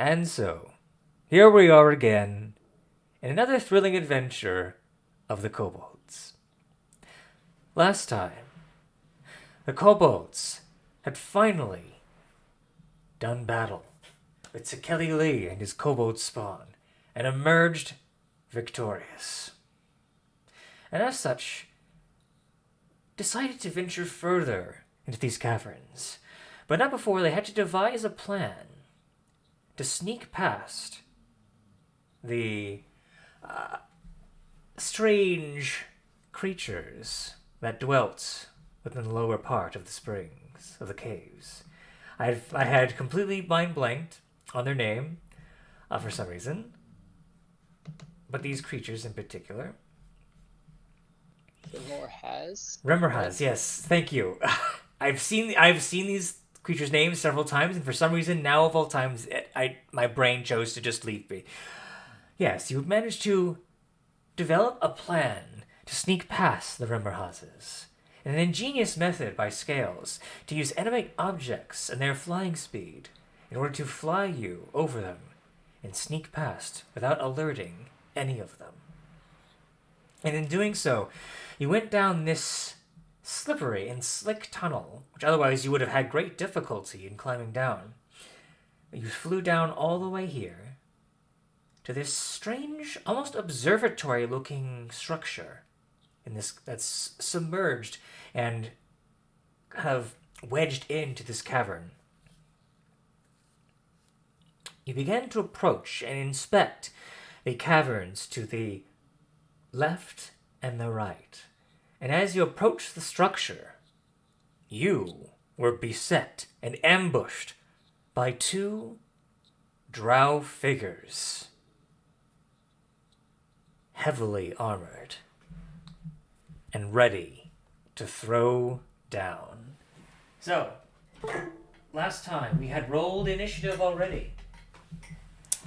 And so, here we are again in another thrilling adventure of the Kobolds. Last time, the Kobolds had finally done battle with Sekeli Lee and his Kobold spawn and emerged victorious. And as such, decided to venture further into these caverns, but not before they had to devise a plan to sneak past the strange creatures that dwelt within the lower part of the springs, of the caves. I had completely mind blanked on their name for some reason, but these creatures in particular. Remor has, yes, thank you. I've seen these creatures' names several times, and for some reason, now of all times, my brain chose to just leave me. Yes, you managed to develop a plan to sneak past the Remorhazes. An ingenious method by Scales to use animate objects and their flying speed in order to fly you over them and sneak past without alerting any of them. And in doing so, you went down this slippery and slick tunnel, which otherwise you would have had great difficulty in climbing down. You flew down all the way here to this strange, almost observatory-looking structure that's submerged and kind of wedged into this cavern. You began to approach and inspect the caverns to the left and the right. And as you approached the structure, you were beset and ambushed by two drow figures, heavily armored and ready to throw down. So, last time we had rolled initiative already.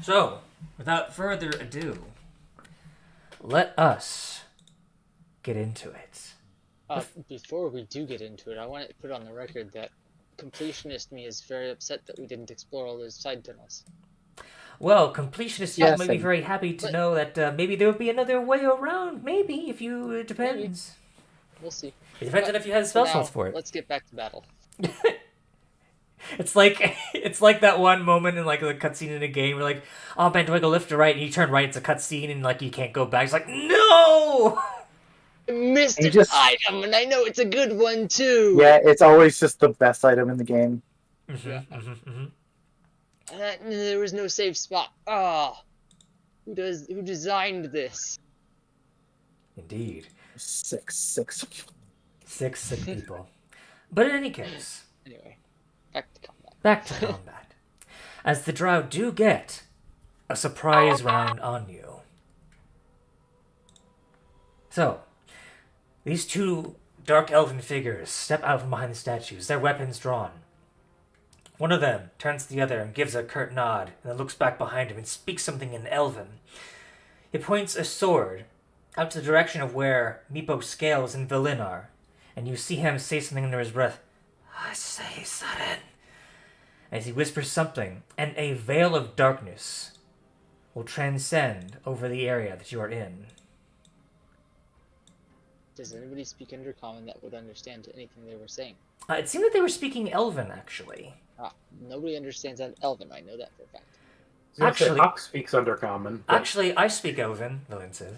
So, without further ado, let us get into it. Before we do get into it, I want to put on the record that completionist me is very upset that we didn't explore all those side tunnels. Well, completionist you might be very happy to know that maybe there would be another way around. Maybe, if you... It depends. Maybe. We'll see. It depends on if you have spell slots for it. Let's get back to battle. It's like that one moment in like the cutscene in a game where like, oh man, do I go left or right? And you turn right, it's a cutscene, and like you can't go back. It's like, no! I missed an item, and I know it's a good one too. Yeah, it's always just the best item in the game. There was no safe spot. Who designed this? Indeed. Six people. But in any case. Anyway, back to combat. As the drow do get a surprise round on you. So, these two dark elven figures step out from behind the statues, their weapons drawn. One of them turns to the other and gives a curt nod, and then looks back behind him and speaks something in Elven. He points a sword out to the direction of where Meepo, Scales, and Villain are, and you see him say something under his breath. I say, sudden. As he whispers something, and a veil of darkness will transcend over the area that you are in. Does anybody speak Undercommon that would understand anything they were saying? It seemed that they were speaking Elven, actually. Nobody understands Elven, I know that for a fact. Actually, Huck speaks Undercommon. But... Actually, I speak Elven, Villain says.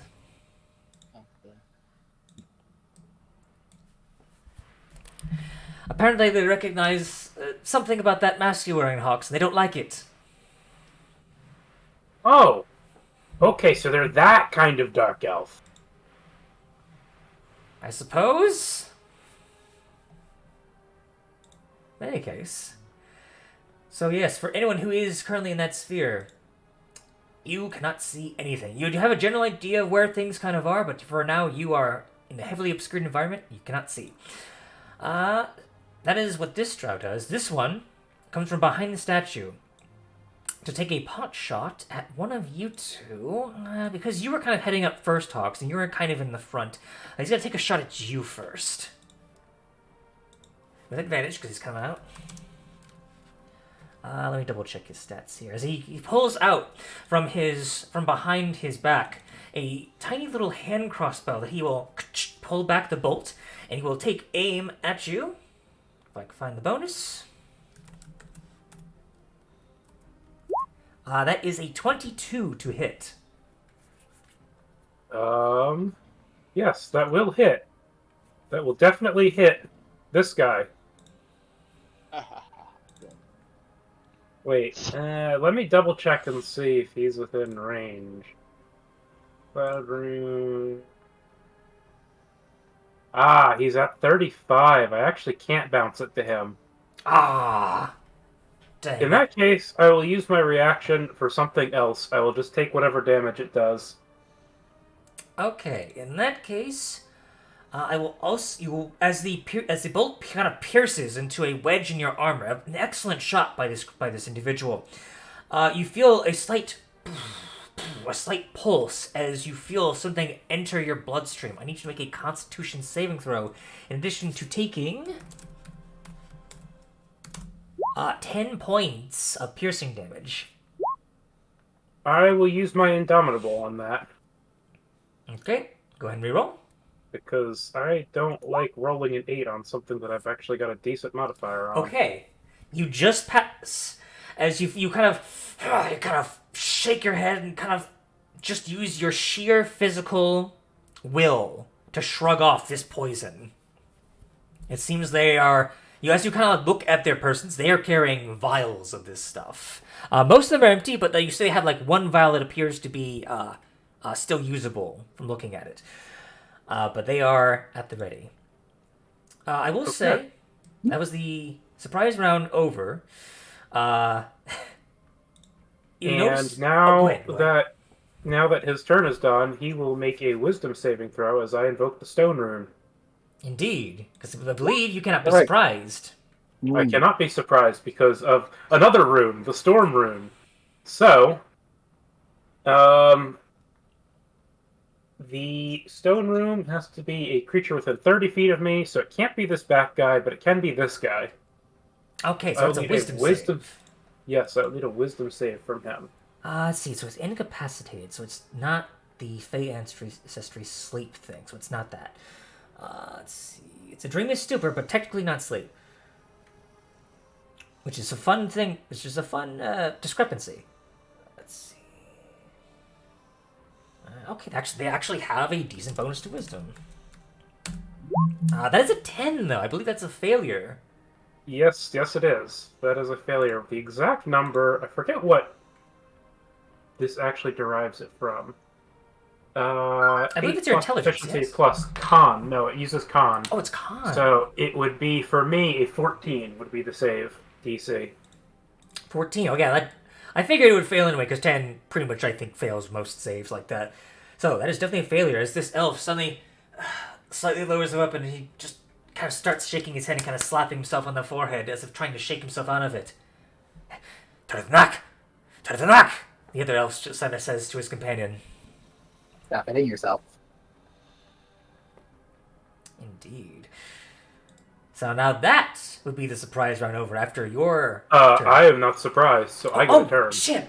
Apparently they recognize something about that mask you're wearing, Hawks, and they don't like it. Oh. Okay, so they're that kind of dark elf. I suppose? In any case. So yes, for anyone who is currently in that sphere, you cannot see anything. You have a general idea of where things kind of are, but for now you are in a heavily obscured environment you cannot see. That is what this drow does. This one comes from behind the statue to take a pot shot at one of you two, because you were kind of heading up first, Hawks, and you were kind of in the front. He's going to take a shot at you first. With advantage, because he's coming out. Let me double check his stats here. As he pulls out from behind his back a tiny little hand crossbow that he will pull back the bolt, and he will take aim at you. If I can find the bonus. That is a 22 to hit. Yes, that will hit. That will definitely hit this guy. Wait, let me double check and see if he's within range. He's at 35. I actually can't bounce it to him. Ah! Dang. In that case, I will use my reaction for something else. I will just take whatever damage it does. Okay, in that case, I will also as the bolt kind of pierces into a wedge in your armor. An excellent shot by this individual. You feel a slight pulse as you feel something enter your bloodstream. I need you to make a Constitution saving throw, in addition to taking 10 points of piercing damage. I will use my Indomitable on that. Okay, go ahead and reroll. Because I don't like rolling an 8 on something that I've actually got a decent modifier on. Okay, you just pass as you kind of shake your head and kind of just use your sheer physical will to shrug off this poison. It seems as you kind of look at their persons, they are carrying vials of this stuff. Most of them are empty, but you say they have like one vial that appears to be still usable from looking at it. But they are at the ready. I will say that was the surprise round over. Now that his turn is done, he will make a wisdom saving throw as I invoke the stone rune. Indeed, because I believe you cannot be surprised. I cannot be surprised because of another rune, the storm rune. So, the stone rune has to be a creature within 30 feet of me, so it can't be this back guy, but it can be this guy. Okay, so it's a wisdom save. Yes, I would need a wisdom save from him. Let's see, so it's incapacitated, so it's not the Fey Ancestry sleep thing, so it's not that. Let's see, it's a dreamless stupor, but technically not sleep. Which is a fun thing, which is a fun discrepancy. Let's see. Okay, they actually have a decent bonus to wisdom. That is a 10, though. I believe that's a failure. Yes, it is. That is a failure. The exact number, I forget what this actually derives it from. I believe it's your intelligence, efficiency plus con. No, it uses con. Oh, it's con. So it would be, for me, a 14 would be the save DC. 14, oh yeah, I figured it would fail anyway, because 10 pretty much, I think, fails most saves like that. So that is definitely a failure, as this elf suddenly slightly lowers the weapon, and he just kind of starts shaking his head and kind of slapping himself on the forehead as if trying to shake himself out of it. Tardanak! Tardanak! The other elf just says to his companion. Stop hitting yourself. Indeed. So now that would be the surprise round over after your turn. I am not surprised, so I get a turn. Oh, shit!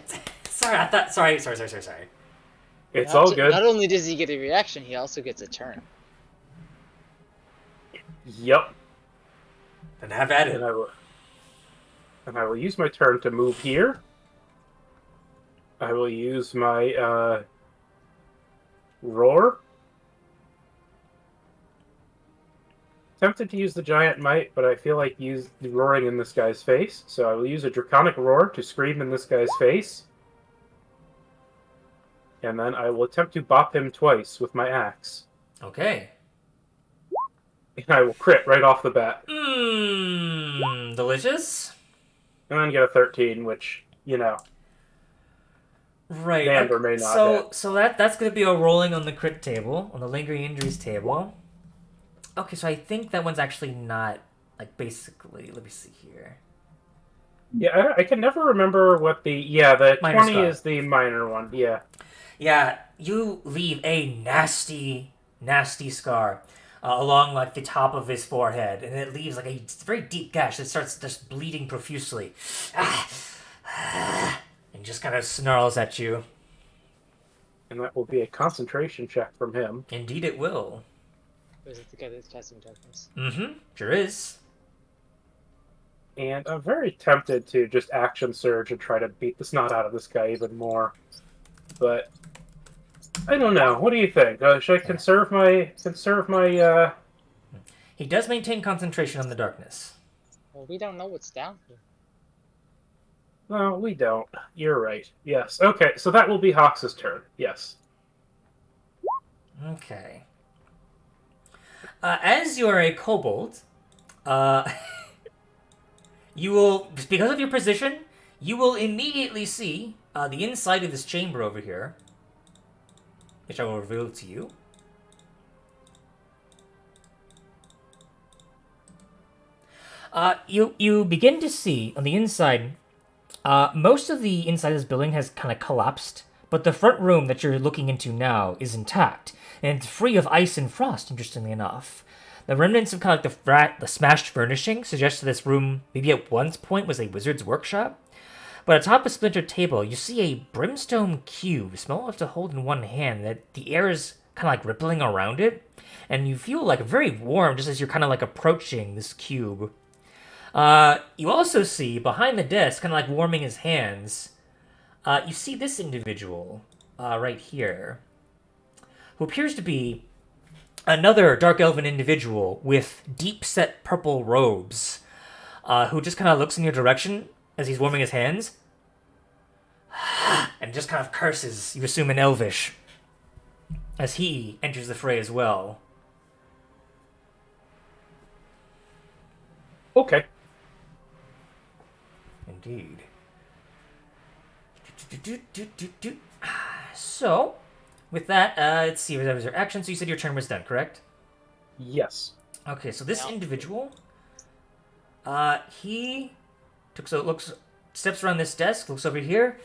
Sorry. It's all good. Not only does he get a reaction, he also gets a turn. Yep. Then have at it. And I will use my turn to move here. I will use my roar. Tempted to use the giant might, but I feel like roaring in this guy's face. So I will use a draconic roar to scream in this guy's face. And then I will attempt to bop him twice with my axe. Okay. And I will crit right off the bat. Delicious. And then get a 13, which, right. may or may not hit. So that's going to be a rolling on the crit table, on the lingering injuries table. Okay, so I think that one's actually not, basically, let me see here. Yeah, I can never remember what the 20 scar. Is the minor one, yeah. Yeah, you leave a nasty, nasty scar along, the top of his forehead, and it leaves, a very deep gash that starts just bleeding profusely. and just kind of snarls at you. And that will be a concentration check from him. Indeed it will. Or is it the guy that's casting darkness? Mm-hmm. Sure is. And I'm very tempted to just action surge and try to beat the snot out of this guy even more. But I don't know. What do you think? Should I conserve my He does maintain concentration on the darkness. Well, we don't know what's down here. No, we don't. You're right. Yes. Okay, so that will be Hawks' turn. Yes. Okay. As you are a kobold, you will, because of your position, you will immediately see the inside of this chamber over here, which I will reveal to you. You begin to see on the inside, most of the inside of this building has kind of collapsed, but the front room that you're looking into now is intact, and it's free of ice and frost, interestingly enough. The remnants of kind of like the smashed furnishing suggest that this room maybe at one point was a wizard's workshop. But atop a splintered table, you see a brimstone cube, small enough to hold in one hand, that the air is kind of like rippling around it, and you feel like very warm just as you're kind of like approaching this cube. You also see, behind the desk, kind of like warming his hands, you see this individual right here, who appears to be another dark elven individual with deep-set purple robes, who just kind of looks in your direction as he's warming his hands, and just kind of curses, you assume in Elvish, as he enters the fray as well. Okay. Indeed. So, with that, let's see, that was your action. So you said your turn was done, correct? Yes. Okay, so this Yeah. individual, he steps around this desk, looks over here.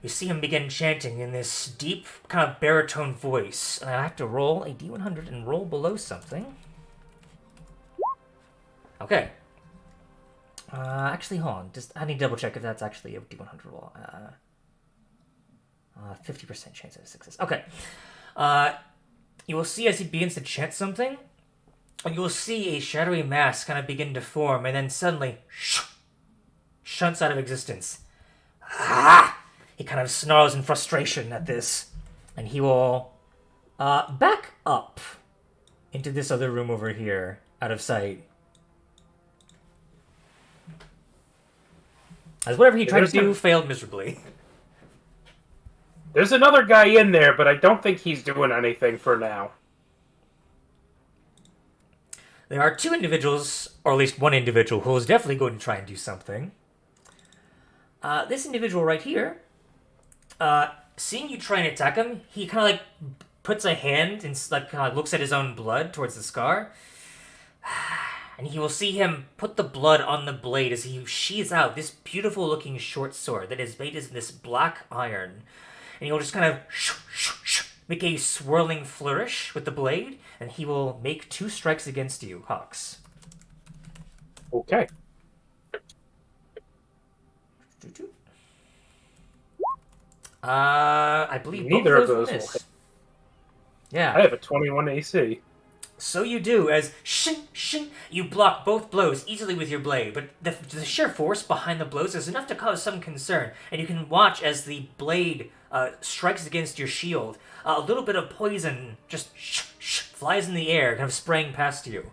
You see him begin chanting in this deep, kind of baritone voice. And I have to roll a d100 and roll below something. Okay. Actually, hold on. I need to double check if that's actually a d100 roll. 50% chance of success. Okay. You will see as he begins to chant something, and you will see a shadowy mass kind of begin to form, and then suddenly shunts out of existence. He kind of snarls in frustration at this, and he will back up into this other room over here, out of sight. As whatever he tried to do failed miserably. There's another guy in there, but I don't think he's doing anything for now. There are two individuals, or at least one individual, who is definitely going to try and do something. This individual right here, seeing you try and attack him, he kind of like puts a hand and like kind of looks at his own blood towards the scar. And you will see him put the blood on the blade as he sheathes out this beautiful looking short sword that is made of this black iron. And he will just kind of make a swirling flourish with the blade, and he will make 2 strikes against you, Hawks. Okay. I believe Neither both of those those will will miss. hit. Yeah. I have a 21 AC. So you do, as you block both blows easily with your blade, but the sheer force behind the blows is enough to cause some concern, and you can watch as the blade strikes against your shield. A little bit of poison just flies in the air, kind of spraying past you.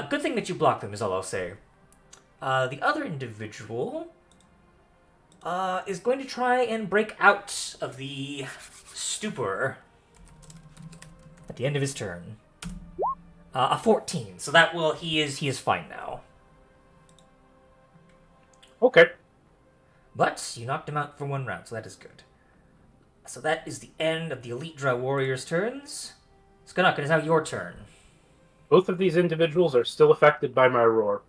Good thing that you blocked them, is all I'll say. The other individual is going to try and break out of the stupor at the end of his turn. A 14, so that will he is fine now. Okay. But you knocked him out for 1 round, so that is good. So that is the end of the Elite Drow Warriors' turns. Skanok, it is now your turn. Both of these individuals are still affected by my roar.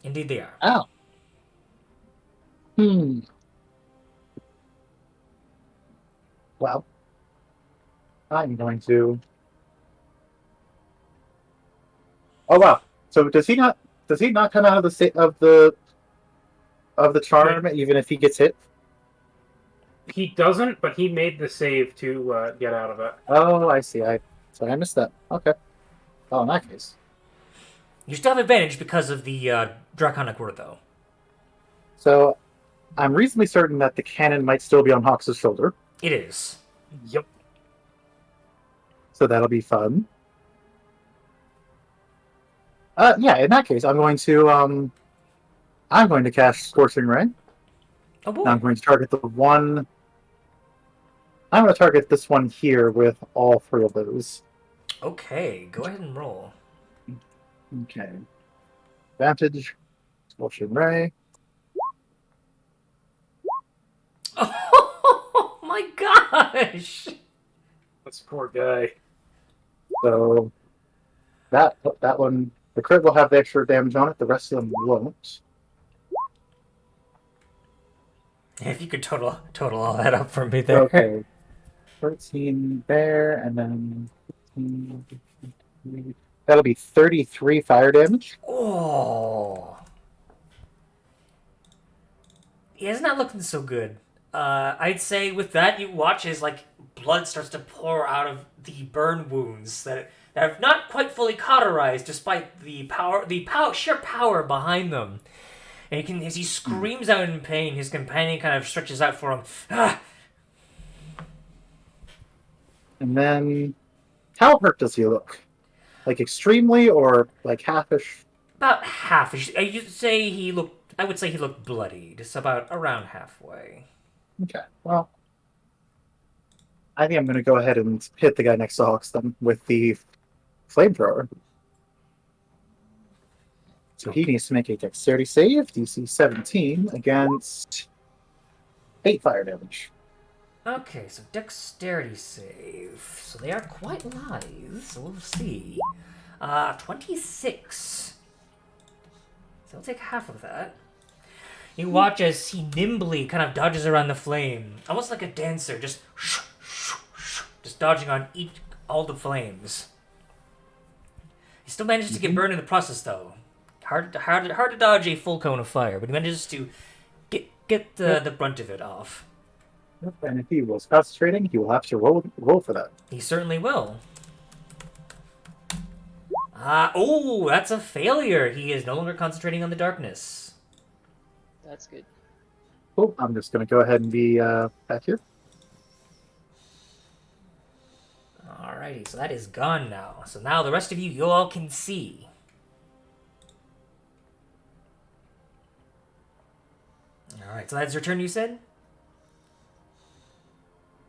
Indeed they are. Oh. Well, I'm going to. Oh wow! So does he not come out of the of the charm, even if he gets hit? He doesn't, but he made the save to get out of it. Oh, I see. So I missed that. Okay. Oh, in that case. You still have advantage because of the draconic word, though. So I'm reasonably certain that the cannon might still be on Hawks' shoulder. It is. Yep. So that'll be fun. Yeah, in that case, I'm going to cast Scorching Ray. Oh boy. And I'm going to target the one. I'm going to target this one here with all three of those. Okay, go ahead and roll. Okay. Advantage. Scorching Ray. Oh my gosh! This poor guy. So that one, the crit will have the extra damage on it. The rest of them won't. If you could total all that up for me there. Okay. 13 there, and then 15, that'll be 33 fire damage. Oh. Yeah, it's not looking so good. I'd say with that, you watch as like blood starts to pour out of the burn wounds that have not quite fully cauterized, despite the sheer power behind them. And as he screams out in pain, his companion kind of stretches out for him. Ah! And then, how hurt does he look? Like extremely, or like halfish? About half. I would say he looked bloodied. It's about around halfway. Okay, well, I think I'm going to go ahead and hit the guy next to Hawks then with the flamethrower. So he needs to make a dexterity save, DC 17, against 8 fire damage. Okay, so dexterity save. So they are quite lithe, so we'll see. 26. So we'll take half of that. You watch as he nimbly kind of dodges around the flame, almost like a dancer, just dodging on all the flames. He still manages to get burned in the process, though. Hard to dodge a full cone of fire, but he manages to get the brunt of it off. And if he was concentrating, he will have to roll for that. He certainly will. Oh, that's a failure. He is no longer concentrating on the darkness. That's good. Cool. I'm just going to go ahead and be back here. Alrighty, so that is gone now. So now the rest of you all can see. Alright, so that's your turn, you said?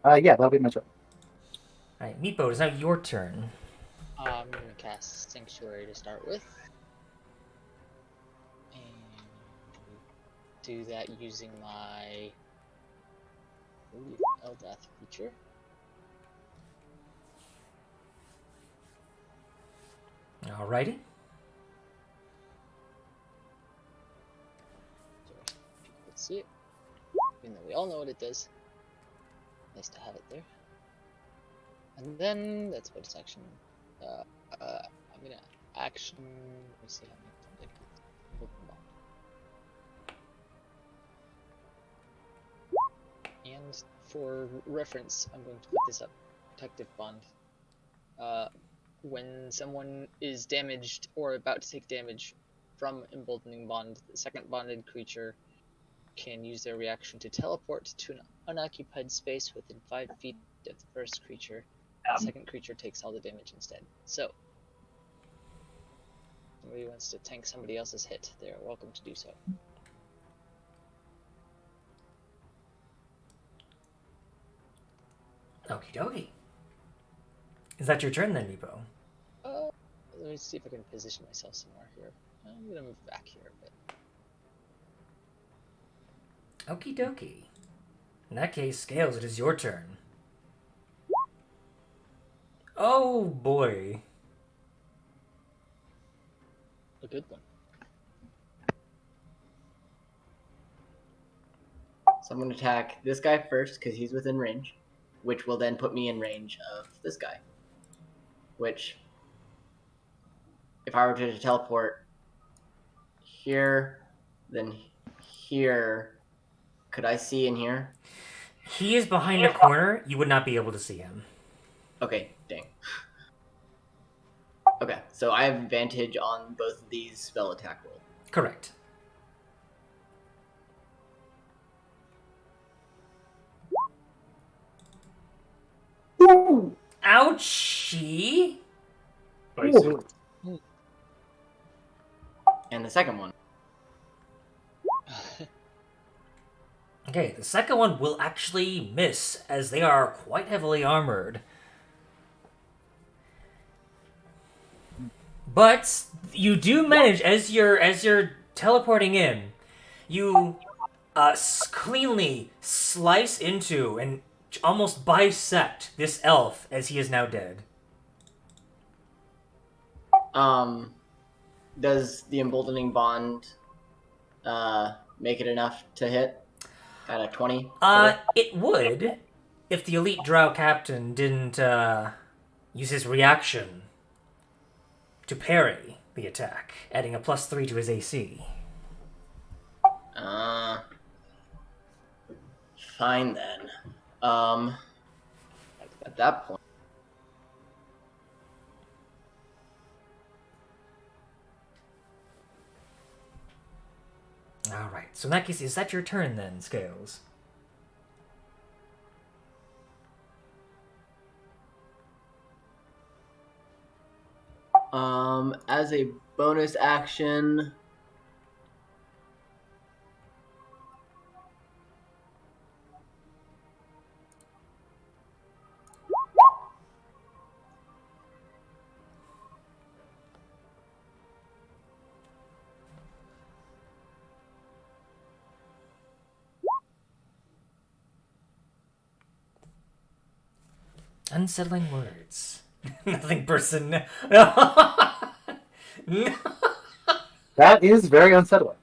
Yeah, that'll be my turn. Alright, Meepo, it's now your turn. I'm gonna cast Sanctuary to start with. And do that using my Eldath feature. Alrighty. People can see it. Even though we all know what it does. Nice to have it there. And then that's what its action. I'm gonna action. Let me see how many times I can open them. And for reference, I'm going to put this up. Protective Bond. When someone is damaged or about to take damage from Emboldening Bond, the second bonded creature can use their reaction to teleport to an unoccupied space within 5 feet of the first creature. The second creature takes all the damage instead. So, if somebody wants to tank somebody else's hit, they are welcome to do so. Okie dokie. Is that your turn then, Meepo? Let me see if I can position myself somewhere here. I'm gonna move back here a bit. Okie dokie. In that case, Scales, it is your turn. Oh boy. A good one. So I'm going to attack this guy first because he's within range, which will then put me in range of this guy. Which, if I were to teleport here, then here. Could I see in here? He is behind a corner. You would not be able to see him. Okay, dang. Okay, so I have advantage on both of these spell attack rolls. Correct. Ouchie! Spicy. And the second one. Okay, the second one will actually miss, as they are quite heavily armored. But you do manage, as you're teleporting in, you cleanly slice into and almost bisect this elf as he is now dead. Does the emboldening bond make it enough to hit at a 20? It would, if the elite drow captain didn't use his reaction to parry the attack, adding a +3 to his AC. Fine then. At that point. Alright, so in that case, is that your turn then, Scales? As a bonus action, Unsettling words. Nothing person. No. That is very unsettling.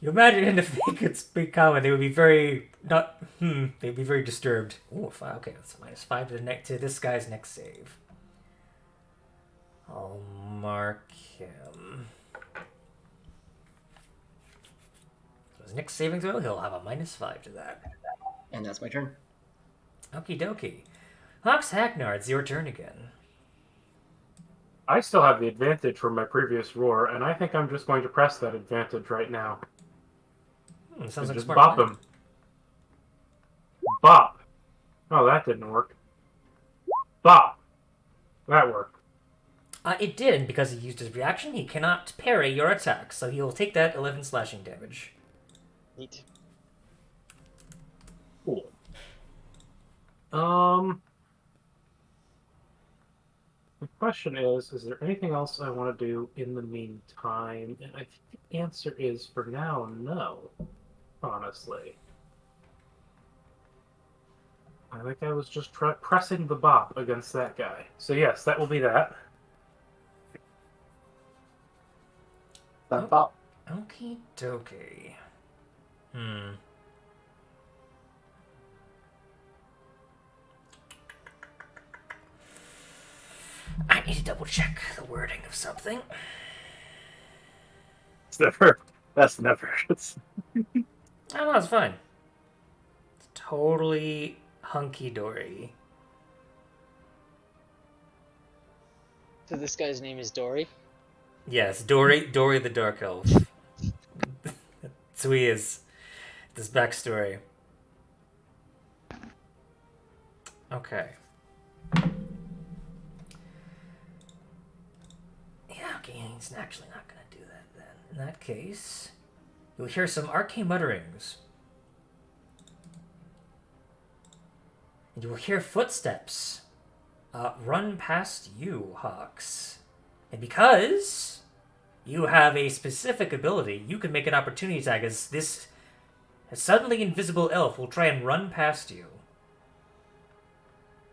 You imagine if they could speak common, they would be very not. They'd be very disturbed. Ooh, okay, that's -5 to this guy's next save. I'll mark him. So his next saving throw, he'll have a -5 to that. and that's my turn. Okie dokie. Hawks Hacknard, it's your turn again. I still have the advantage from my previous roar, and I think I'm just going to press that advantage right now. Sounds And like a just smart bop plan. him. Bop. Oh, that didn't work. Bop. That worked. It did, because he used his reaction. He cannot parry your attack, so he will take that 11 slashing damage. Neat. Cool. The question is there anything else I want to do in the meantime? And I think the answer is, for now, no. Honestly. I think I was just pressing the bop against that guy. So yes, that will be that. That bop. Okie dokie. I need to double check the wording of something. It's never. That's never. Oh, no, it's fine. It's totally hunky-dory. So this guy's name is Dory. Yes, Dory the Dark Elf. That's who he is. This backstory. Okay. Yeah, okay, he's actually not going to do that then. In that case, you'll hear some arcane mutterings. And you will hear footsteps run past you, Hawks. And because you have a specific ability, you can make an opportunity attack as this suddenly invisible elf will try and run past you.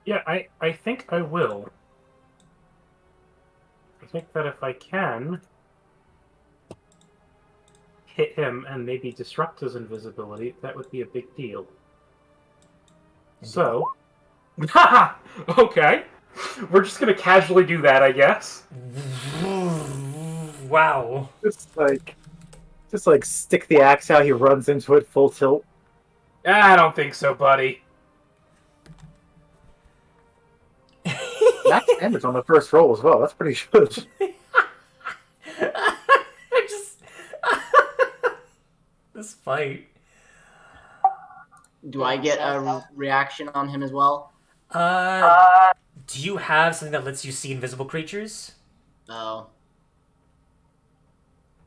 Yeah, I think I will. I think that if I can hit him and maybe disrupt his invisibility, that would be a big deal. Indeed. So, haha! Okay. We're just gonna casually do that, I guess. Wow. Just like stick the axe out. He runs into it full tilt. I don't think so, buddy. Max damage on the first roll as well. That's pretty good. I just this fight. Do I get a reaction on him as well? Do you have something that lets you see invisible creatures? Oh.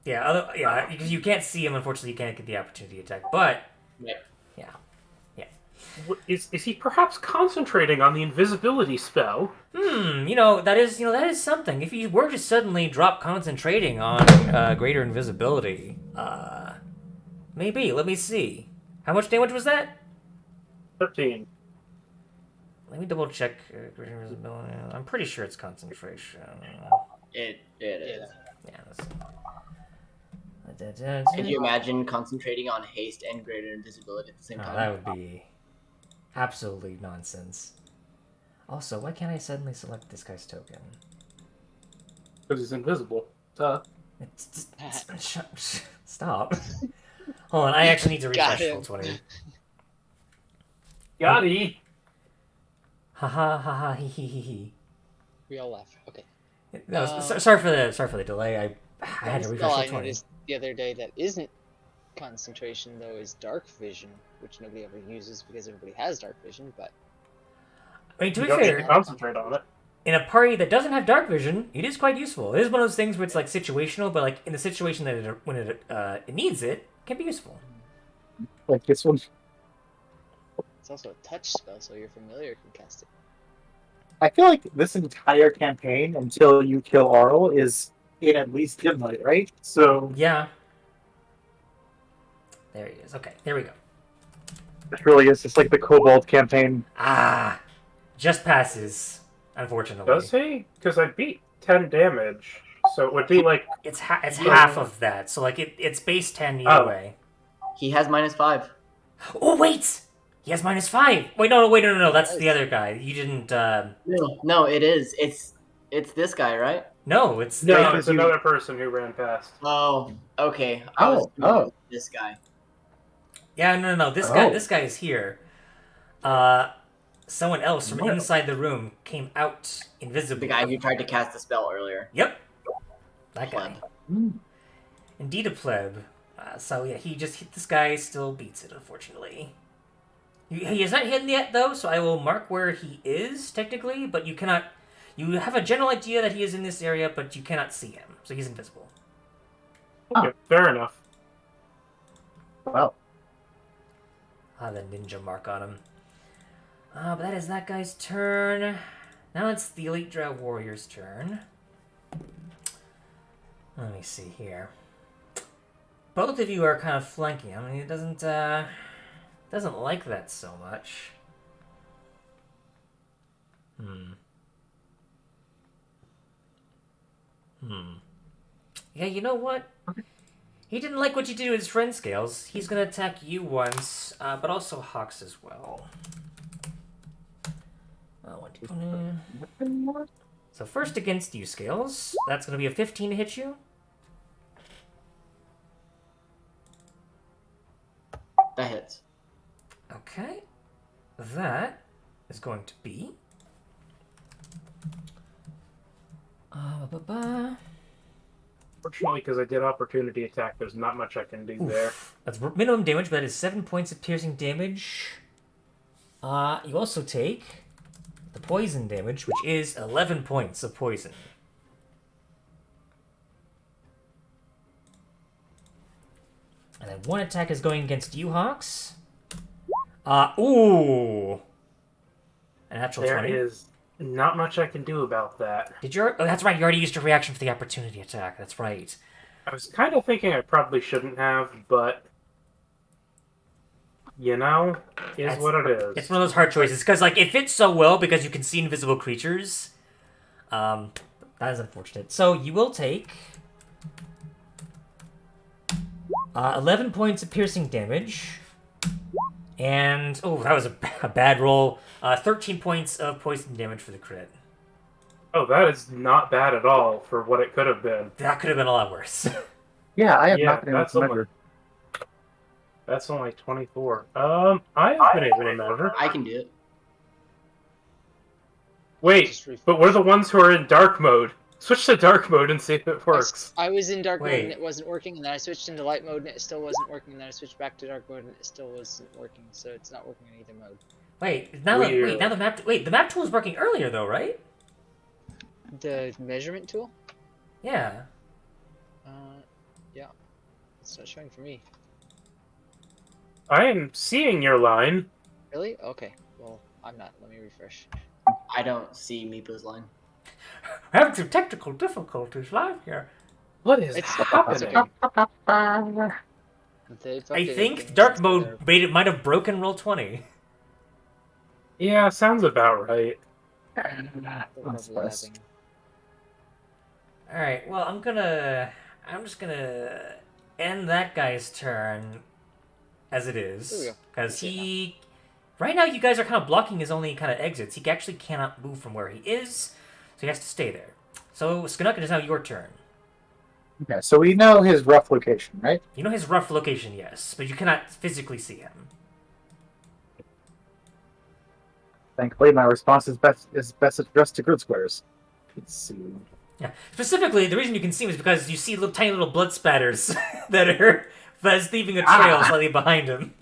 Yeah, because you can't see him. Unfortunately, you can't get the opportunity attack. But Yeah. Is he perhaps concentrating on the invisibility spell? that is something. If you were to suddenly drop concentrating on greater invisibility, maybe. Let me see. How much damage was that? 13. Let me double check greater invisibility. I'm pretty sure it's concentration. It is. Yeah. Can you imagine concentrating on haste and greater invisibility at the same time? That would be absolutely nonsense. Also, why can't I suddenly select this guy's token? Because he's invisible. Duh. Stop. Hold on, I actually need to Got refresh him. full 20. Yachty! Ha hee hee. We all laugh. Okay. No, sorry for the delay. I had to One refresh spell full I 20. noticed the other day that isn't concentration though is dark vision, which nobody ever uses because everybody has dark vision. But I mean, to You be don't need fair, to concentrate on it. in a party that doesn't have dark vision, it is quite useful. It is one of those things where it's like situational, but like in the situation that when it needs it, can be useful. Like this one. it's also a touch spell, so your familiar can cast it. I feel like this entire campaign until you kill Arl is in at least dim light, right? So Yeah. There he is. Okay, there we go. it really is just like the Kobold campaign. Just passes, unfortunately. Does he? Because I beat 10 damage. So it would be like... It's half of that, so like it's base 10 either way. He has -5. Oh wait, he has -5. Wait, no, that's the other guy. You didn't. No, it is. It's this guy, right? No, it's No, because it's you- another person who ran past. Oh, okay. Oh. This guy. Yeah, no. This guy is here. Someone else from inside the room came out invisibly. The guy who tried to cast the spell earlier. Yep. That guy. Pleb. Indeed a pleb. So yeah, he just hit this guy, still beats it, unfortunately. He is not hidden yet, though, so I will mark where he is, technically, but you cannot... You have a general idea that he is in this area, but you cannot see him, so he's invisible. Okay, fair enough. Wow. The ninja mark on him. But that is that guy's turn. Now it's the Elite Drow Warrior's turn. Let me see here. Both of you are kind of flanking. I mean, it doesn't like that so much. Yeah, you know what? He didn't like what you did to his friend Scales. He's gonna attack you once, but also Hawks as well. So first against you, Scales. That's gonna be a 15 to hit you. That hits. Okay. That is going to be... Fortunately, because I did opportunity attack, there's not much I can do there. That's minimum damage, but that is 7 points of piercing damage. You also take the poison damage, which is 11 points of poison. And then one attack is going against you, Hawks. Ooh! A natural There 20. is not much I can do about that. Did you? Oh, that's right. You already used your reaction for the opportunity attack. That's right. I was kind of thinking I probably shouldn't have, but... You know, is what it is. It's one of those hard choices because, like, it fits so well because you can see invisible creatures. That is unfortunate. So you will take 11 points of piercing damage, and that was a bad roll. 13 points of poison damage for the crit. Oh, that is not bad at all for what it could have been. That could have been a lot worse. Yeah, I have Yeah, not been able to measure. That's only 24. I have been able to measure. I can do it. Wait, Just but we're the ones who are in dark mode. Switch to dark mode and see if it works. I was in dark mode Wait. and it wasn't working, and then I switched into light mode and it still wasn't working, and then I switched back to dark mode and it still wasn't working. So it's not working in either mode. The map tool was working earlier though, right? The measurement tool? Yeah. Yeah. It's not showing for me. I am seeing your line. Really? Okay. Well, I'm not. Let me refresh. I don't see Meepo's line. Having some technical difficulties live here. What is It's happening? okay. They've I updated think things dark since mode might have broken roll 20. Yeah, sounds about right. they're That's overlapping. All right. Well, I'm just gonna end that guy's turn as it There we is go. because Okay, right now you guys are kind of blocking his only kind of exits. He actually cannot move from where he is, so he has to stay there. So Skanuk, it is now your turn. Okay, so we know his rough location, right? You know his rough location, yes, but you cannot physically see him. Thankfully, my response is best addressed to grid squares. Let's see. Yeah. Specifically, the reason you can see him is because you see little tiny little blood spatters that's leaving a trail slightly behind him.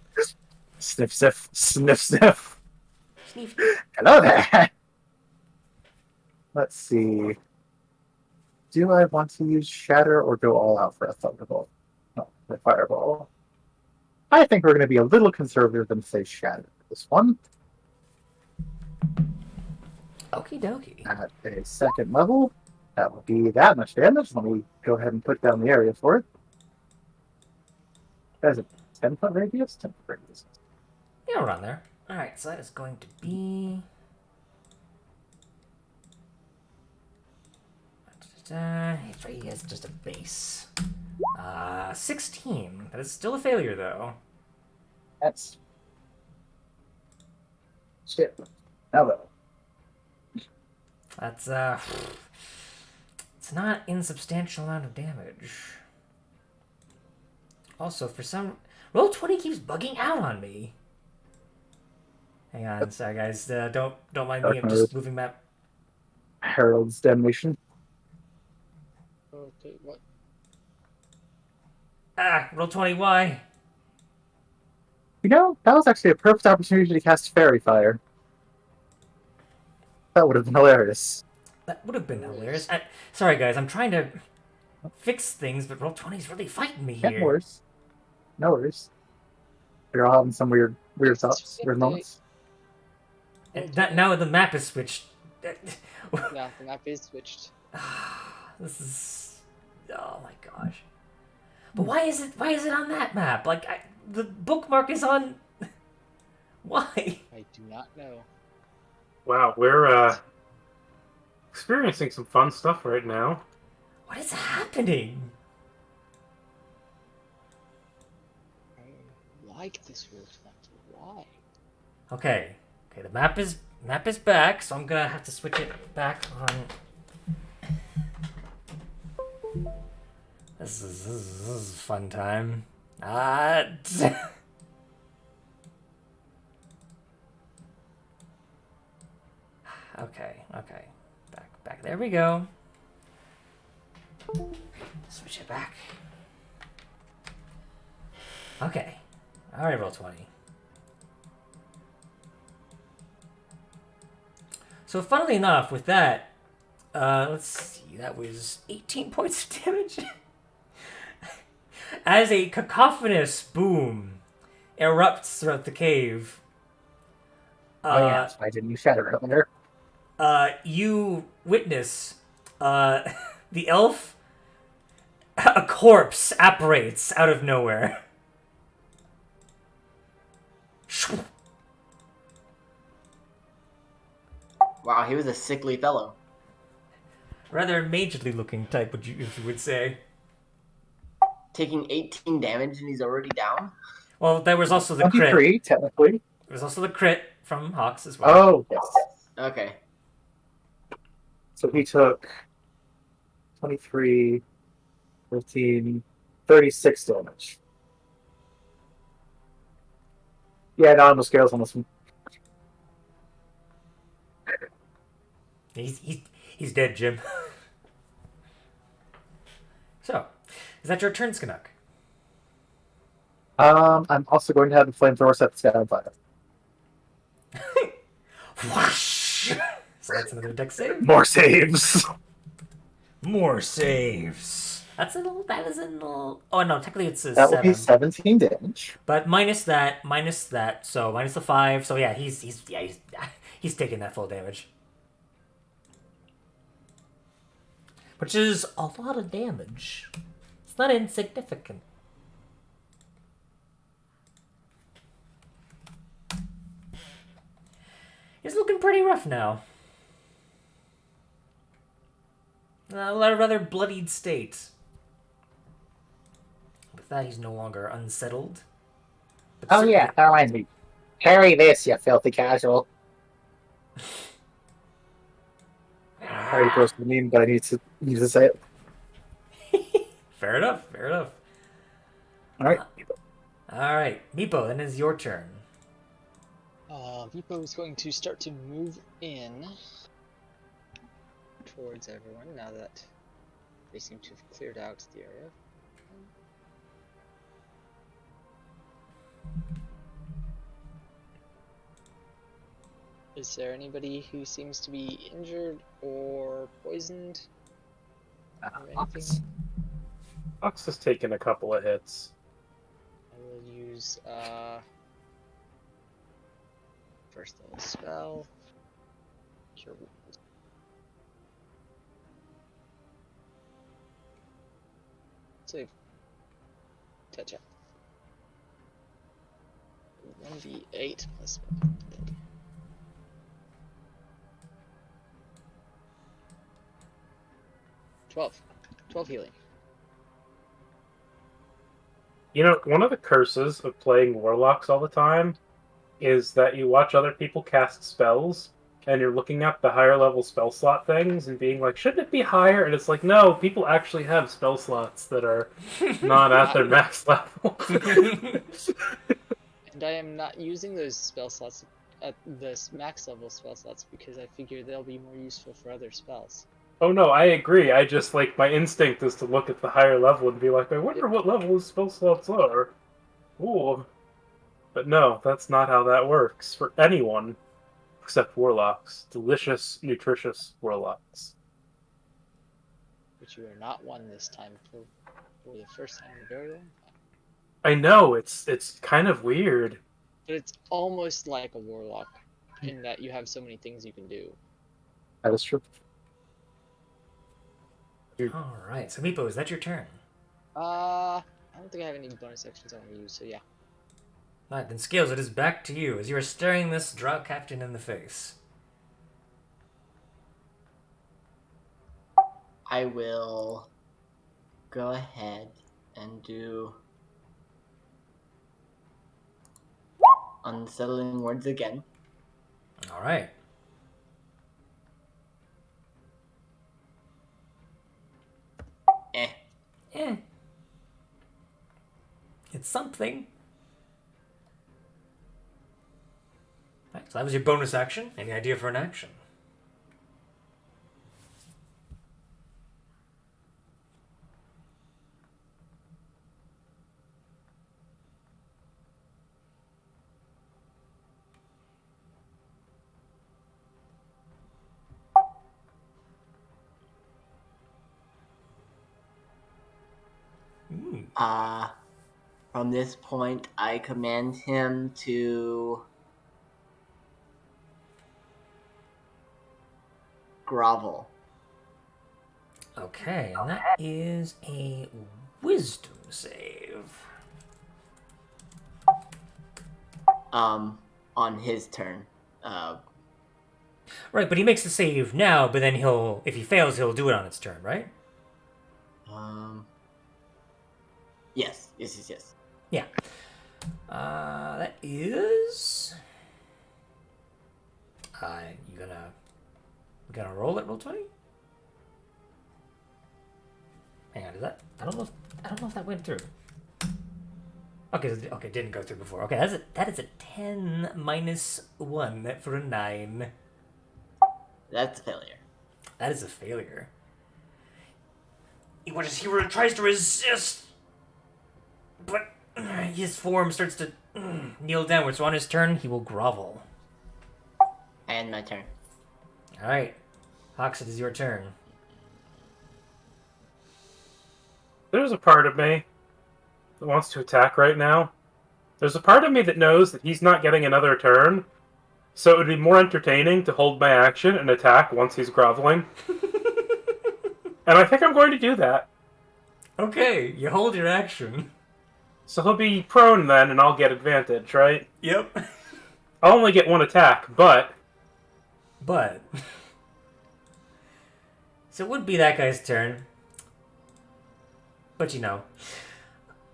Sniff, sniff, sniff, sniff. Sneef. Hello there. Let's see. Do I want to use Shatter or go all out for a Thunderbolt? No, the Fireball. I think we're going to be a little conservative and say Shatter for this one. Okie dokie. At a second level, that will be that much damage. Let me go ahead and put down the area for it. That's a 10-foot radius? 10-foot radius. Yeah, around there. Alright, so that is going to be... He has just a base. 16. That is still a failure, though. That's... Shit. Hello. That's, it's not insubstantial amount of damage. Also, for some... Roll 20 keeps bugging out on me. Hang on, sorry guys. Don't mind me. I'm just moving map. Harold's Damnation. Okay, what? Roll 20. Why? You know, that was actually a perfect opportunity to cast Fairy Fire. That would have been hilarious. That would have been hilarious. Sorry guys, I'm trying to fix things, but roll 20's really fighting me Yeah, here. no worries. No worries. You're all having some weird thoughts, weird moments. And now the map is switched. Yeah, the map is switched. This is... Oh my gosh. But why is it on that map? Like, the bookmark is on... Why? I do not know. Wow, we're experiencing some fun stuff right now. What is happening? I like this route. That's why. Okay, the map is back, so I'm gonna have to switch it back on. This is a fun time. Okay. Back. There we go. Switch it back. Okay. All right, roll 20. So funnily enough, with that, let's see, that was 18 points of damage. As a cacophonous boom erupts throughout the cave, Why didn't you Shatter earlier? you witness the elf, a corpse apparates out of nowhere. Wow, he was a sickly fellow. Rather majorly looking type, if you would say. Taking 18 damage and he's already down? Well, there was also the crit. 23, technically. There was also the crit from Hawks as well. Oh, yes. Okay. So he took 23, 15, 36 damage. Yeah, no, scales on this one. He's dead, Jim. So, is that your turn, Skanuk? I'm also going to have the flamethrower set the sky on fire. Whoosh! So that's another deck save. More saves. More saves. That is a little. Oh no, technically it's a That will 7. be 17 damage. But minus that, so minus the 5. So yeah, he's taking that full damage. Which is a lot of damage. It's not insignificant. He's looking pretty rough now. A rather bloodied state. With that, he's no longer unsettled. But Oh yeah, that reminds me. Carry this, you filthy casual. I already posted the meme, but I need to say it. Fair enough. Fair enough. All right. All right, Meepo. Then it's your turn. Vipo is going to start to move in towards everyone now that they seem to have cleared out the area. Is there anybody who seems to be injured or poisoned? Or anything? Ox has taken a couple of hits. I will use first level spell. Cure wounds. Save. Touch up. 1d8 plus 12. 12 healing. You know, one of the curses of playing warlocks all the time is that you watch other people cast spells, and you're looking at the higher level spell slot things and being like, shouldn't it be higher? And it's like, no, people actually have spell slots that are not at their max level. And I am not using those spell slots at this max level spell slots because I figure they'll be more useful for other spells. Oh no, I agree. I just, like, my instinct is to look at the higher level and be like, I wonder what level his spell slots are. Ooh. But no, that's not how that works for anyone except warlocks. Delicious, nutritious warlocks. But you are not one this time for the first time in a very long time. I know, it's kind of weird. But it's almost like a warlock in that you have so many things you can do. That is true. All right, so Meepo, is that your turn? I don't think I have any bonus actions I want to use, so yeah. All right, then Scales, it is back to you as you are staring this drow captain in the face. I will go ahead and do unsettling words again. All right. It's something. Right, so that was your bonus action. Any idea for an action? From this point, I command him to grovel. Okay, and that is a wisdom save. On his turn. Right, but he makes the save now, but then if he fails, he'll do it on its turn, right? Yes. Yeah. That is. You gonna roll it? Roll 20? that went through. Okay, okay, didn't go through before. Okay, that is a 10 minus 1 for a 9. That's a failure. That is a failure. He tries to resist, but his form starts to kneel downward. So on his turn, he will grovel. And my turn. All right, Hawks, it is your turn. There's a part of me that wants to attack right now. There's a part of me that knows that he's not getting another turn, so it would be more entertaining to hold my action and attack once he's groveling. And I think I'm going to do that. Okay, you hold your action. So he'll be prone then, and I'll get advantage, right? Yep. I'll only get one attack, but... So it would be that guy's turn. But you know.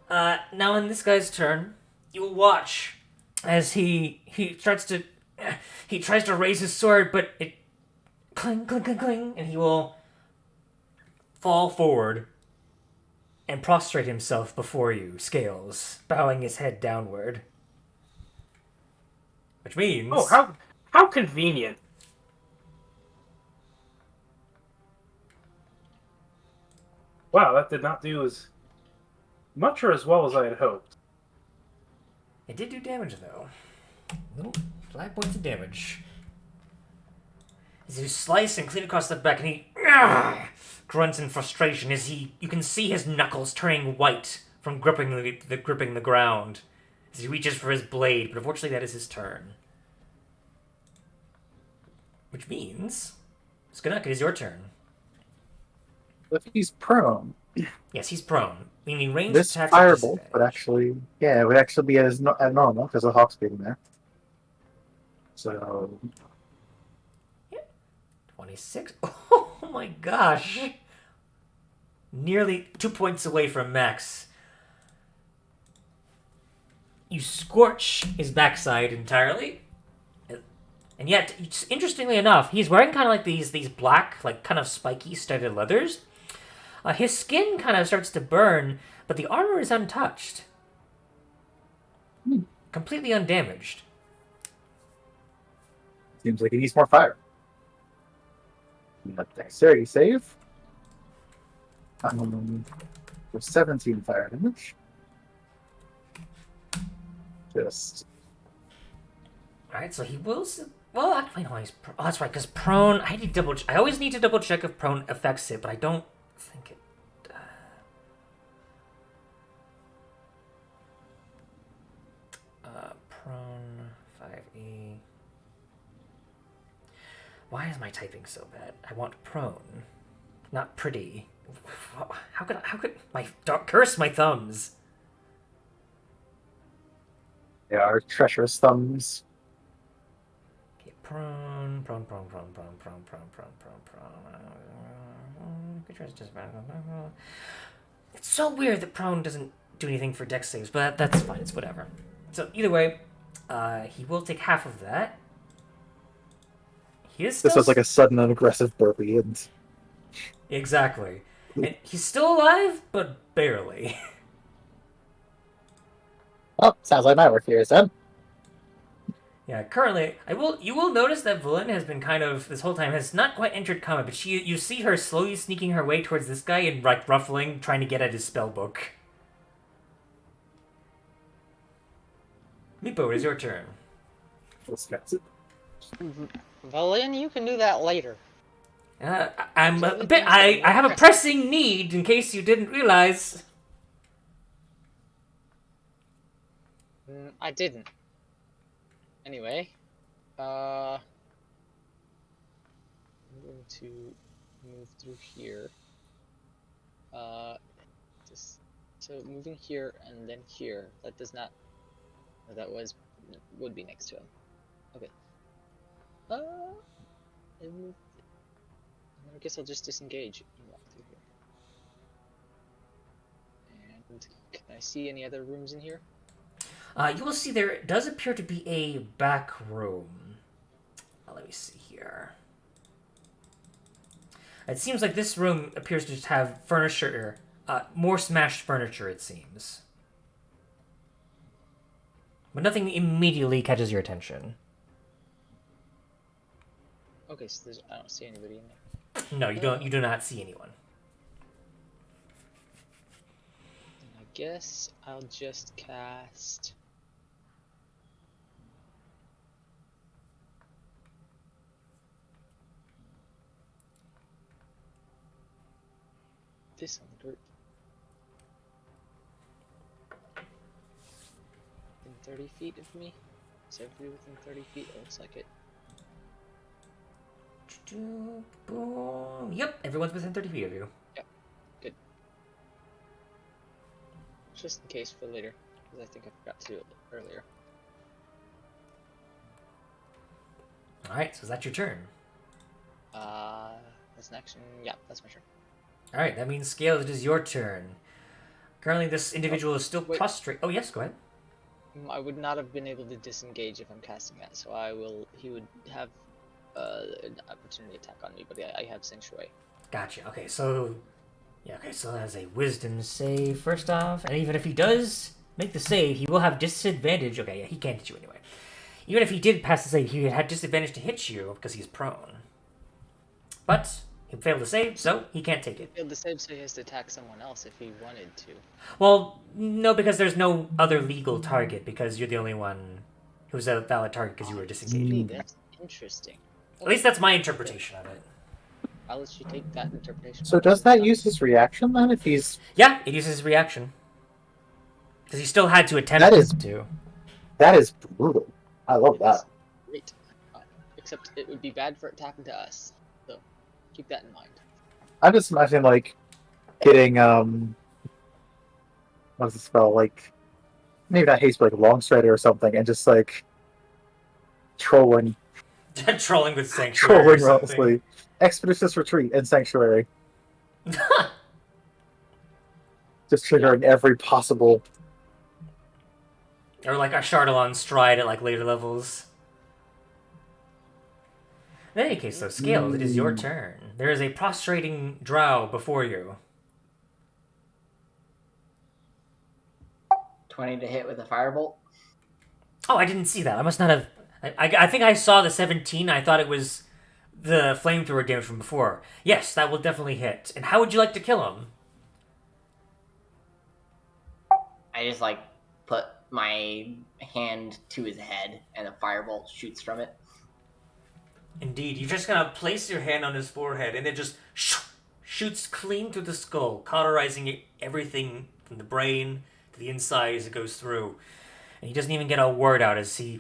Now in this guy's turn, you'll watch as he tries to raise his sword, but it cling, cling, cling, cling, and he will fall forward and prostrate himself before you, Scales, bowing his head downward. Which means... Oh, how convenient. Wow, that did not do as much or as well as I had hoped. It did do damage, though. Little 5 points of damage. As you slice and clean across the back, and he grunts in frustration as you can see his knuckles turning white from gripping the ground as he reaches for his blade, but unfortunately that is his turn. Which means, Skanak, it is your turn. If he's prone, Yes, he's prone, meaning ranged this attacks at firebolt disadvantage. would actually, yeah, it would actually be as normal because of Hawk's being there. So 26? Oh my gosh! Nearly 2 points away from max. You scorch his backside entirely. And yet, interestingly enough, he's wearing kind of like these black, like kind of spiky studded leathers. His skin kind of starts to burn, but the armor is untouched. Completely undamaged. seems like he needs more fire. Dexterity save. For 17 fire damage. Just Alright, so he will... Well, actually, no, he's... Oh, that's right, because prone... I always need to double check if prone affects it, but I don't think it... Prone... 5e... Why is my typing so bad? I want prone, not pretty. How could my... Don't curse my thumbs! they are treacherous thumbs. Prone. It's so weird that prone doesn't do anything for dex saves, but that's fine. It's whatever. So either way, he will take half of that. He is still... This was like a sudden and aggressive burpee, and Exactly. And he's still alive, but barely. oh, sounds like my work here is done. Yeah, currently, you will notice that Valen has been kind of, this whole time, has not quite entered combat, but you see her slowly sneaking her way towards this guy and, like, ruffling, trying to get at his spellbook. Meepo, it is your turn. Valen, you can do that later. I have a pressing need, in case you didn't realize. I didn't. Anyway, I'm going to move through here. So moving here and then here. That does not. That would be next to him. Okay. And I guess I'll just disengage and walk through here. And can I see any other rooms in here? You will see there does appear to be a back room. Let me see here. It seems like this room appears to just have furniture More smashed furniture, it seems. But nothing immediately catches your attention. Okay, so I don't see anybody in there. No, you don't. You do not see anyone. I guess I'll just cast. This on the group. Within 30 feet of me? Is everybody within 30 feet? It looks like it. Boom. Yep, everyone's within 30 feet of you. Yep, good. Just in case for later, because I think I forgot to do it earlier. Alright, so is that your turn? That's an action. Yeah, that's my turn. Alright, that means Scales, it is your turn. Currently, this individual is still wait. prostrate. Oh, yes, go ahead. I would not have been able to disengage if I'm casting that, so I will. He would have an opportunity attack on me, but I have Sanctuary. Gotcha. Okay, so... Yeah, okay, so that's a wisdom save first off. And even if he does make the save, he will have disadvantage. Okay, yeah, he can't hit you anyway. Even if he did pass the save, he would have disadvantage to hit you because he's prone. But he failed to save, so he can't take it. He failed to save, so he has to attack someone else if he wanted to. Well, no, because there's no other legal target, because you're the only one who's a valid target because you were disengaged. That's interesting. At least that's my interpretation of it. I'll let you take that interpretation. So does that use his reaction then? If he's Yeah, it uses his reaction. Because he still had to attempt That is- to. that is brutal. I love that. Great. Except it would be bad for it to happen to us. So keep that in mind. I'm just imagining like getting what's the spell, like maybe not haste, but like long strider or something, and just like trolling Trolling with Sanctuary or trolling something. mostly. Expeditious retreat and sanctuary. Just triggering every possible. Or like a Chardalon stride at like later levels. In any case, though, Scales, it is your turn. There is a prostrating drow before you. 20 to hit with a firebolt. Oh, I didn't see that. I must not have... I think I saw the 17. I thought it was the flamethrower damage from before. Yes, that will definitely hit. And how would you like to kill him? I just like put my hand to his head and a firebolt shoots from it. Indeed, you're just gonna place your hand on his forehead and it just shoots clean through the skull, cauterizing everything from the brain to the inside as it goes through. And he doesn't even get a word out as he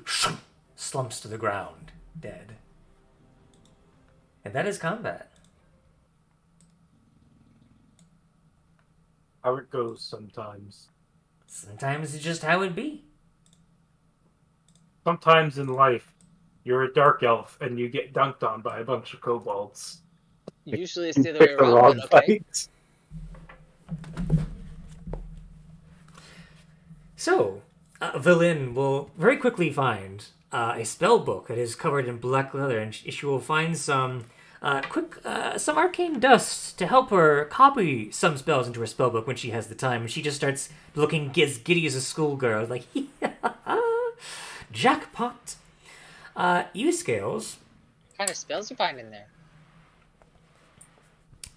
slumps to the ground, dead. And that is combat. How it goes sometimes. Sometimes it's just how it be. Sometimes in life, you're a dark elf and you get dunked on by a bunch of kobolds. Usually it's You the other way picked the around, wrong but okay. fight. So, Velin will very quickly find a spell book that is covered in black leather, and she will find some some arcane dust to help her copy some spells into her spell book when she has the time. And she just starts looking as giddy as a schoolgirl, like, jackpot. You, Scales. What kind of spells you find in there?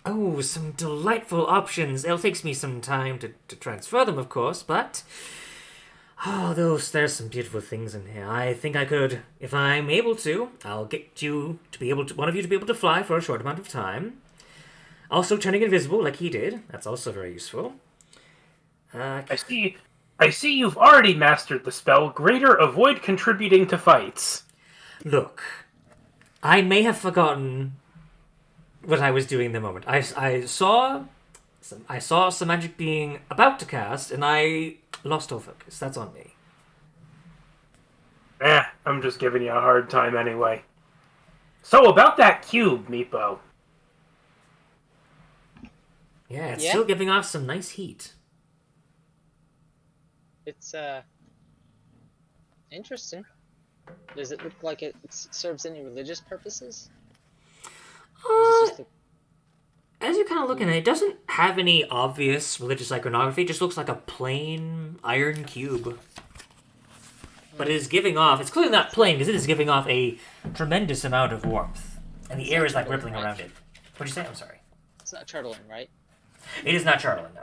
Oh, some delightful options. It'll take me some time to transfer them, of course, but... Oh, there's some beautiful things in here. I think I could, if I'm able to, I'll get you to be able to, one of you to be able to fly for a short amount of time. Also turning invisible like he did. That's also very useful. I see you've already mastered the spell Greater Avoid Contributing to Fights. Look, I may have forgotten what I was doing in the moment. I saw some magic being about to cast, and I lost all focus. That's on me. I'm just giving you a hard time anyway. So about that cube, Meepo. Yeah, it's Yeah? still giving off some nice heat. It's interesting. Does it look like it serves any religious purposes? Or is it just as you're kind of looking at it, it doesn't have any obvious religious iconography. It just looks like a plain iron cube. But it is giving off, it's clearly not plain because it is giving off a tremendous amount of warmth. And the air is like rippling around it. What'd you say? I'm sorry. It's not turtling, right? It is not Charlton, no.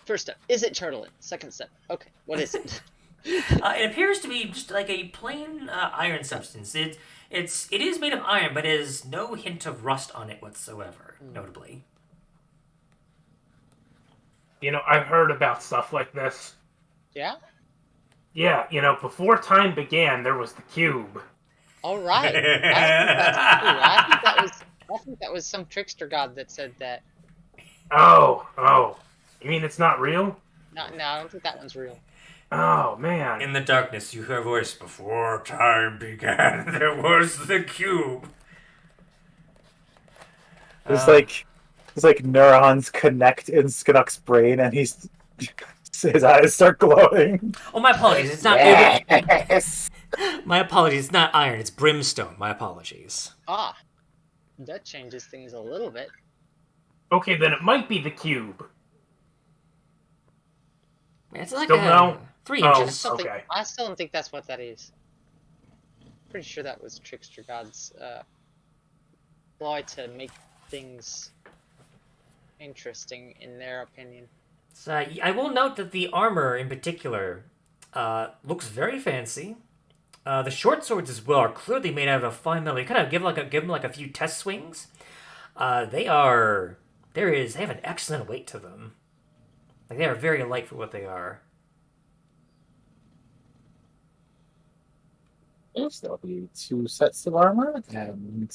First step, is it turtling? Second step, okay, what is it? It appears to be just like a plain iron substance. It is made of iron, but it has no hint of rust on it whatsoever, notably. You know, I've heard about stuff like this. Yeah? Yeah, you know, before time began, there was the cube. All right. I think that's true. I think that was some trickster god that said that. Oh. You mean it's not real? No, I don't think that one's real. Oh, man. In the darkness, you hear a voice. Before time began, there was the cube. It's like neurons connect in Skinnock's brain, and his eyes start glowing. Oh, my apologies. It's not. Yes. My apologies. It's not iron. It's brimstone. My apologies. Ah, that changes things a little bit. Okay, then it might be the cube. It's like Still no? 3 Oh. inches. Okay. I still don't think that's what that is. Pretty sure that was trickster god's ploy to make things interesting in their opinion. So, I will note that the armor in particular looks very fancy. The short swords as well are clearly made out of fine metal. You kind of give them like a few test swings. They have an excellent weight to them. Like they are very light for what they are. Yes, there'll be 2 sets of armor, and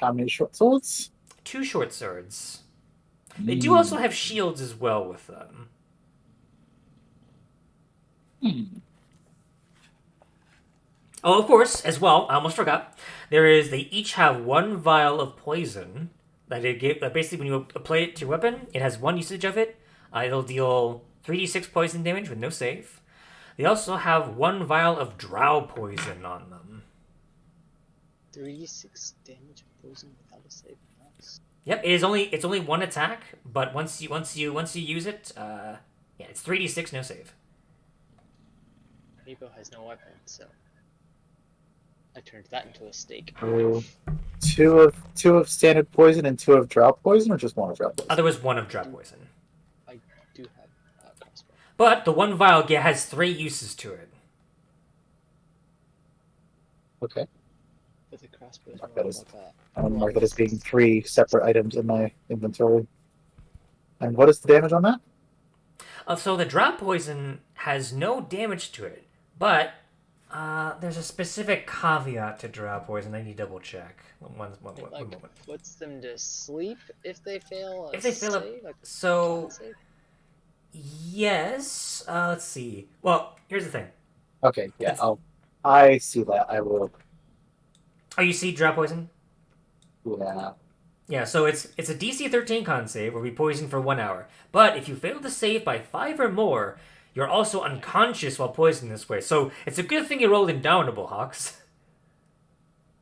how many short swords? 2 short swords. They do also have shields as well with them. Oh, of course, as well, I almost forgot. They each have 1 vial of poison that they give. Basically, when you apply it to your weapon, it has 1 usage of it. It'll deal 3d6 poison damage with no save. They also have 1 vial of drow poison on them. 3d6 damage of poison without a save. Nice. Yep, it's only 1 attack, but once you use it, it's 3d6 no save. Amiibo has no weapon, so I turned that into a steak. Oh, two of standard poison and 2 of drow poison, or just 1 of drow poison? There was 1 of drow poison. I do have crossbow. But the 1 vial has 3 uses to it. Okay. But the crossbow is Mark more that as- like a... I'm gonna mark that as being 3 separate items in my inventory. And what is the damage on that? So the drow poison has no damage to it, but there's a specific caveat to drow poison. I need to double check. One It moment. puts them to sleep if they fail a If they fail save, like so con save? yes. Let's see. Well, here's the thing. Okay, yeah, I see that. I will. Oh, you see drow poison? Yeah. Yeah, so it's a DC 13 con save where we poison for 1 hour. But if you fail to save by 5 or more, you're also unconscious while poisoned this way. So it's a good thing you rolled indomitable, Hawks.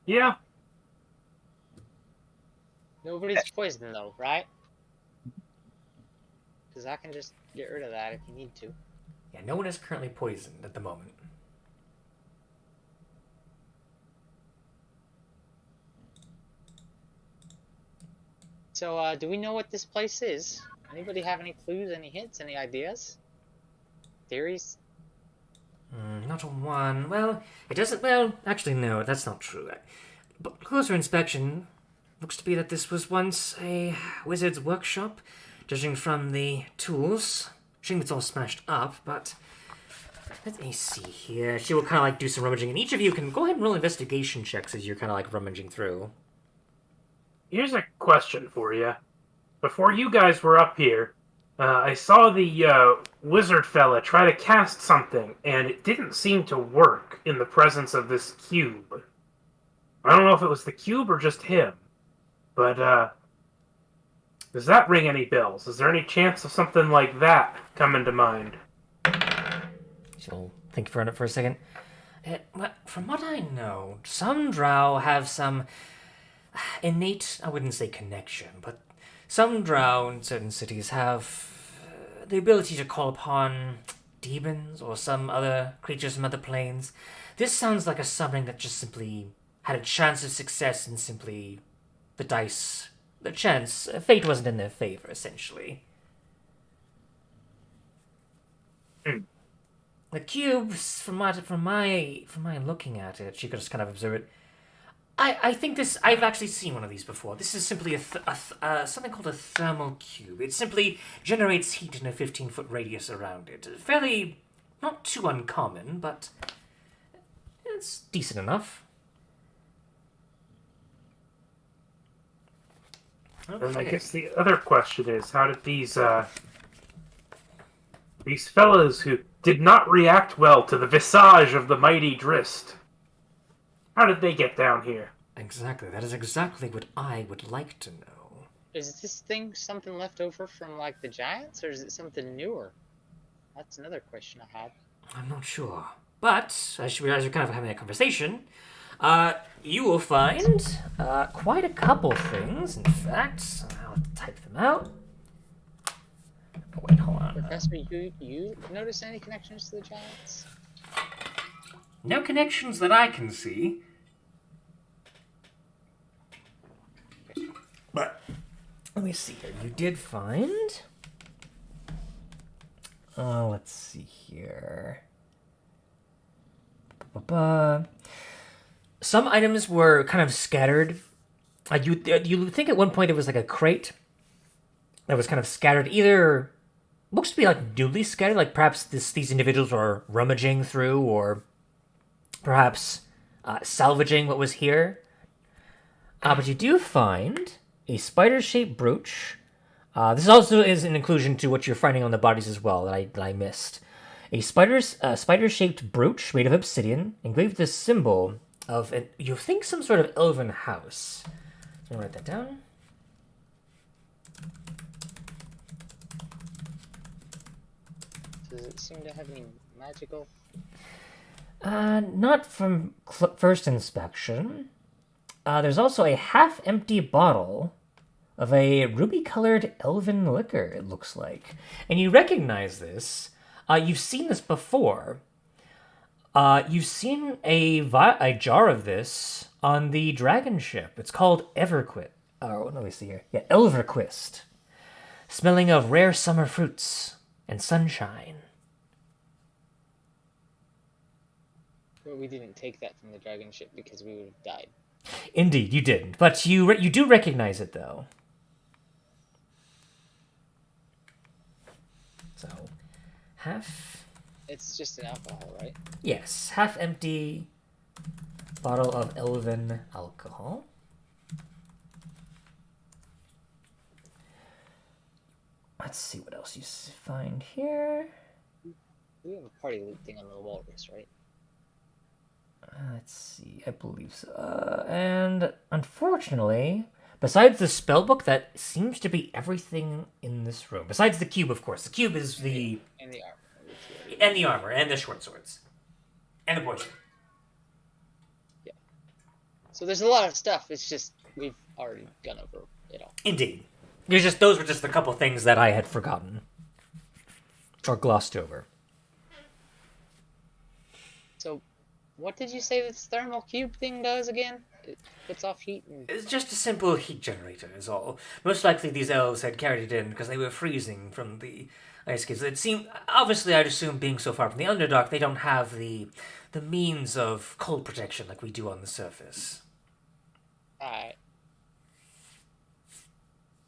Yeah. Nobody's poisoned though, right? Because I can just get rid of that if you need to. Yeah, no one is currently poisoned at the moment. So, do we know what this place is? Anybody have any clues, any hints, any ideas? Theories? Not on 1. Well, it doesn't... Well, actually, no, that's not true. But closer inspection looks to be that this was once a wizard's workshop, judging from the tools. Shame it's all smashed up, but... Let me see here. She will kind of, do some rummaging, and each of you can go ahead and roll investigation checks as you're kind of, rummaging through. Here's a question for you. Before you guys were up here, I saw the wizard fella try to cast something, and it didn't seem to work in the presence of this cube. I don't know if it was the cube or just him, but does that ring any bells? Is there any chance of something like that coming to mind? She'll think for it for a second. From what I know, some drow have some innate, I wouldn't say connection, but some drow in certain cities have the ability to call upon demons or some other creatures from other planes. This sounds like a summoning that just simply had a chance of success and simply the chance, fate wasn't in their favor, essentially. The cubes, from my looking at it, she could just kind of observe it. I think this. I've actually seen one of these before. This is simply something called a thermal cube. It simply generates heat in a 15-foot radius around it. Fairly, not too uncommon, but it's decent enough. And I guess the other question is, how did these fellas who did not react well to the visage of the mighty Drist, how did they get down here? Exactly. That is exactly what I would like to know. Is this thing something left over from, like, the giants, or is it something newer? That's another question I had. I'm not sure. But, as you realize, you're kind of having a conversation. You will find quite a couple things, in fact. I'll type them out. Oh, wait, hold on. Professor, you notice any connections to the giants? No connections that I can see. But, let me see here. You did find... let's see here. Some items were kind of scattered. You think at one point it was like a crate that was kind of scattered. Either looks to be like newly scattered, like perhaps these individuals were rummaging through, or perhaps salvaging what was here. But you do find a spider-shaped brooch. This also is an inclusion to what you're finding on the bodies as well that I missed. A spider-shaped brooch made of obsidian, engraved with a symbol of, you think, some sort of elven house. So I'm going to write that down. Does it seem to have any magical? Not from first inspection. There's also a half-empty bottle of a ruby-colored elven liquor, it looks like. And you recognize this. You've seen this before. You've seen a jar of this on the dragon ship. It's called Everquist. Oh, let me see here. Yeah, Elverquist. Smelling of rare summer fruits and sunshine. Well, we didn't take that from the dragon ship because we would have died. Indeed, you didn't. But you do recognize it, though. So, half... It's just an alcohol, right? Yes, half-empty bottle of elven alcohol. Let's see what else you find here. We have a party loot thing on the walrus, right? Let's see, I believe so. And unfortunately, besides the spellbook, that seems to be everything in this room. Besides the cube, of course. The cube is the... And the armor. And the armor, and the short swords. And the poison. Yeah. So there's a lot of stuff, it's just, we've already gone over it all. Indeed. Those were just a couple things that I had forgotten. Or glossed over. So, what did you say this thermal cube thing does again? It puts off heat and... It's just a simple heat generator, is all. Most likely these elves had carried it in because they were freezing from the ice caves. It seemed, obviously, I'd assume, being so far from the Underdark, they don't have the means of cold protection like we do on the surface. Alright.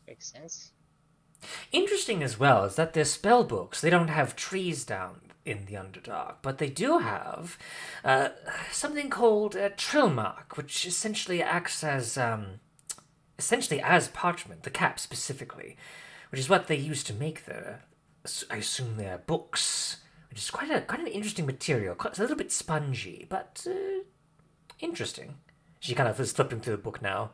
Makes sense. Interesting as well is that their spell books, they don't have trees down in the Underdark, but they do have something called a Trillmark, which essentially acts as parchment, the cap specifically, which is what they use to make I assume their books, which is quite an interesting material. It's a little bit spongy, but interesting. She kind of is flipping through the book now.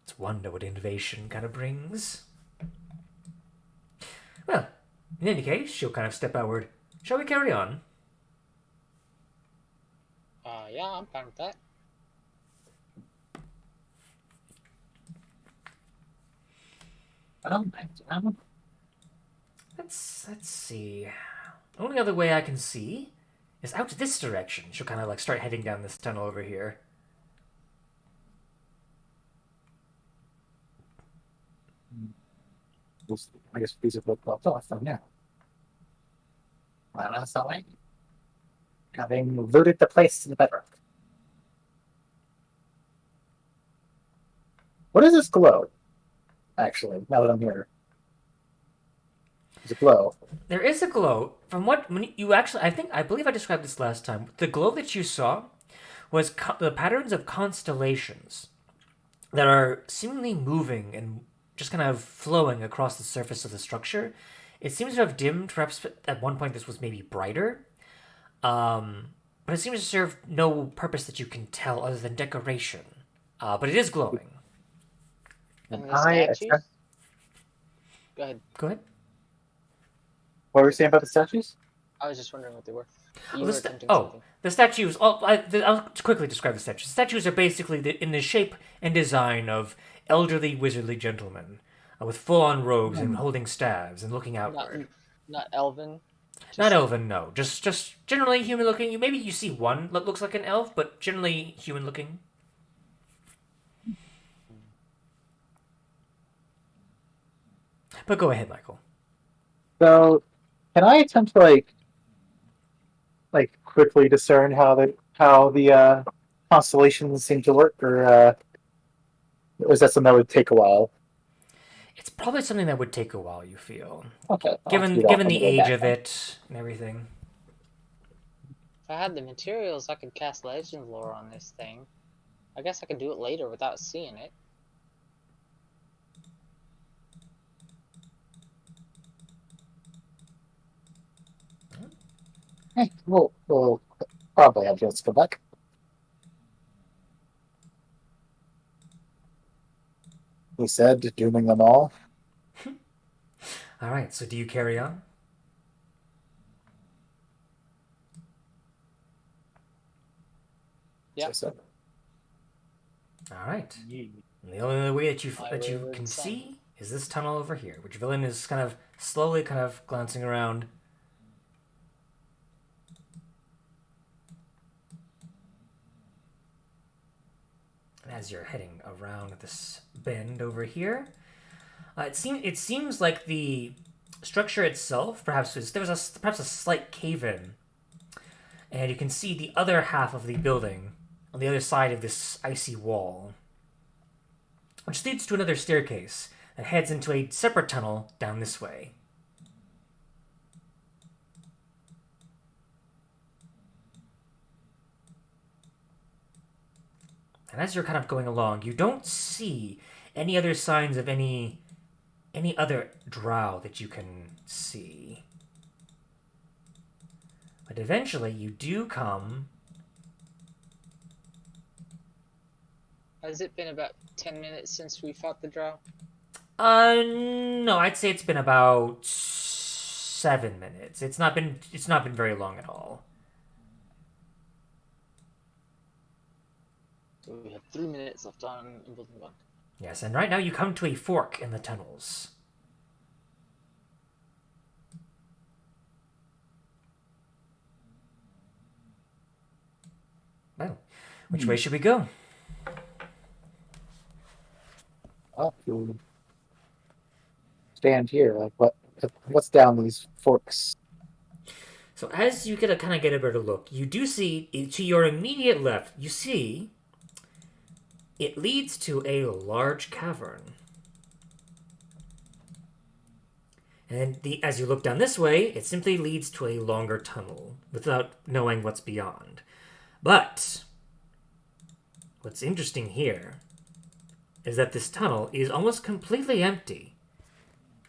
It's wonder what innovation kind of brings. Well, in any case, she'll kind of step outward. Shall we carry on? Yeah, I'm fine with that. Let's see. The only other way I can see is out this direction. She'll kind of like start heading down this tunnel over here. I guess these have looked well off from now. Well, that's all right. Having looted the place to the bedrock. What is this glow? Actually, now that I'm here. There's a glow. There is a glow. From what when you actually, I believe I described this last time. The glow that you saw was the patterns of constellations that are seemingly moving and just kind of flowing across the surface of the structure. It seems to have dimmed. Perhaps at one point this was maybe brighter, but it seems to serve no purpose that you can tell other than decoration. But it is glowing. And the I statues? Go ahead. Go ahead. What were you saying about the statues? I was just wondering what they were. Well, You the were sta- attempting oh, something. the statues. I'll quickly describe the statues. The statues are basically in the shape and design of elderly wizardly gentlemen with full-on robes and holding staves and looking outward. Not elven. Not elven, no. Just generally human-looking. Maybe you see one that looks like an elf, but generally human-looking. But go ahead, Michael. So, can I attempt to quickly discern how the constellations seem to work, or is that something that would take a while? It's probably something that would take a while, you feel. Okay, Given the age of it and everything. If I had the materials, I could cast legend lore on this thing. I guess I could do it later without seeing it. Hey, we'll probably have to go back. He said, dooming them all. All right, so do you carry on? Yeah. So, All right. Yeah. And the only other way that My you wayward can son. see is this tunnel over here, which Villain is kind of slowly kind of glancing around. And as you're heading around this bend over here, it seems like the structure itself perhaps perhaps a slight cave-in, and you can see the other half of the building on the other side of this icy wall, which leads to another staircase that heads into a separate tunnel down this way. And as you're kind of going along, you don't see any other signs of any other drow that you can see. But eventually you do come... Has it been about 10 minutes since we fought the drow? No, I'd say it's been about 7 minutes. It's not been very long at all. So we have 3 minutes left on Emboldened Bond. Yes, and right now you come to a fork in the tunnels. Well, which way should we go? I'll stand here. What's down these forks? So as you get a better look, you do see to your immediate left. You see it leads to a large cavern, and as you look down this way, it simply leads to a longer tunnel without knowing what's beyond. But what's interesting here is that this tunnel is almost completely empty,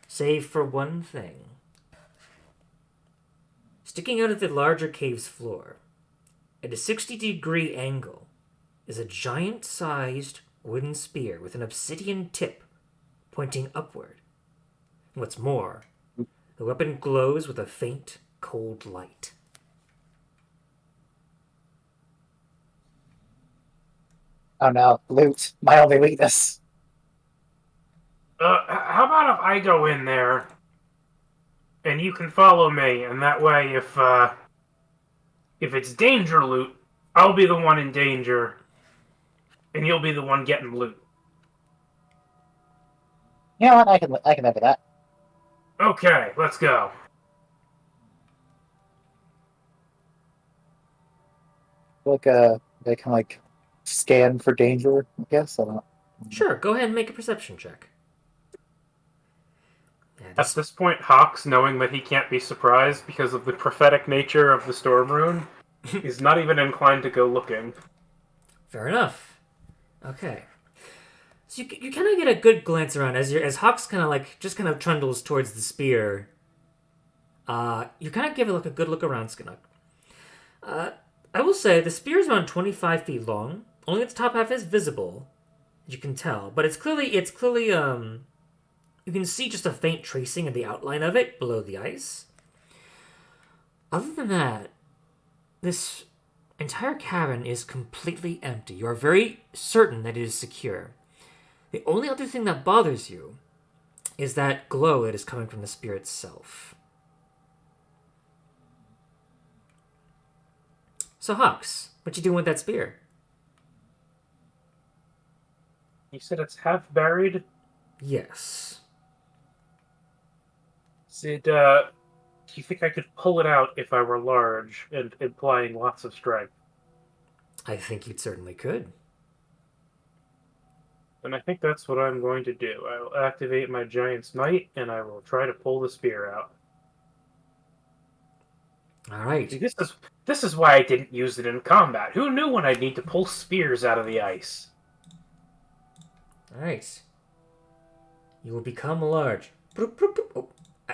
save for one thing. Sticking out of the larger cave's floor, at a 60-degree angle, is a giant-sized wooden spear with an obsidian tip pointing upward. What's more, the weapon glows with a faint, cold light. Oh no, loot. My only weakness. How about if I go in there and you can follow me, and that way, if it's danger loot, I'll be the one in danger, and you'll be the one getting loot. You know what? I can live with that. Okay, let's go. Like they can like scan for danger. I guess I don't know. Sure, go ahead and make a perception check. Yeah, At this point, Hawks, knowing that he can't be surprised because of the prophetic nature of the Storm Rune, is not even inclined to go looking. Fair enough. Okay. So you kind of get a good glance around as Hawks kind of trundles towards the spear. You kind of give it like a good look around, Skinnock. I will say the spear is around 25 feet long. Only its top half is visible, you can tell, but it's clearly you can see just a faint tracing of the outline of it below the ice. Other than that, this entire cabin is completely empty. You are very certain that it is secure. The only other thing that bothers you is that glow that is coming from the spear itself. So, Hawks, what you doing with that spear? You said it's half buried? Yes. Do you think I could pull it out if I were large and implying lots of strength? I think you certainly could. And I think that's what I'm going to do. I will activate my Giant's Might, and I will try to pull the spear out. All right. See, this is why I didn't use it in combat. Who knew when I'd need to pull spears out of the ice? All right. You will become large. Bloop, bloop, bloop.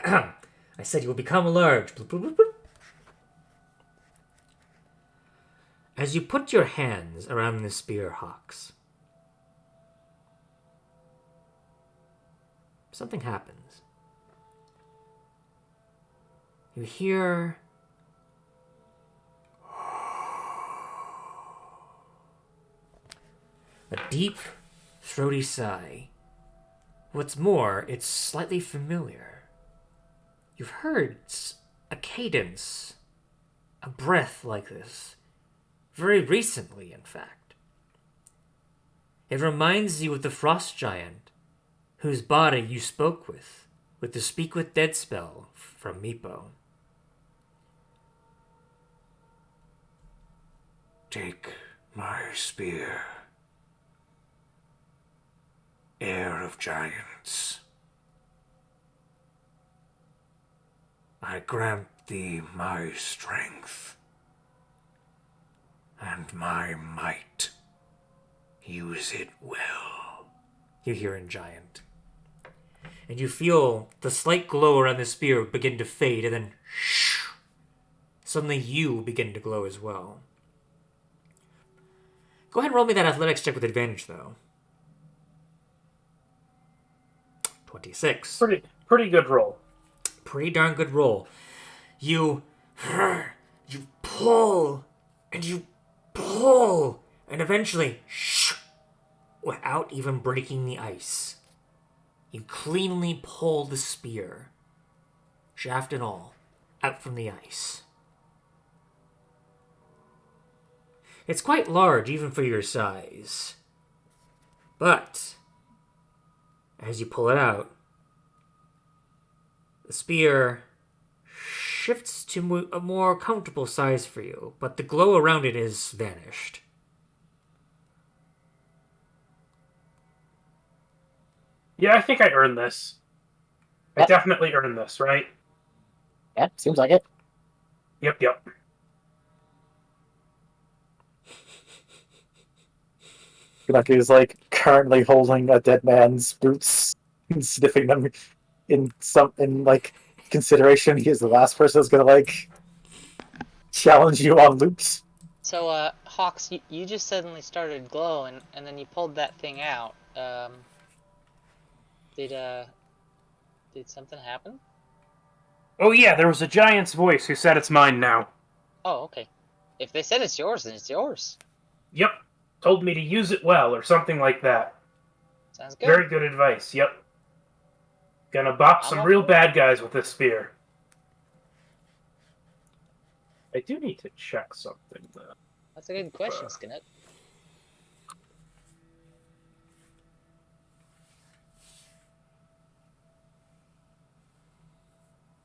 Oh. I said you will become large. Bloop, bloop, bloop, bloop. As you put your hands around the spear, Hawks, something happens. You hear a deep, throaty sigh. What's more, it's slightly familiar. You've heard a cadence, a breath like this, very recently, in fact. It reminds you of the frost giant, whose body you spoke with the Speak with Dead spell from Meepo. Take my spear, heir of giants. I grant thee my strength and my might. Use it well. You hear in Giant. And you feel the slight glow around the spear begin to fade, and then suddenly you begin to glow as well. Go ahead and roll me that athletics check with advantage, though. 26. Pretty good roll. Pretty darn good roll. You pull, and you pull, and eventually, without even breaking the ice, you cleanly pull the spear, shaft and all, out from the ice. It's quite large, even for your size. But, as you pull it out, the spear shifts to a more comfortable size for you, but the glow around it is vanished. Yeah, I think I earned this. I Yep. definitely earned this, right? Yeah, seems like it. Yep. Like he's like currently holding a dead man's boots and sniffing them in like consideration. He's the last person that's gonna like challenge you on loops. So, Hawks, you just suddenly started glowing, and then you pulled that thing out. Did something happen? Oh yeah, there was a giant's voice who said it's mine now. Oh, okay. If they said it's yours, then it's yours. Yep. Told me to use it well, or something like that. Sounds good. Very good advice, yep. Gonna bop I'm some up real for it. bad guys with this spear. I do need to check something, though. That's a good question, Skinnet.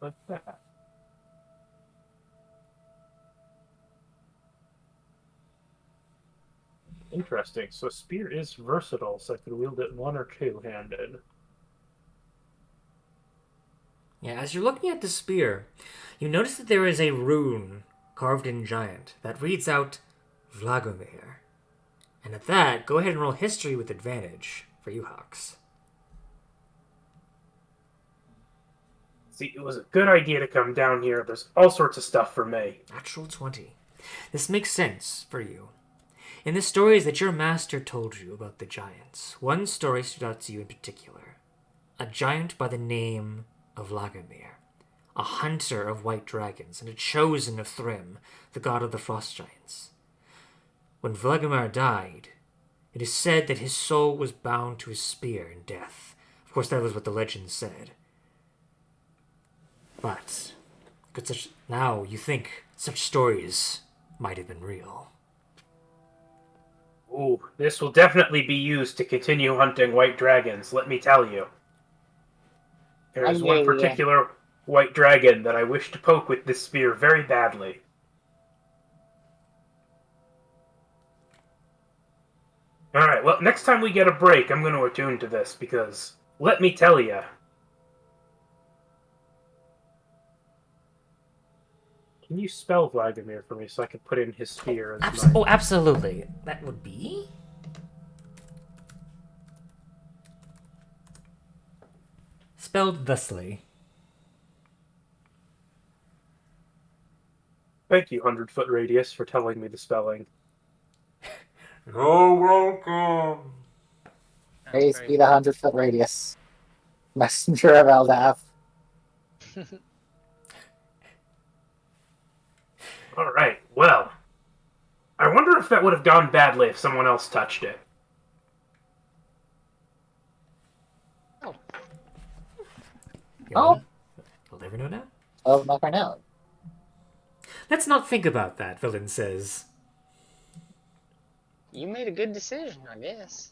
Like that. Interesting. So a spear is versatile, so I could wield it one or two-handed. Yeah, as you're looking at the spear, you notice that there is a rune carved in giant that reads out Vladimir. And at that, go ahead and roll history with advantage for you, Hawks. See, it was a good idea to come down here. There's all sorts of stuff for me. Natural 20. This makes sense for you. In the stories that your master told you about the giants, one story stood out to you in particular. A giant by the name of Vladimir, a hunter of white dragons and a chosen of Thrym, the god of the frost giants. When Vladimir died, it is said that his soul was bound to his spear in death. Of course, that was what the legend said. But now you think such stories might have been real. Ooh, this will definitely be used to continue hunting white dragons, let me tell you. There is one particular white dragon that I wish to poke with this spear very badly. Alright, well, next time we get a break, I'm going to attune to this, because, let me tell you. Can you spell Vladimir for me so I can put in his spear as mine? Oh, absolutely. That would be... spelled thusly. Thank you, 100-foot radius, for telling me the spelling. You're welcome. Praise be the 100-foot radius. Messenger of Eldav. Alright, well. I wonder if that would have gone badly if someone else touched it. Oh, You'll never know now. Oh, not right now. Let's not think about that, Villain says. you made a good decision, I guess.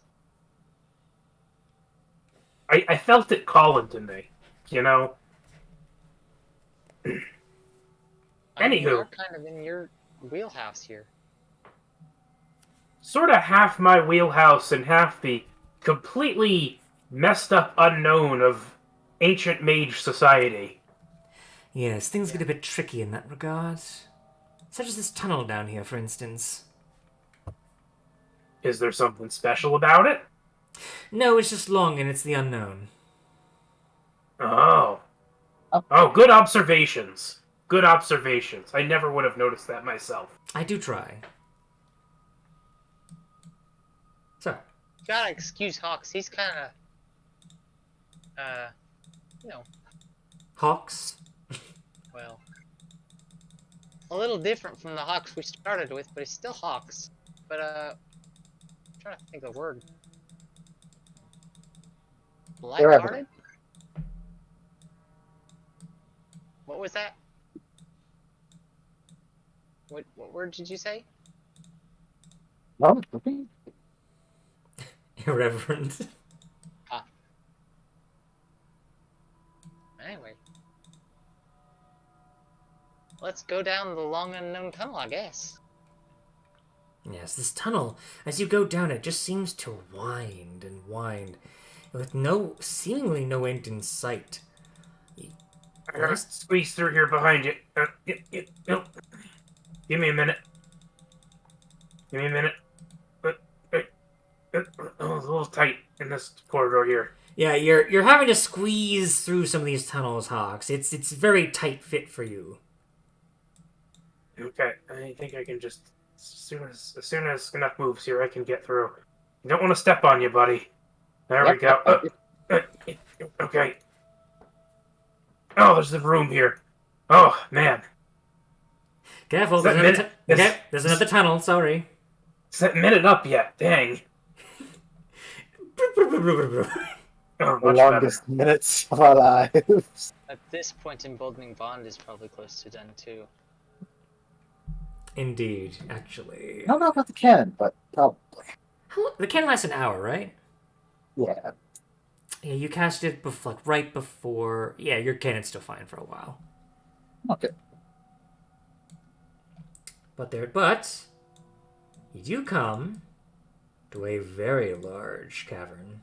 I felt it calling to me, you know? I mean, we Anywho. are kind of in your wheelhouse here. Sort of half my wheelhouse and half the completely messed up unknown of ancient mage society. Yes, things get a bit tricky in that regard. Such as this tunnel down here, for instance. Is there something special about it? No, it's just long and it's the unknown. Oh. Oh, good observations. Good observations. I never would have noticed that myself. I do try. So, You gotta excuse Hawks. He's kind of, you know, Hawks? well, a little different from the Hawks we started with, but he's still Hawks. But, I'm trying to think of the word. Black-hearted? What was that? What word did you say? No, Irreverent. Anyway. Let's go down the long unknown tunnel, I guess. Yes, this tunnel, as you go down it, just seems to wind and wind, with seemingly no end in sight. I gotta squeeze through here behind you. Give me a minute. Give me a minute. It's a little tight in this corridor here. Yeah, you're having to squeeze through some of these tunnels, Hawks. It's very tight fit for you. Okay, I think I can just as soon as enough moves here, I can get through. I don't want to step on you, buddy. There we go. Okay. Oh, there's the room here. Oh man. Careful, Is that there's another tunnel. Sorry. Is that minute up yet? Dang. Oh, The much longest minutes of our lives. At this point, Emboldening Bond is probably close to done too. Indeed, actually. I don't know about the cannon, but probably. The can lasts an hour, right? Yeah. Yeah, you cast it like right before. Yeah, your cannon's still fine for a while. Okay. But you do come to a very large cavern.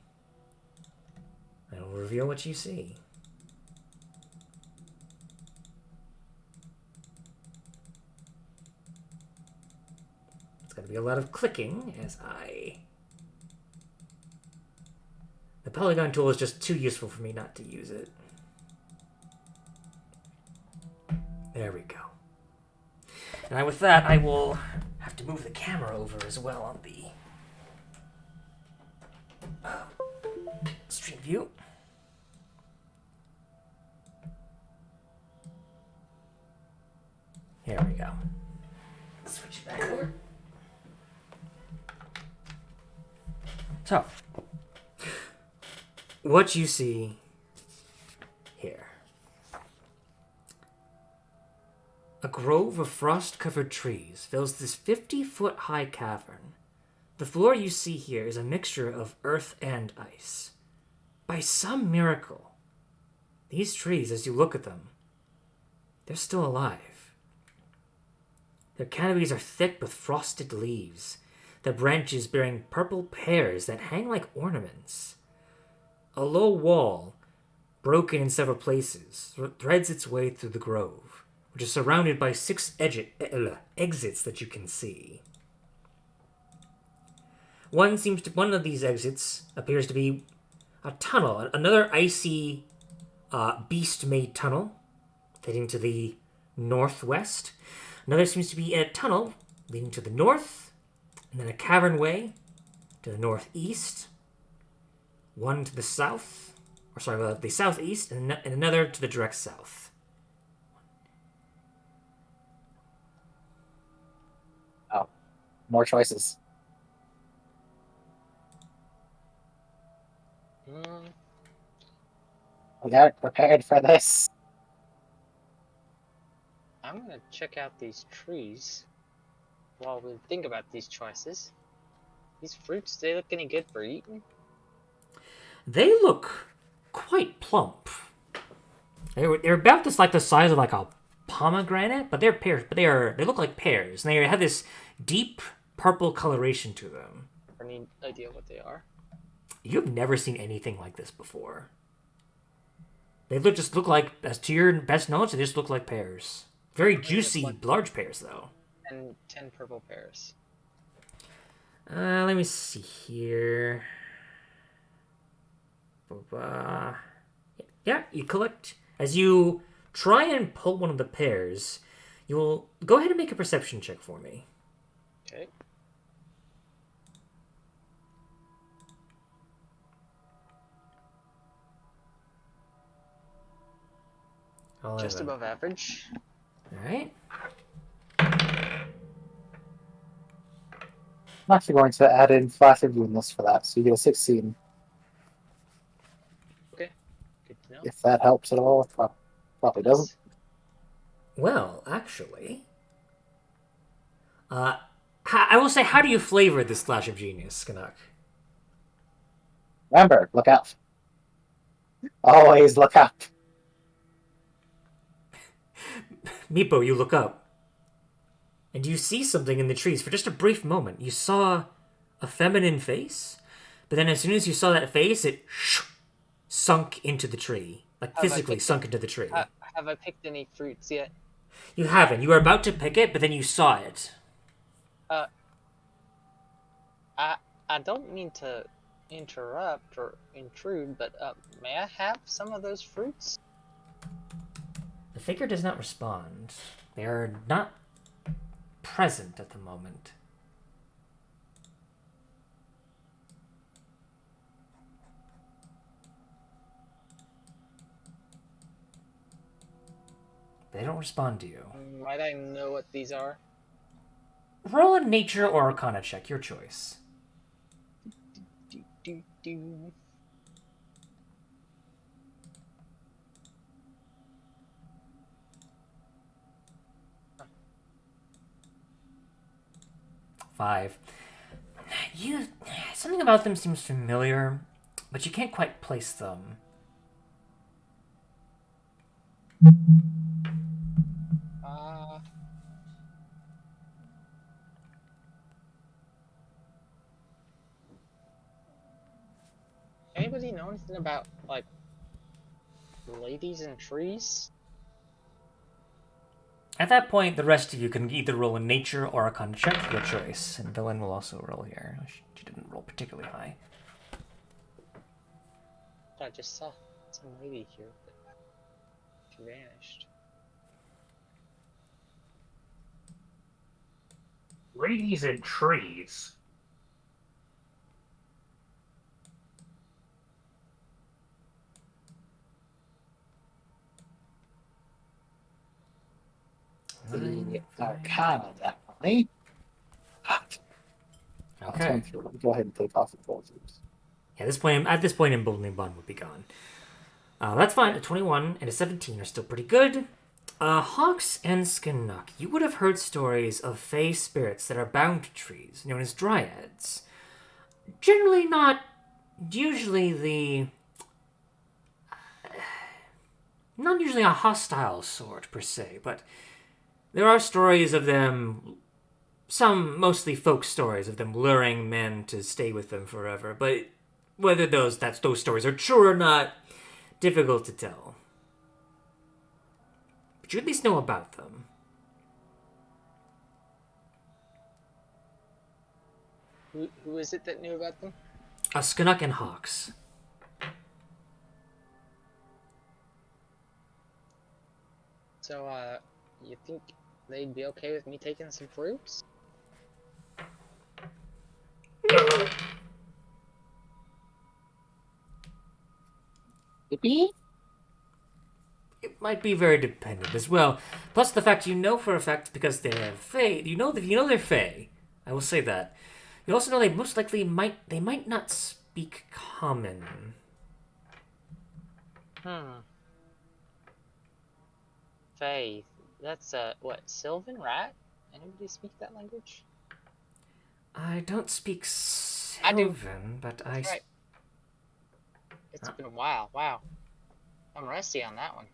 I will reveal what you see. It's going to be a lot of clicking as I... The polygon tool is just too useful for me not to use it. There we go. And with that, I will have to move the camera over as well on the stream view. Here we go. Switch it back over. So, what you see here. A grove of frost-covered trees fills this 50-foot-high cavern. The floor you see here is a mixture of earth and ice. By some miracle, these trees, as you look at them, they're still alive. Their canopies are thick with frosted leaves, their branches bearing purple pears that hang like ornaments. A low wall, broken in several places, threads its way through the grove, which is surrounded by 6 exits that you can see. One of these exits appears to be a tunnel, another icy, beast-made tunnel leading to the northwest. Another seems to be a tunnel leading to the north, and then a cavernway to the northeast. One to the south, the southeast, and another to the direct south. Oh, more choices. We got prepared for this. I'm gonna check out these trees while we think about these choices. These fruits, they look any good for eating? They look quite plump. They're about this like the size of like a pomegranate, but they're pears. But they look like pears, and they have this deep purple coloration to them. Any idea what they are? You've never seen anything like this before. They just look like, as to your best knowledge, they just look like pears. Very juicy, large pears, though. And 10 purple pears. Let me see here. Yeah, you collect. As you try and pull one of the pears, you'll go ahead and make a perception check for me. Okay. Just above average. Alright. I'm actually going to add in Flash of Genius for that, so you get a 16. Okay, good to know. If that helps at all, probably doesn't. Well, actually, I will say, how do you flavor this Flash of Genius, Canuck? Remember, look out. Always look up. Meepo, you look up. And you see something in the trees for just a brief moment. You saw a feminine face, but then as soon as you saw that face, it sunk into the tree. Like physically sunk into the tree. Have I picked any fruits yet? You haven't. You were about to pick it, but then you saw it. I don't mean to interrupt or intrude, but may I have some of those fruits? The figure does not respond. They are not present at the moment. They don't respond to you. Might I know what these are? Roll a nature or arcana check, your choice. Do. 5. Something about them seems familiar, but you can't quite place them. Anybody know anything about, like, ladies and trees? At that point, the rest of you can either roll a nature or arcana check, your choice. And Villain will also roll here. She didn't roll particularly high. I just saw some lady here, but she vanished. Ladies and trees. The Arcana, definitely. Okay. Go ahead and take off the bolts. Yeah, at this point, Emboldening Bond would be gone. That's fine. A 21 and a 17 are still pretty good. Hawks and Skinnock, you would have heard stories of fey spirits that are bound to trees, known as dryads. Generally not usually not usually a hostile sort, per se, but there are stories of them, some mostly folk stories of them luring men to stay with them forever, but whether those stories are true or not, difficult to tell. But you at least know about them. Who is it that knew about them? Skinnock and Hawks. So, you think they'd be okay with me taking some fruits? Maybe? It might be very dependent as well. Plus the fact you know for a fact because they're fey. You know they're fey. I will say that. You also know they most likely might not speak common. Faye, that's what, Sylvan, right? Anybody speak that language? I don't speak I do. Sylvan, but That's right. It's been a while. Wow. I'm rusty on that one.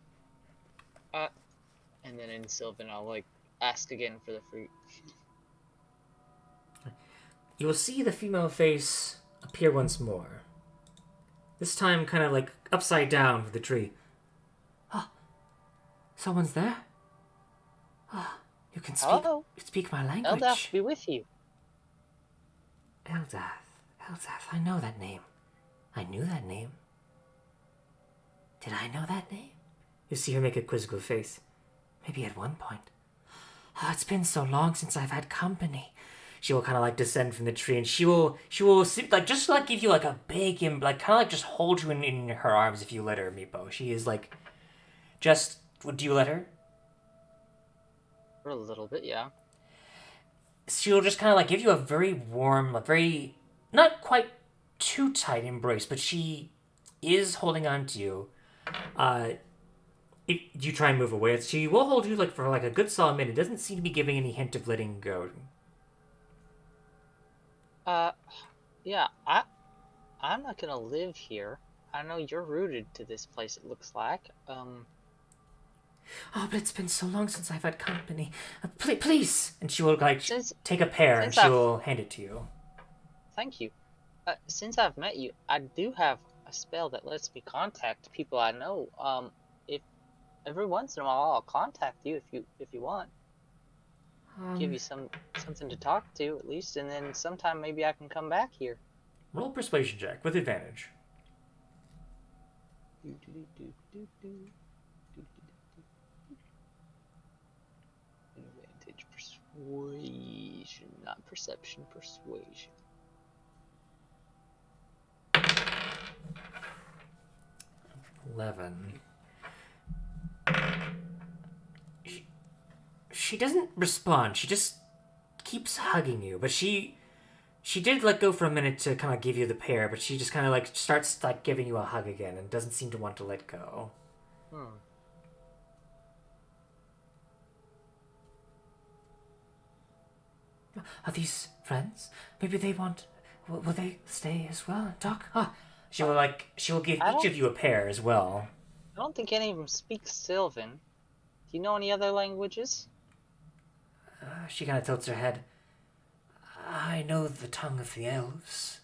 And then in Sylvan, I'll, like, ask again for the fruit. You will see the female face appear once more. This time kind of like upside down with the tree. Oh, someone's there? Oh, you can speak. Hello? You speak my language. Eldath be with you. Eldath, I know that name. I knew that name. Did I know that name? You see her make a quizzical face. Maybe at one point. Oh, it's been so long since I've had company. She will kind of like descend from the tree, and she will like just like give you like a big like kind of like just hold you in her arms if you let her, Meepo. She is like, just would you let her? For a little bit, yeah. She'll just kind of like give you a very warm, like very not quite too tight embrace, but she is holding on to you. If you try and move away, she will hold you like for like a good solid minute. It doesn't seem to be giving any hint of letting go. Yeah, I'm not gonna live here. I know you're rooted to this place, it looks like. Oh, but it's been so long since I've had company. Please! And she will like take a pear and she will hand it to you. Thank you. Since I've met you, I do have a spell that lets me contact people I know. If every once in a while I'll contact you if you want. Give you something to talk to at least, and then sometime maybe I can come back here. Roll persuasion check with advantage. Advantage persuasion, not perception, persuasion. 11. She doesn't respond. She just keeps hugging you, but she did let go for a minute to kind of give you the pear, but she just kind of like starts like giving you a hug again and doesn't seem to want to let go. Are these friends? Maybe they want. Will they stay as well and talk? She will give each of you a pear as well. I don't think any of them speak Sylvan. Do you know any other languages? She kind of tilts her head. I know the tongue of the elves.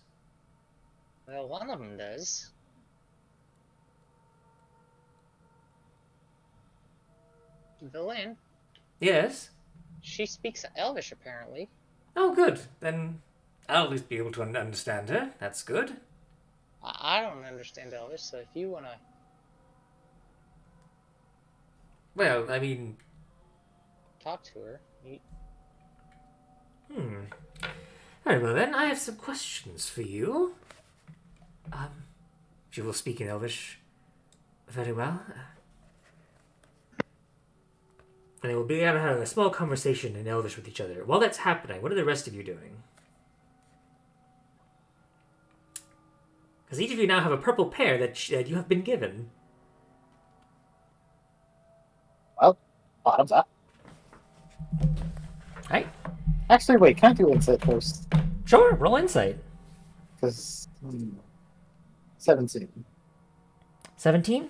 Well, one of them does. Villain. Yes? She speaks Elvish, apparently. Oh, good. Then I'll at least be able to understand her. That's good. I don't understand Elvish, so if you want to... Well, I mean... talk to her... Very well then, I have some questions for you. She will speak in Elvish very well. And they will be able to have a small conversation in Elvish with each other. While that's happening, what are the rest of you doing? Because each of you now have a purple pear that you have been given. Well, bottoms up. Right? Actually, wait, can I do insight first? Sure, roll insight. Because 17. 17?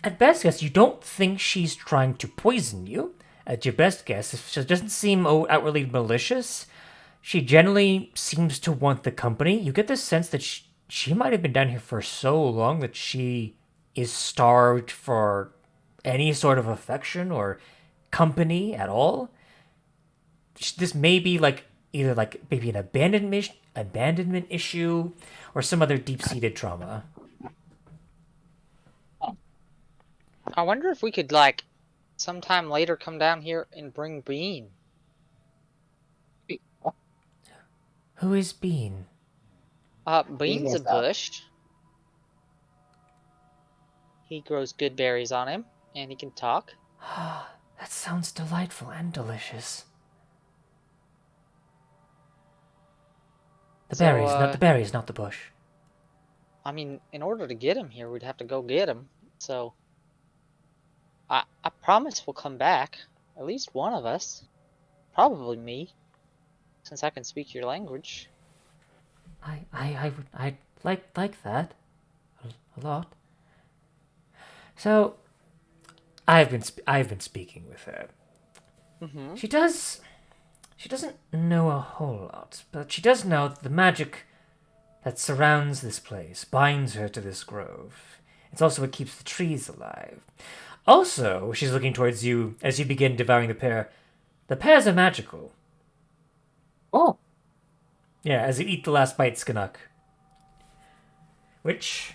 At best guess, you don't think she's trying to poison you. At your best guess, if she doesn't seem outwardly malicious, she generally seems to want the company. You get the sense that she might have been down here for so long that she is starved for any sort of affection or company at all. This may be like either like maybe an abandonment issue or some other deep-seated trauma. I wonder if we could, like, sometime later come down here and bring Bean. Who is Bean? Bean's a bush. He grows good berries on him, and he can talk. That sounds delightful and delicious. The berries, not the bush. I mean, in order to get him here, we'd have to go get him. So, I promise we'll come back. At least one of us. Probably me, since I can speak your language. I like that a lot. So, I've been speaking with her. Mm-hmm. She doesn't know a whole lot, but she does know that the magic that surrounds this place binds her to this grove. It's also what keeps the trees alive. Also, she's looking towards you as you begin devouring the pear. The pears are magical. Oh. Yeah, as you eat the last bite, Skanuk. Which...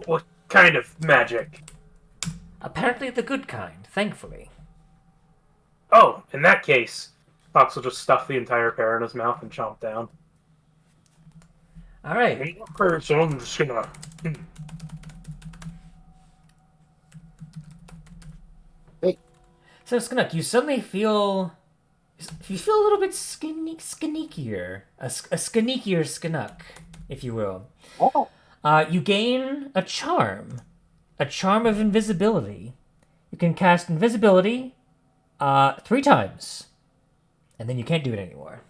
What kind of magic? apparently the good kind, thankfully. Oh, in that case, Fox will just stuff the entire pear in his mouth and chomp down. Alright. So I'm just gonna... So, Skanuk, you suddenly feel... You feel a little bit skeneakier. A skeneakier Skanuk, if you will. Oh. You gain a charm. A charm of invisibility. You can cast invisibility 3 times. And then you can't do it anymore.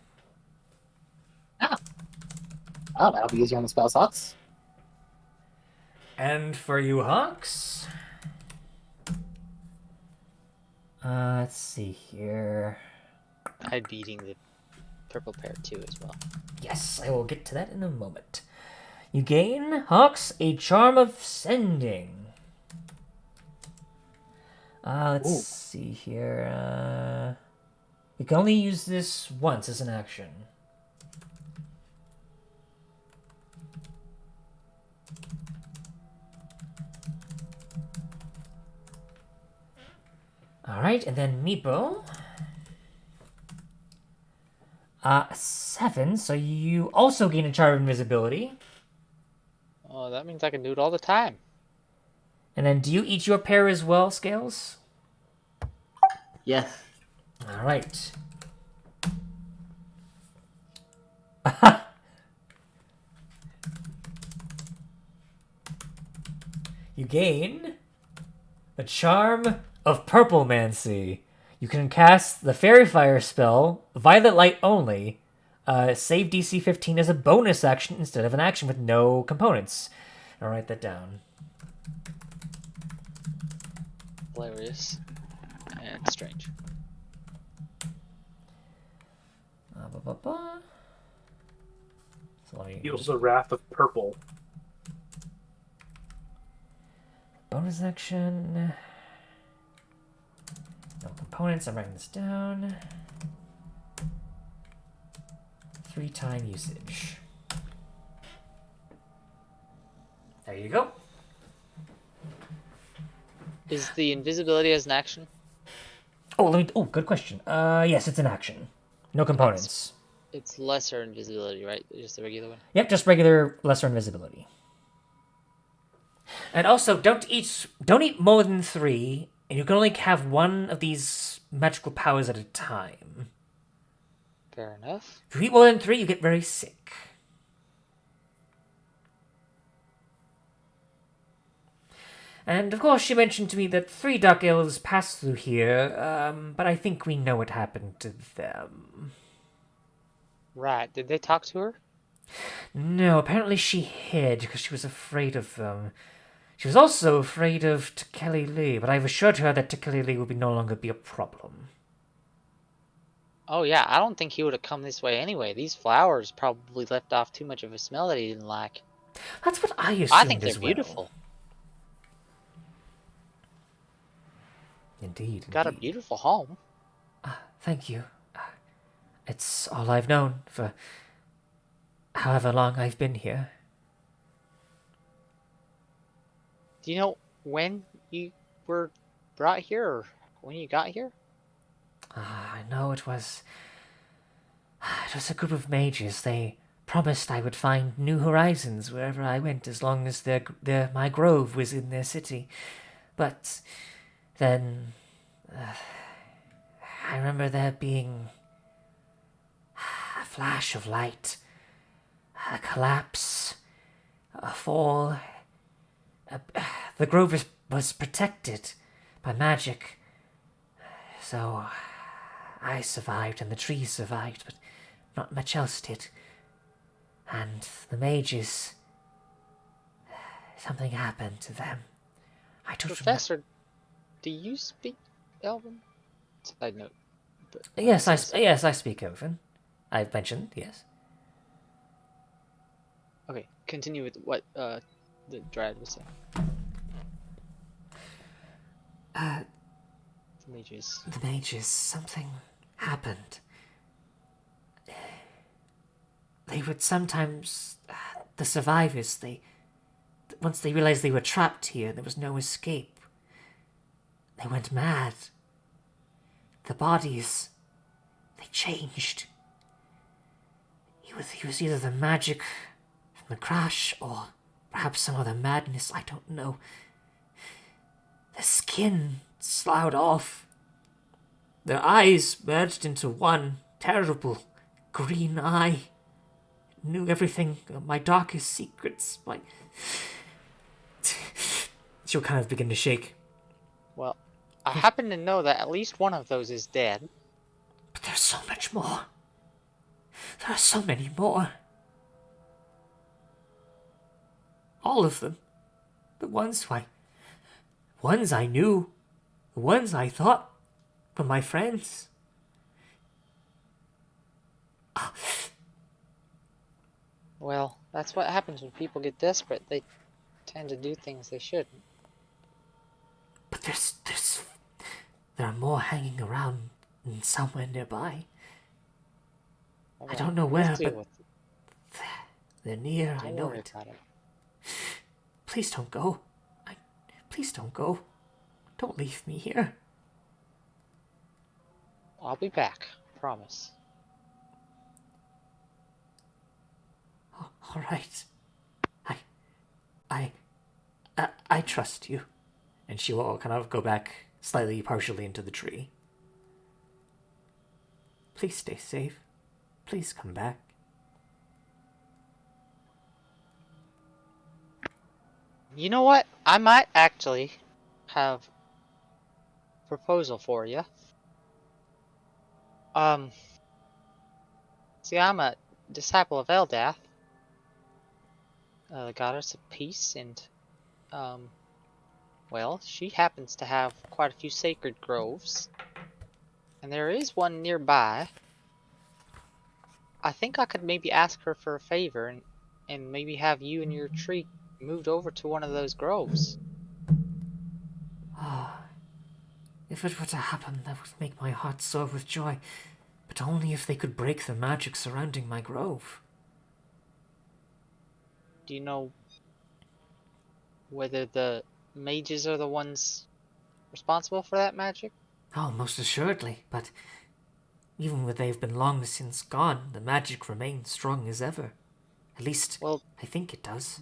Oh, that'll be easier on the spell slots. And for you, Hawks... let's see here. I'm beating the purple pear too as well. Yes, I will get to that in a moment. You gain, Hawks, a charm of sending. Let's see here. You can only use this once as an action. Alright, and then Meepo. 7, so you also gain a charm of invisibility. Oh, that means I can do it all the time. And then do you eat your pear as well, Scales? Yes. All right. You gain the charm of Purplemancy. You can cast the Fairy Fire spell, Violet Light only. Save DC 15 as a bonus action instead of an action with no components. I'll write that down. Hilarious. And strange. So let me Feels the wrath of purple. bonus action. No components. I'm writing this down. 3-time usage. There you go. Is the invisibility as an action? Oh, good question. Yes, it's an action. No components. It's lesser invisibility, right? Just the regular one. Yep, just regular lesser invisibility. And also, don't eat more than 3, and you can only have one of these magical powers at a time. Fair enough. If you eat more than 3, you get very sick. And of course, she mentioned to me that 3 dark elves passed through here, but I think we know what happened to them. Right. Did they talk to her? No, apparently she hid because she was afraid of them. She was also afraid of Tekeli Lee, but I've assured her that Tekeli Lee will no longer be a problem. Oh yeah, I don't think he would have come this way anyway. These flowers probably left off too much of a smell that he didn't like. That's what I assumed I think they're as well. beautiful. Indeed. Got a beautiful home. Thank you. It's all I've known for however long I've been here. Do you know when you were brought here, or when you got here? I know it was a group of mages. They promised I would find new horizons wherever I went as long as my grove was in their city. But then I remember there being a flash of light, a collapse, a fall. The grove was protected by magic, so I survived and the trees survived, but not much else did. And the mages, something happened to them. I don't Professor, do you speak Elven? Side note. But, Yes, I speak Elven. I've mentioned, yes. Okay, continue with what the Dryad was saying. The mages. The mages, something happened. They would sometimes, the survivors, once they realized they were trapped here, there was no escape. They went mad. The bodies, they changed. It was either the magic from the crash or perhaps some other madness, I don't know. Their skin sloughed off. Their eyes merged into one terrible green eye. It knew everything, my darkest secrets, She'll kind of begin to shake. Well, I happen to know that at least one of those is dead. But there's so much more. There are so many more. All of them. The ones I knew. The ones I thought were my friends. Well, that's what happens when people get desperate. They tend to do things they shouldn't. But there are more hanging around somewhere nearby. I don't know where, Let's deal but with it. they're near. I Don't know worry it. about it. Please don't go. Please don't go. Don't leave me here. I'll be back. Promise. Oh, all right. I trust you. And she will kind of go back slightly partially into the tree. Please stay safe. Please come back. You know what? I might actually have a proposal for you. See, I'm a disciple of Eldath, the goddess of peace, and, well, she happens to have quite a few sacred groves, and there is one nearby. I think I could maybe ask her for a favor and maybe have you and your tree moved over to one of those groves. Ah, if it were to happen, that would make my heart soar with joy, but only if they could break the magic surrounding my grove. Do you know whether the mages are the ones responsible for that magic? Oh, most assuredly, but even when they've been long since gone, the magic remains strong as ever. At least, Well, I think it does.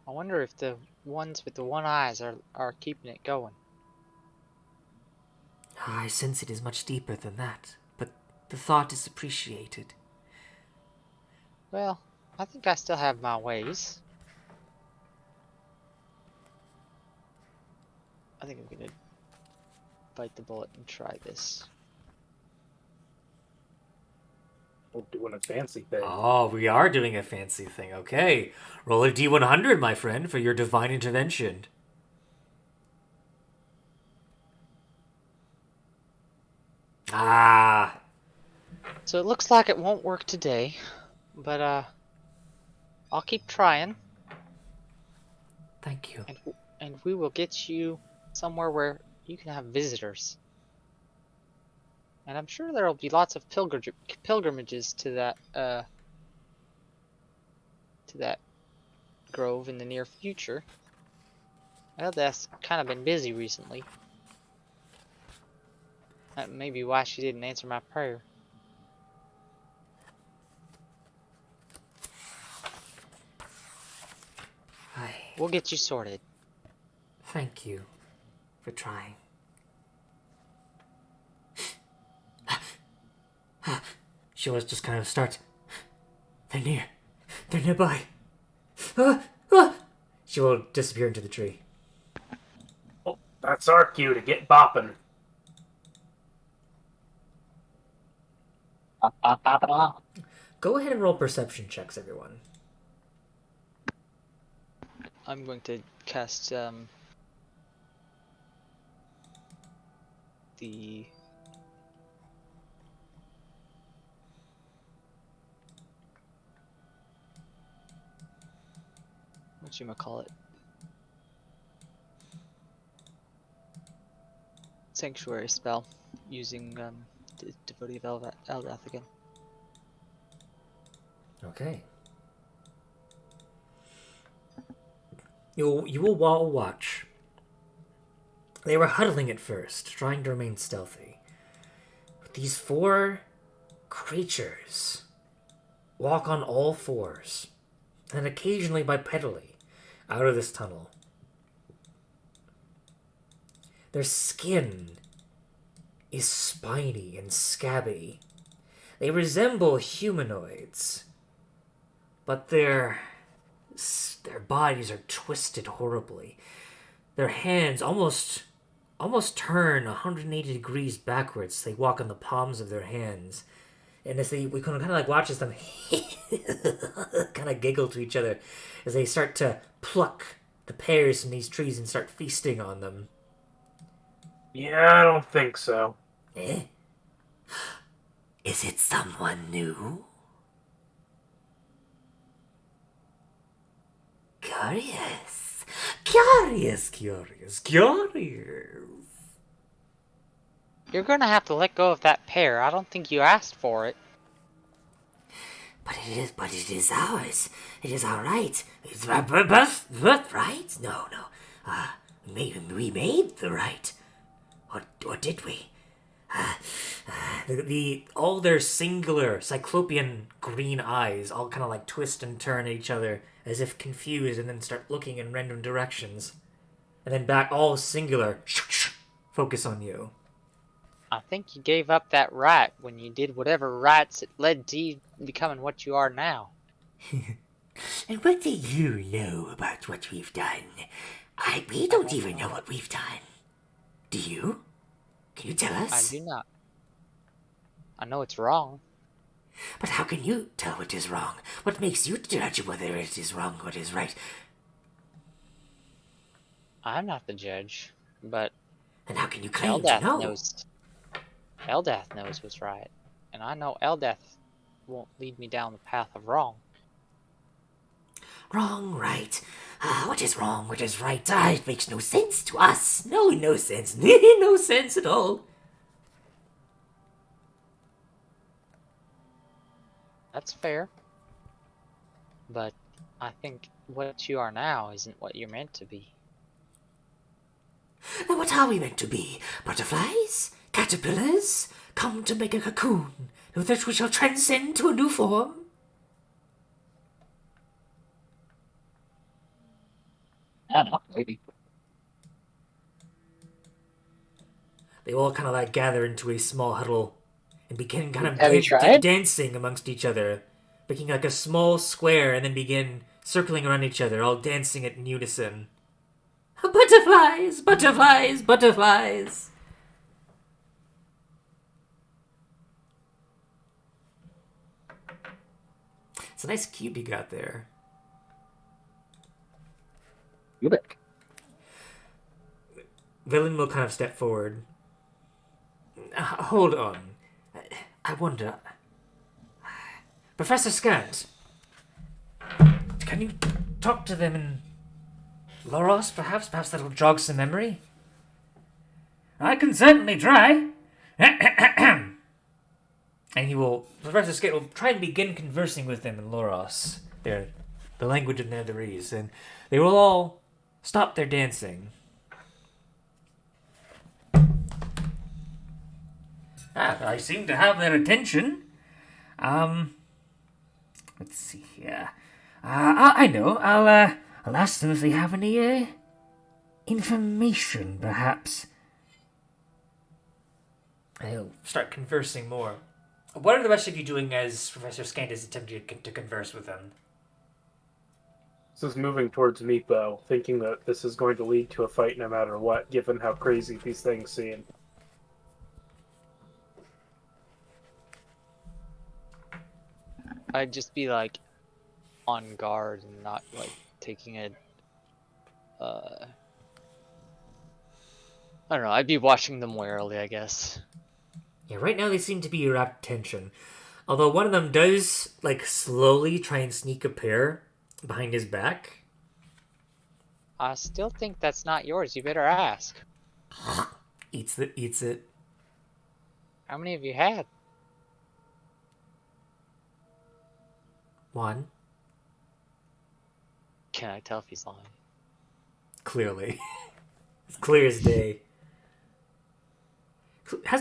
I wonder if the ones with the one eyes are keeping it going. I sense it is much deeper than that, but the thought is appreciated. Well, I think I still have my ways. I think I'm gonna bite the bullet and try this. We're doing a fancy thing. Oh, we are doing a fancy thing. Okay. Roll a D100, my friend, for your divine intervention. Ah. So it looks like it won't work today, but I'll keep trying, Thank you. and we will get you somewhere where you can have visitors. And I'm sure there'll be lots of pilgrimages to that grove in the near future. Well, that's kind of been busy recently. That may be why she didn't answer my prayer. We'll get you sorted. Thank you for trying. She was just kind of starts. They're near. They're nearby. She will disappear into the tree. Oh, that's our cue to get bopping. Go ahead and roll perception checks, everyone. I'm going to cast the whatchamacallit? Sanctuary spell using Devotee of Eldath again. Okay. You will all watch. They were huddling at first, trying to remain stealthy. But these four creatures walk on all fours, and occasionally bipedally, out of this tunnel. Their skin is spiny and scabby. They resemble humanoids, but their bodies are twisted horribly. Their hands almost turn 180 degrees backwards. They walk on the palms of their hands. And as we kind of like watch as them kind of giggle to each other as they start to pluck the pears from these trees and start feasting on them. Yeah, I don't think so. Eh? Is it someone new? Curious. Curious. You're gonna have to let go of that pear. I don't think you asked for it. But it is ours. It is our right. It's our birthright? No. Maybe we made the right. Or did we? All their singular cyclopean green eyes all kind of like twist and turn at each other as if confused, and then start looking in random directions, and then back all singular focus on you. I think you gave up that right when you did whatever rights it led to you becoming what you are now. And what do you know about what we've done? We don't even know what we've done. Do you? Can you tell us? I do not. I know it's wrong. But how can you tell what is wrong? What makes you judge whether it is wrong or it is right? I'm not the judge, but And how can you claim to Eldath know? knows. Eldath knows what's right, and I know Eldath won't lead me down the path of wrong. Wrong, right. What is wrong, what is right? It makes no sense to us. No sense. No sense at all. That's fair. But I think what you are now isn't what you're meant to be. And what are we meant to be? Butterflies? Caterpillars? Come to make a cocoon, that we shall transcend to a new form? I don't know, maybe. They all kind of like gather into a small huddle and begin kind of Have you tried? dancing amongst each other, making like a small square and then begin circling around each other, all dancing in unison. Butterflies! Butterflies! Butterflies! It's a nice cube you got there. Cubic. Villain will kind of step forward. Hold on. I wonder. Professor Scant, can you talk to them in Loros, perhaps? Perhaps that'll jog some memory? I can certainly try. And Professor Scant will try and begin conversing with them in Loros, the language of Netherese, and they will all stop their dancing. I seem to have their attention. Let's see here. I know. I'll ask them if they have any, information, perhaps. I'll start conversing more. What are the rest of you doing as Professor Scant is attempting to converse with them? This is moving towards Meepo, thinking that this is going to lead to a fight no matter what, given how crazy these things seem. I'd just be like on guard and not like taking a I don't know, I'd be watching them warily, I guess. Yeah, right now they seem to be your attention. Although one of them does, like, slowly try and sneak a pear behind his back. I still think that's not yours. You better ask. Eats it. How many have you had? One. Can I tell if he's lying? Clearly. It's clear as day.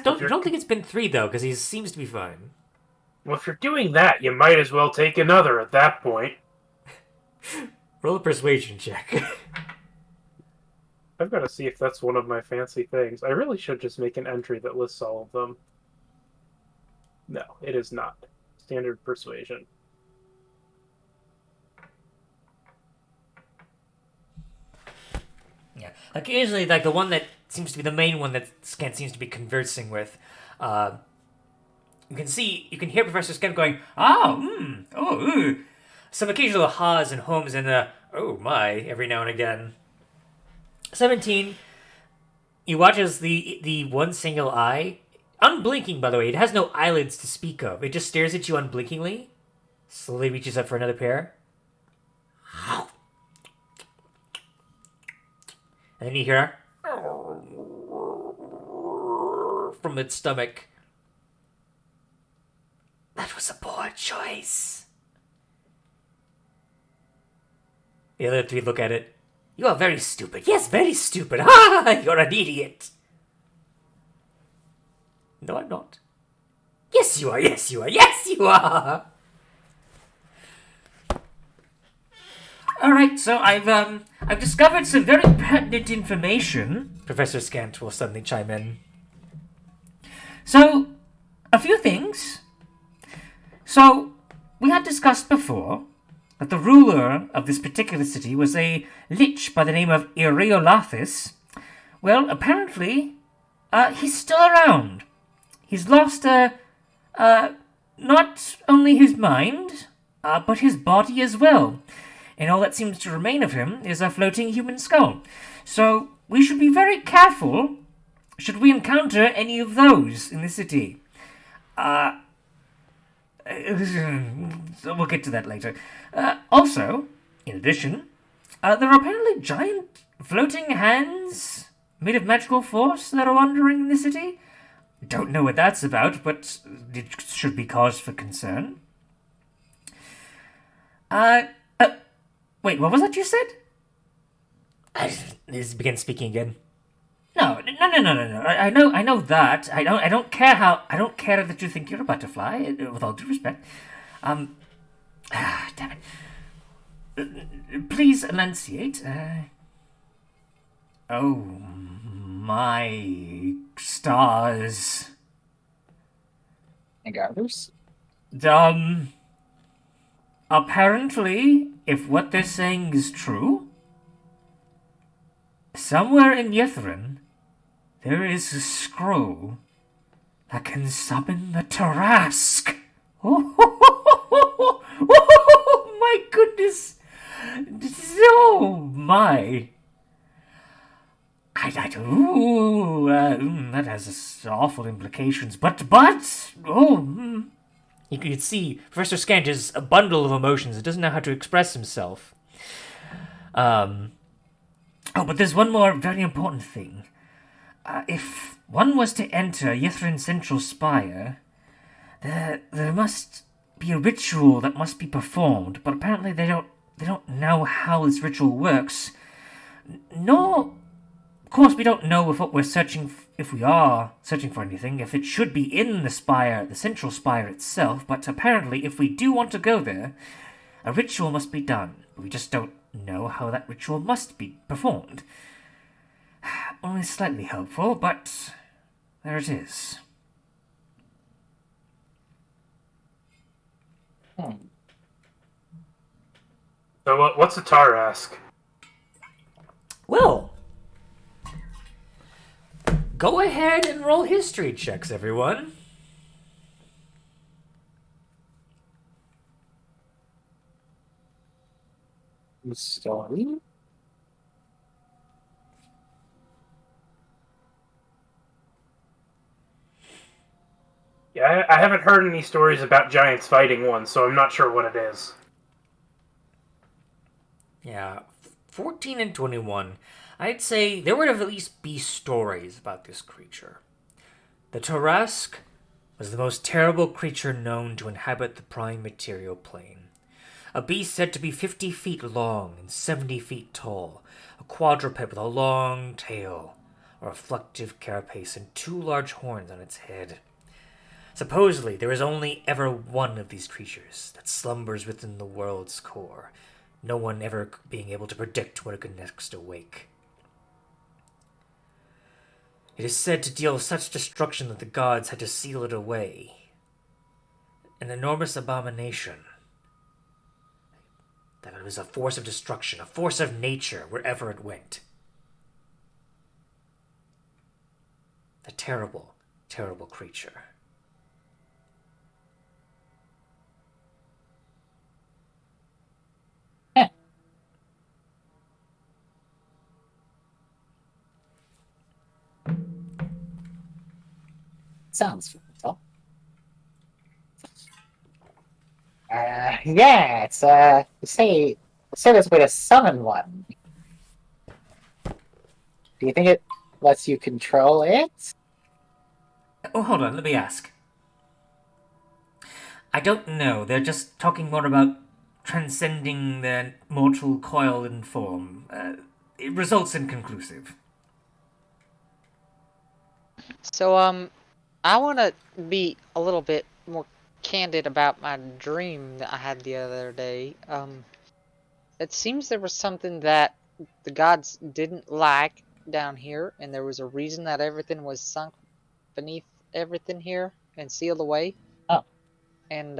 Don't think it's been 3, though, because he seems to be fine. Well, if you're doing that, you might as well take another at that point. Roll a persuasion check. I've got to see if that's one of my fancy things. I really should just make an entry that lists all of them. No, it is not. Standard persuasion. Yeah. Like, usually, like, the one that seems to be the main one that Scant seems to be conversing with, you can hear Professor Scant going, some occasional haws and hums and oh my, every now and again. 17, you watch as the one single eye, unblinking by the way, it has no eyelids to speak of, it just stares at you unblinkingly, slowly reaches up for another pair. And then you hear from its stomach. That was a poor choice. The other 3 look at it. You are very stupid. Yes, very stupid. You're an idiot. No, I'm not. Yes, you are. Yes, you are. Yes, you are. All right, so I've discovered some very pertinent information. Professor Scant will suddenly chime in. So, a few things. So, we had discussed before that the ruler of this particular city was a lich by the name of Iriolathis. Well, apparently, he's still around. He's lost, not only his mind, but his body as well. And all that seems to remain of him is a floating human skull. So, we should be very careful should we encounter any of those in the city. We'll get to that later. Also, in addition, there are apparently giant floating hands made of magical force that are wandering in the city. Don't know what that's about, but it should be cause for concern. Wait, what was that you said? Liz begins speaking again. No. I know that. I don't care that you think you're a butterfly. With all due respect. Damn it. Please enunciate. Oh my stars. And others? Apparently, if what they're saying is true, somewhere in Ythryn, there is a scroll that can summon the Tarask. Oh my goodness. Oh my. That has awful implications, but, You could see Professor Scant is a bundle of emotions. He doesn't know how to express himself. but there's one more very important thing. If one was to enter Ythryn's central spire, there must be a ritual that must be performed, but apparently they don't know how this ritual works. Nor, of course, we don't know if what we're if we are searching for anything, if it should be in the spire, the central spire itself, but apparently if we do want to go there, a ritual must be done. We just don't know how that ritual must be performed. Only slightly helpful, but there it is. So what's a Tarask? Well, go ahead and roll history checks, everyone. Story? Yeah, I haven't heard any stories about giants fighting one, so I'm not sure what it is. Yeah, 14 and 21. I'd say there would at least be stories about this creature. The Tarask was the most terrible creature known to inhabit the prime material plane. A beast said to be 50 feet long and 70 feet tall, a quadruped with a long tail, a reflective carapace, and 2 large horns on its head. Supposedly, there is only ever one of these creatures that slumbers within the world's core, no one ever being able to predict when it could next awake. It is said to deal such destruction that the gods had to seal it away. An enormous abomination. That it was a force of destruction, a force of nature wherever it went. A terrible, terrible creature. Sounds familiar. Yeah, it's you say there's a way to summon one. Do you think it lets you control it? Oh, hold on, let me ask. I don't know, they're just talking more about transcending their mortal coil and form. It results inconclusive. So, I want to be a little bit more candid about my dream that I had the other day. It seems there was something that the gods didn't like down here, and there was a reason that everything was sunk beneath everything here and sealed away. Oh. And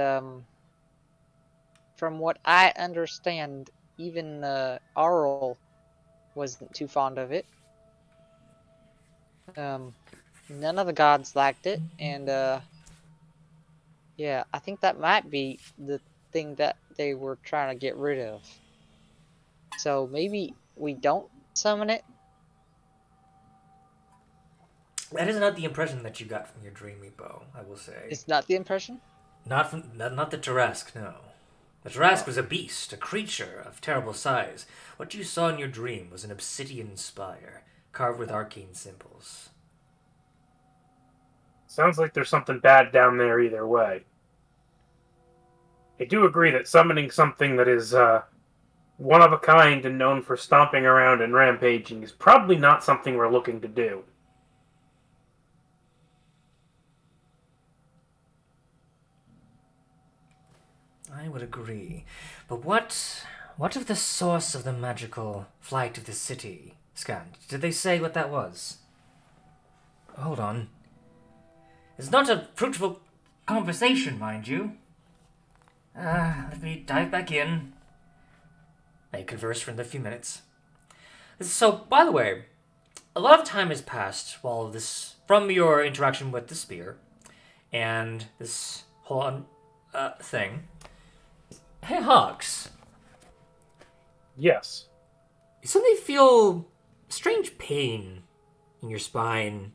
from what I understand, even Arl wasn't too fond of it. None of the gods liked it, and yeah, I think that might be the thing that they were trying to get rid of. So maybe we don't summon it. That is not the impression that you got from your dream, Meepo, I will say. It's not the impression. Not the Tarask, no. The Tarask was a beast, a creature of terrible size. What you saw in your dream was an obsidian spire, carved with arcane symbols. Sounds like there's something bad down there either way. I do agree that summoning something that is one of a kind and known for stomping around and rampaging is probably not something we're looking to do. I would agree. But what of the source of the magical flight of the city? Scan, did they say what that was? Hold on. It's not a fruitful conversation, mind you. Let me dive back in. They conversed for another few minutes. So, by the way, a lot of time has passed from your interaction with the spear and this whole thing. Hey, Hawks. Yes. You suddenly feel strange pain in your spine.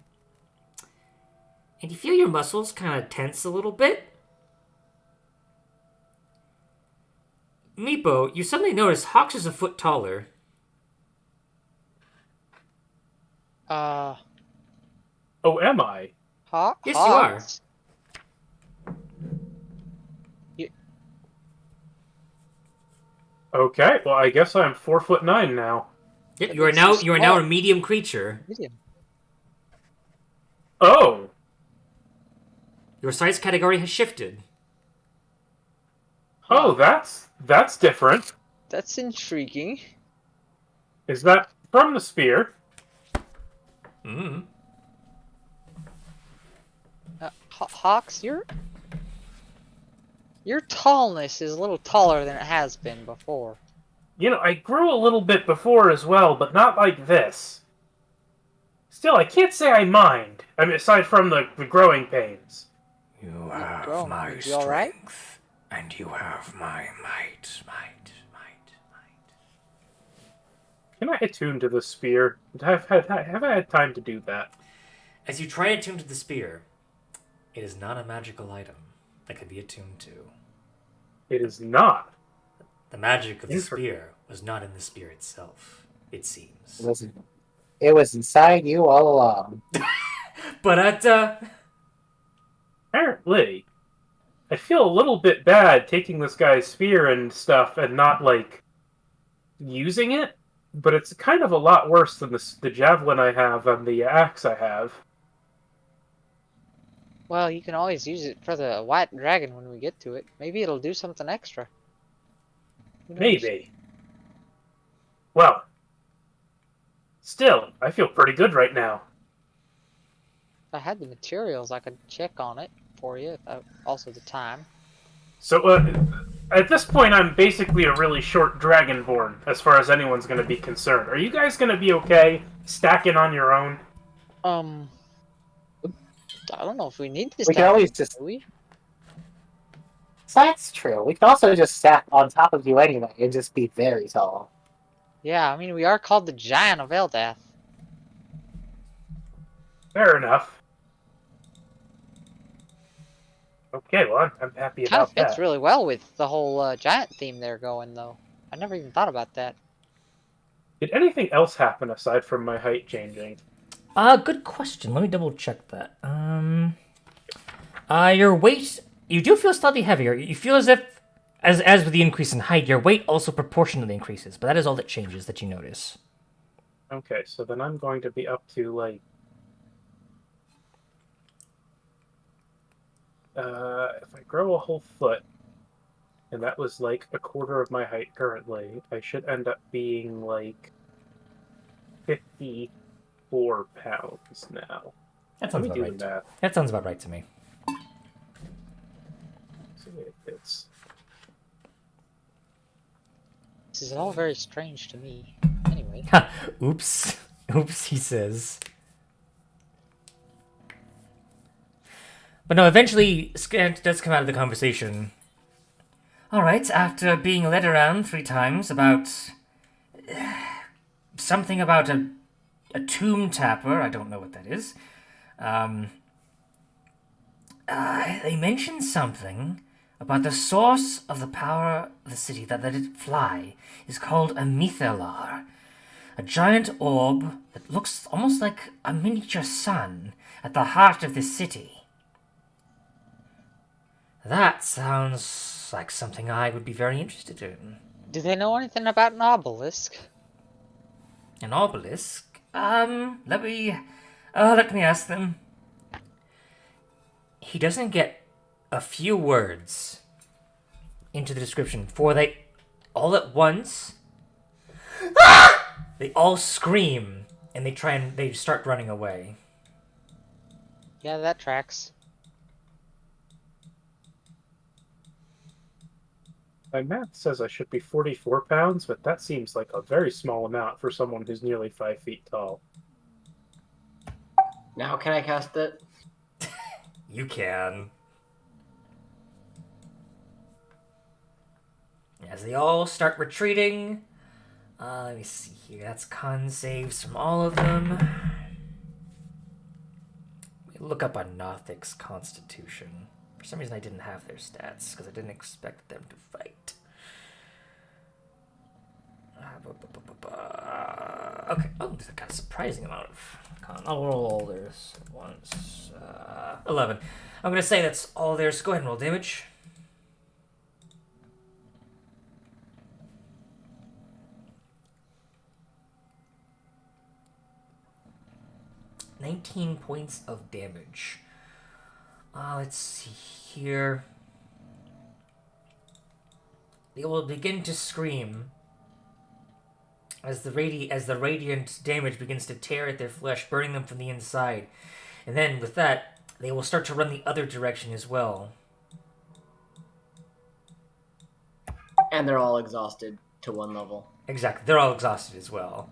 And you feel your muscles kind of tense a little bit. Meepo, you suddenly notice Hawks is a foot taller. Oh, am I? Yes, you are. Hogs? Okay, well, I guess I'm 4'9" now. Yep, That you are makes now you you are now a small. medium creature. Medium. Oh! Your size category has shifted. Oh, that's different. That's intriguing. Is that from the spear? Mm. Hawks, your tallness is a little taller than it has been before. You know, I grew a little bit before as well, but not like this. Still, I can't say I mind. I mean, aside from the growing pains. You have grown. my You all right? strength, and you have my might. Can I attune to the spear? Have I had time to do that? As you try to attune to the spear, it is not a magical item that could be attuned to. It is not. The magic of the Inter- spear was not in the spear itself, it seems. It was inside you all along. But Apparently. I feel a little bit bad taking this guy's spear and stuff and not, like, using it. But it's kind of a lot worse than the javelin I have and the axe I have. Well, you can always use it for the white dragon when we get to it. Maybe it'll do something extra. Who knows? Maybe. Well, still, I feel pretty good right now. If I had the materials, I could check on it for you. Also the time. So, at this point, I'm basically a really short dragonborn, as far as anyone's going to be concerned. Are you guys going to be okay stacking on your own? I don't know if we need this. We can always just. That's true. We can also just stack on top of you anyway and just be very tall. Yeah, I mean, we are called the Giant of Eldath. Fair enough. Okay, well, I'm happy Kind of about fits that. really well with the whole giant theme they're going, though. I never even thought about that. Did anything else happen aside from my height changing? good question. Let me double check that. Your weight, you do feel slightly heavier. You feel as if, as with the increase in height, your weight also proportionally increases, but that is all that changes that you notice. Okay, so then I'm going to be up to, like... if I grow a whole foot, and that was, like, a quarter of my height currently, I should end up being, like, 54 pounds now. That Let sounds me about do right. the math. That sounds about right to me. See if it's This is all very strange to me. Anyway, Oops. Oops, he says. But no, eventually, Scant does come out of the conversation. Alright, after being led around 3 times about something about a tomb tapper, I don't know what that is. They mentioned something about the source of the power of the city that let it fly is called a mithalar, a giant orb that looks almost like a miniature sun at the heart of the city. That sounds like something I would be very interested in. do they know anything about an obelisk? An obelisk? Let me ask them. He doesn't get a few words into the description, for they all at once they all scream and they start running away. Yeah, that tracks. my math says I should be 44 pounds, but that seems like a very small amount for someone who's nearly 5 feet tall. Now can I cast it? You can. As they all start retreating, let me see here. That's con saves from all of them. Let me look up on Nothic's constitution. For some reason, I didn't have their stats because I didn't expect them to fight. Okay. Oh, there's a kind of surprising amount of con. I'll roll all theirs at once. 11. I'm going to say that's all theirs. Go ahead and roll damage. $19 points of damage. Let's see here. They will begin to scream as the radiant damage begins to tear at their flesh, burning them from the inside. And then with that, they will start to run the other direction as well. And they're all exhausted to 1 level. Exactly. They're all exhausted as well.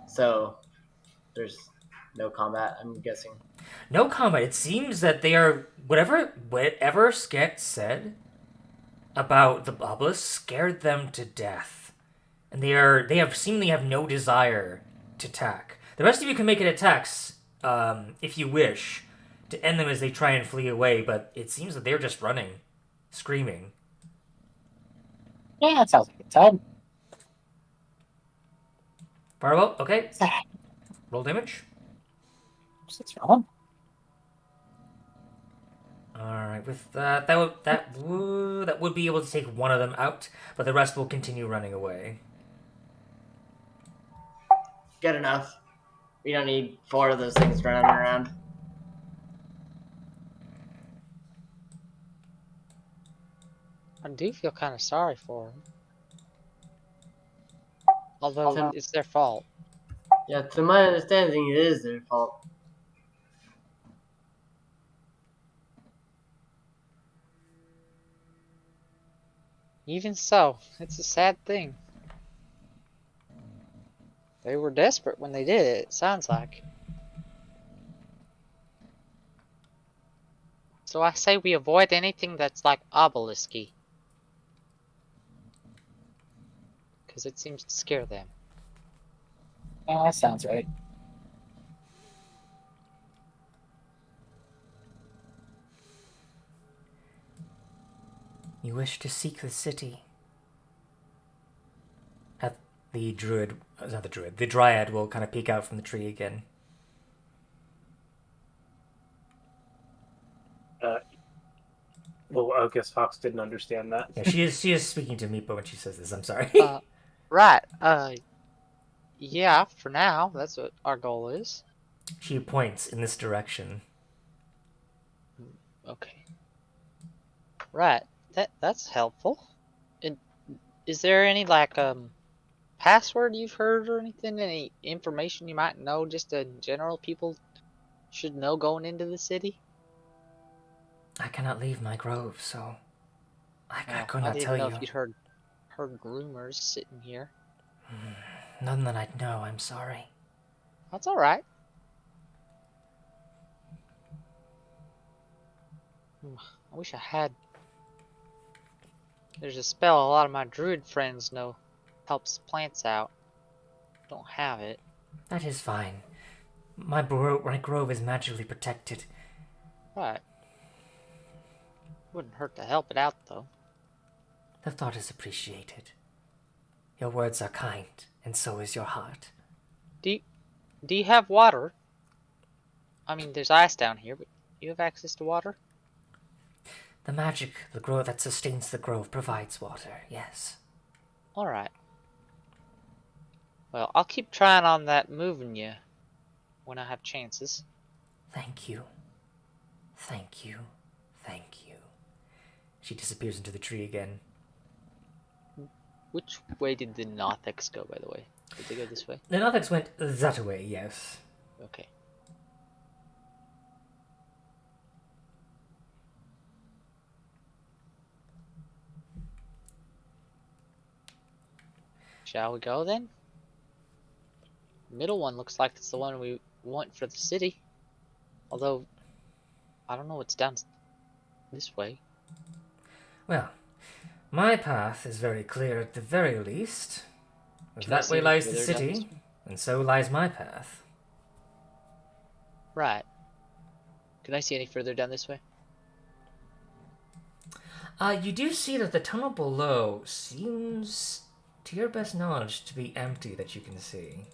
So there's no combat, I'm guessing. No combat. It seems that they are whatever Skek said about the obelisk scared them to death, and they seemingly have no desire to attack. The rest of you can make it attacks if you wish to end them as they try and flee away, but it seems that they're just running, screaming. Yeah, that sounds like a good time. Fireball. Okay. Roll damage. 6 for 1. Alright, with that would be able to take one of them out, but the rest will continue running away. Good enough. We don't need 4 of those things running around. I do feel kind of sorry for them. Although it's their fault. Yeah, to my understanding, it is their fault. Even so, it's a sad thing. They were desperate when they did it, it sounds like. So I say we avoid anything that's like obelisk-y. Because it seems to scare them. Yeah, that sounds right. You wish to seek the city. The dryad will kind of peek out from the tree again. Well, I guess Hawks didn't understand that. Yeah, she is speaking to Meepo when she says this. I'm sorry. Right. Yeah, for now, that's what our goal is. She points in this direction. Okay. Right. That's helpful. And is there any like password you've heard or anything? Any information you might know, just in general, people should know going into the city? I cannot leave my grove, so I Well, could I not didn't tell know you. if you'd heard rumors sitting here. None that I know, I'm sorry. That's all right. I wish I had. There's a spell a lot of my druid friends know helps plants out. Don't have it. That is fine. My grove is magically protected. Right. Wouldn't hurt to help it out, though. The thought is appreciated. Your words are kind, and so is your heart. Do you have water? I mean, there's ice down here, but you have access to water? The magic, the grove that sustains the grove provides water, yes. Alright. Well, I'll keep trying on that moving you when I have chances. Thank you. Thank you. Thank you. She disappears into the tree again. Which way did the Nothics go, by the way? Did they go this way? The Nothics went that way, yes. Okay. Shall we go then? Middle one looks like it's the one we want for the city. Although, I don't know what's down this way. Well, my path is very clear at the very least. If Can I that see way any lies the further down city, this way? and so lies my path. Right. Can I see any further down this way? You do see that the tunnel below seems, to your best knowledge, to be empty that you can see.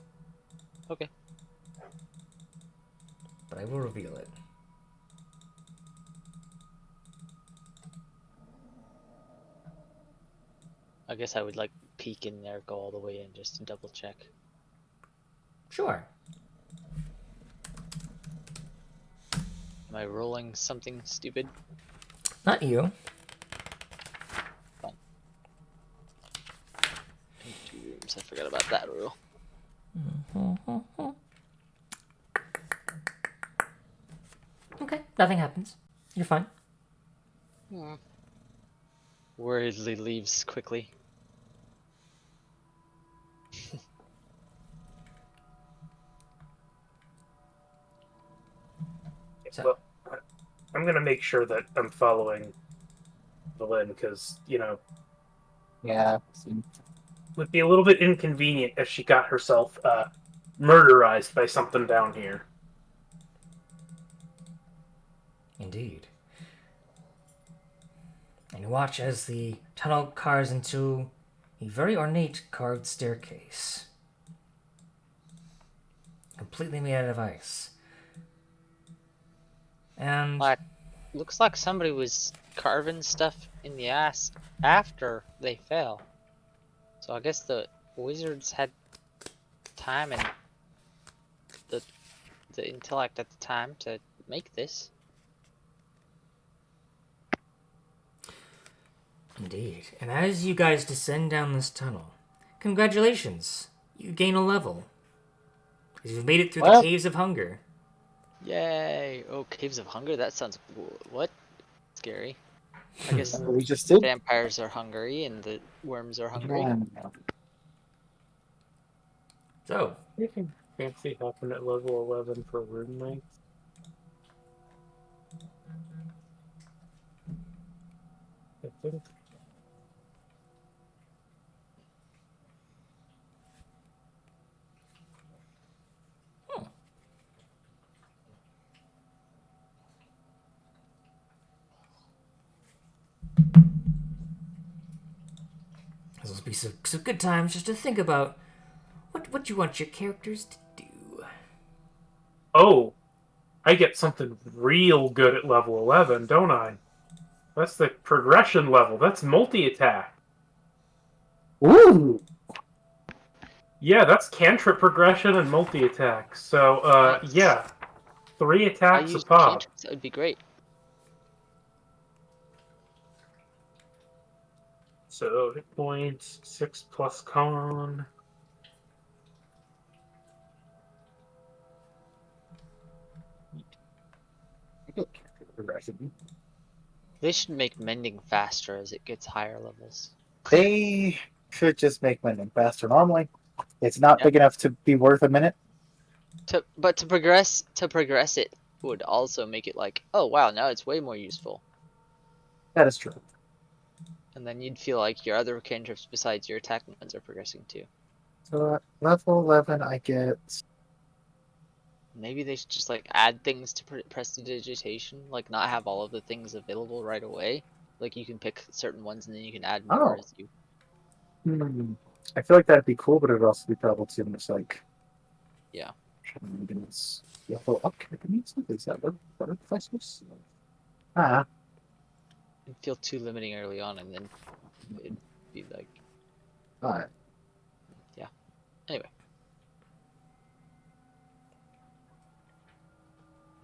Okay. But I will reveal it. I guess I would like peek in there, go all the way in just to double check. Sure. Am I rolling something stupid? Not you. Fine. 2 rooms. I forgot about that rule. Okay, nothing happens. You're fine. Worriedly leaves quickly. So- Well, I'm gonna make sure that I'm following Lynn because Yeah. would be a little bit inconvenient if she got herself murderized by something down here. Indeed. And you watch as the tunnel carves into a very ornate carved staircase. Completely made out of ice. And Like, looks like somebody was carving stuff in the ice after they fell. So I guess the wizards had time and the intellect at the time to make this. indeed. And as you guys descend down this tunnel, congratulations. You gain a level. Because you've made it through the What? Caves of Hunger. Yay! Oh, Caves of Hunger? That sounds... what? Scary. I guess We just did. vampires are hungry and the worms are hungry. Yeah. So, Anything fancy happen at level 11 for roommates? I think. this will be some good times just to think about what you want your characters to do. Oh, I get something real good at level 11, don't I? That's the progression level. That's multi-attack. Ooh. Yeah, that's cantrip progression and multi-attack. So, Nice. yeah. 3 I attacks a used pop. cantrips, that would be great. So, hit points, 6 plus con. progression. They should make mending faster as it gets higher levels. They should just make mending faster. Normally, it's not Yeah. big enough to be worth a minute. But to progress it would also make it like, oh wow, now it's way more useful. That is true. And then you'd feel like your other cantrips besides your attacking ones are progressing too. So at level 11, I get. Maybe they should just like add things to prestidigitation, like not have all of the things available right away. Like you can pick certain ones and then you can add more Oh. as you. I feel like that'd be cool, but it would also be probably too much like. Yeah. Shenanigans. Level up means is that what it was? Ah, It'd feel too limiting early on, and then it'd be like, alright. anyway.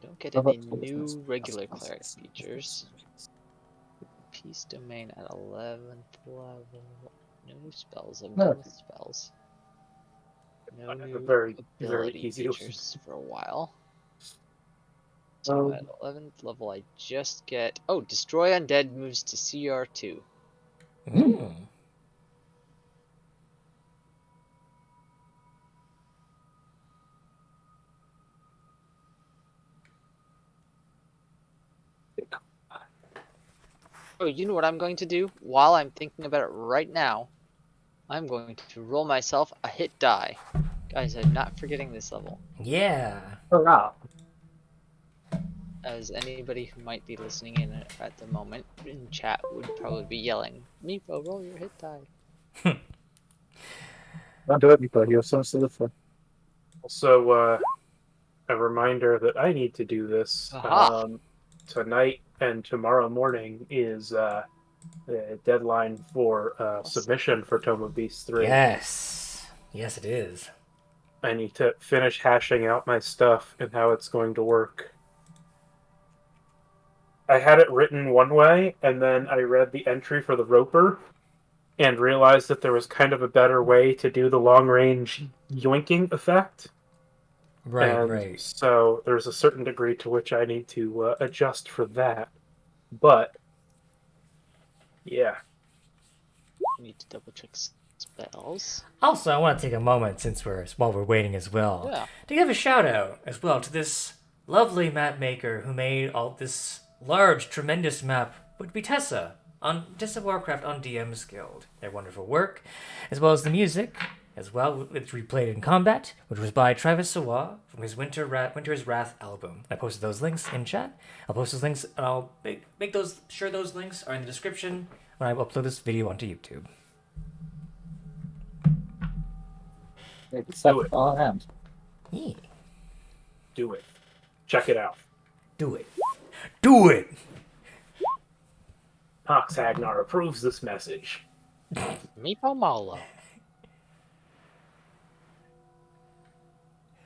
Don't get Level any up new is- regular cleric features. Peace domain at 11th level. No spells. I'm done with spells. No I have a new very ability easy features for a while. Oh. So at 11th level, I just get. Oh, Destroy Undead moves to CR2. Mm. Oh, you know what I'm going to do? While I'm thinking about it right now, I'm going to roll myself a hit die. Guys, I'm not forgetting this level. Yeah. Hurrah! As anybody who might be listening in at the moment in chat would probably be yelling, Meepo, roll your hit die. Don't do it, Miko. You have so much to live for. Also, a reminder that I need to do this Aha! tonight and tomorrow morning is the deadline for submission for Tome of Beasts 3. Yes. Yes, it is. I need to finish hashing out my stuff and how it's going to work. I had it written one way, and then I read the entry for the Roper and realized that there was kind of a better way to do the long-range yoinking effect. Right, And right. so there's a certain degree to which I need to adjust for that. But, yeah. I need to double check spells. Also, I want to take a moment while we're waiting as well Yeah. to give a shout out as well to this lovely map maker who made all this large, tremendous map. Would be Tessa Warcraft on DM's Guild. Their wonderful work, as well as the music, as well, which we played in combat, which was by Travis Sawa from his Winter's Wrath album. I posted those links in chat. I'll post those links, and I'll sure those links are in the description when I upload this video onto YouTube. Maybe separate all around. Yeah. Do it. Check it out. Do it. Do it! Pox Hagnar approves this message. Meepo Malo.